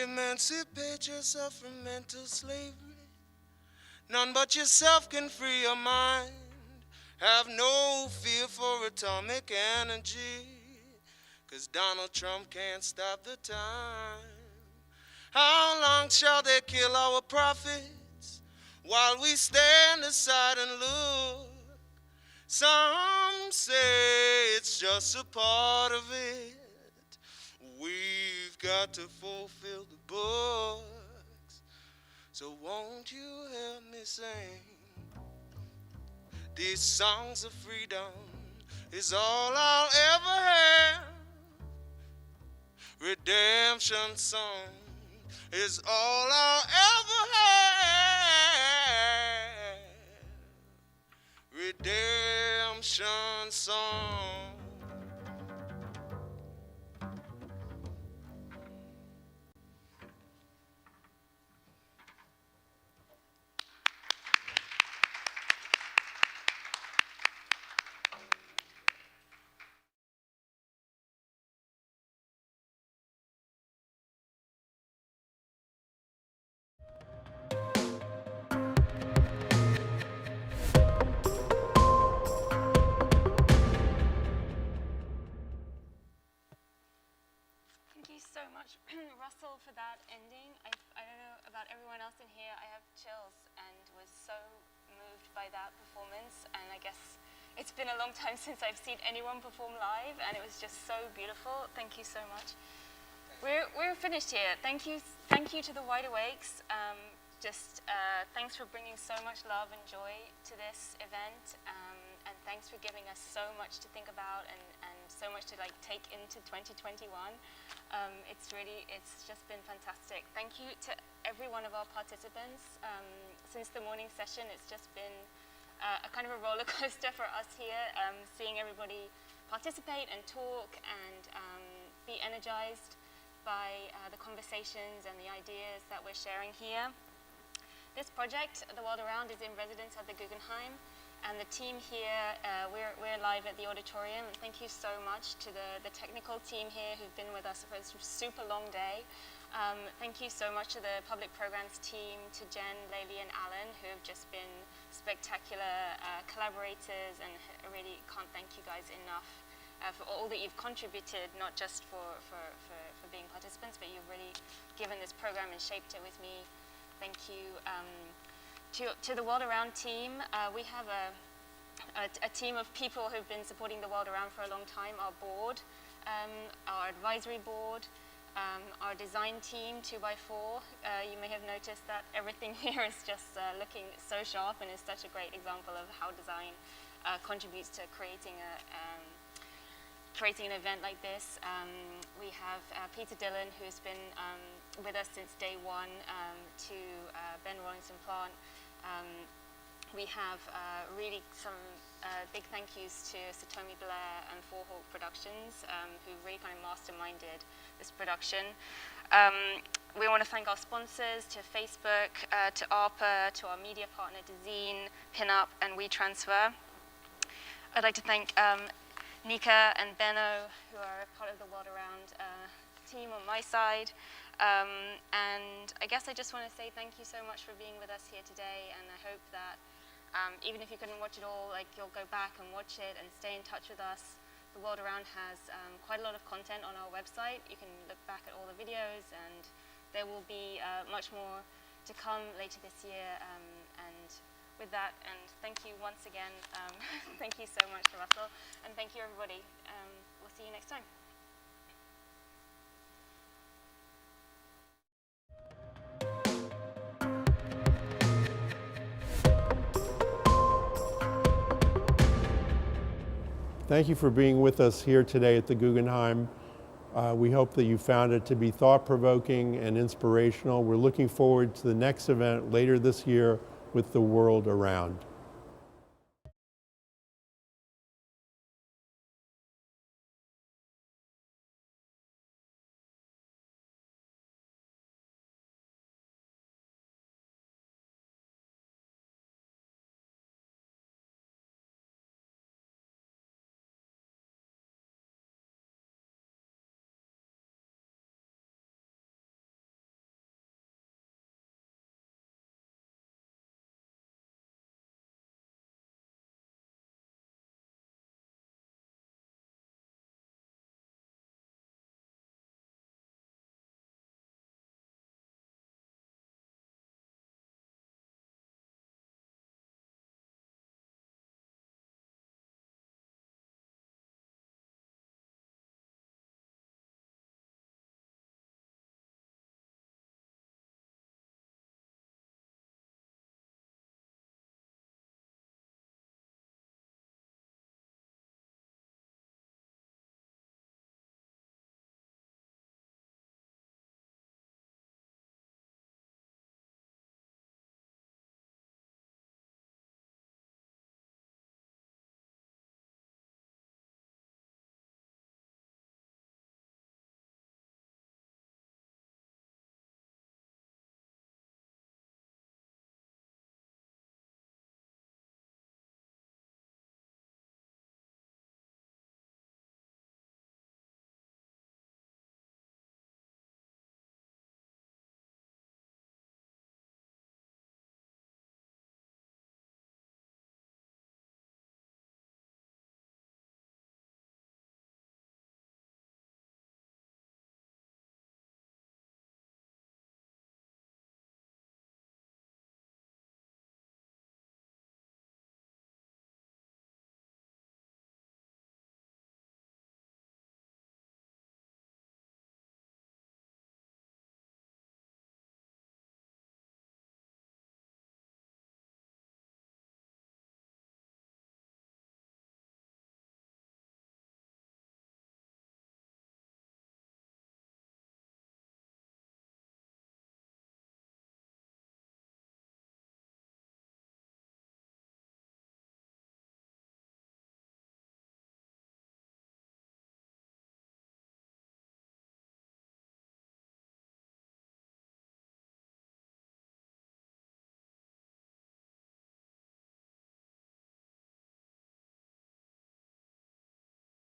[SPEAKER 9] Emancipate yourself from mental slavery. None but yourself can free your mind. Have no fear for atomic energy, 'cause Donald Trump can't stop the time. How long shall they kill our prophets while we stand aside and look? Some say it's just a part of it. We we've got to fulfill the books. So won't you help me sing? These songs of freedom is all I'll ever have. Redemption song is all I'll ever have. Redemption song.
[SPEAKER 11] Thank you so much, Russell, for that ending. I don't know about everyone else in here, I have chills and was so moved by that performance. And I guess it's been a long time since I've seen anyone perform live, and it was just so beautiful. Thank you so much. We're finished here. Thank you to the Wide Awakes. Thanks for bringing so much love and joy to this event, and thanks for giving us so much to think about and so much to take into 2021. It's just been fantastic. Thank you to every one of our participants. Since the morning session, it's just been a kind of a roller coaster for us here, seeing everybody participate and talk and be energized by the conversations and the ideas that we're sharing here. This project, The World Around, is in residence at the Guggenheim, and the team here, we're live at the auditorium. And thank you so much to the technical team here who've been with us for a super long day. Thank you so much to the public programs team, to Jen, Layli, and Alan, who have just been spectacular collaborators, and I really can't thank you guys enough for all that you've contributed, not just for being participants, but you've really given this program and shaped it with me. Thank you to the World Around team. We have a team of people who've been supporting the World Around for a long time. Our board, our advisory board, our design team, 2x4. You may have noticed that everything here is just looking so sharp and is such a great example of how design contributes to creating an event like this. We have Peter Dillon, who's been with us since day one, to Ben Rawlinson Plant. We have really some big thank yous to Satomi Blair and Four Hawk Productions, who really kind of masterminded this production. We want to thank our sponsors, to Facebook, to ARPA, to our media partner, Dezeen, Pinup, and WeTransfer. I'd like to thank Nika and Benno, who are a part of the World Around team on my side. And I guess I just want to say thank you so much for being with us here today, and I hope that even if you couldn't watch it all, you'll go back and watch it and stay in touch with us. The World Around has quite a lot of content on our website. You can look back at all the videos, and there will be much more to come later this year. And with that, and thank you once again. Thank you so much to Russell, and thank you everybody. We'll see you next time.
[SPEAKER 12] Thank you for being with us here today at the Guggenheim. We hope that you found it to be thought-provoking and inspirational. We're looking forward to the next event later this year with The World Around.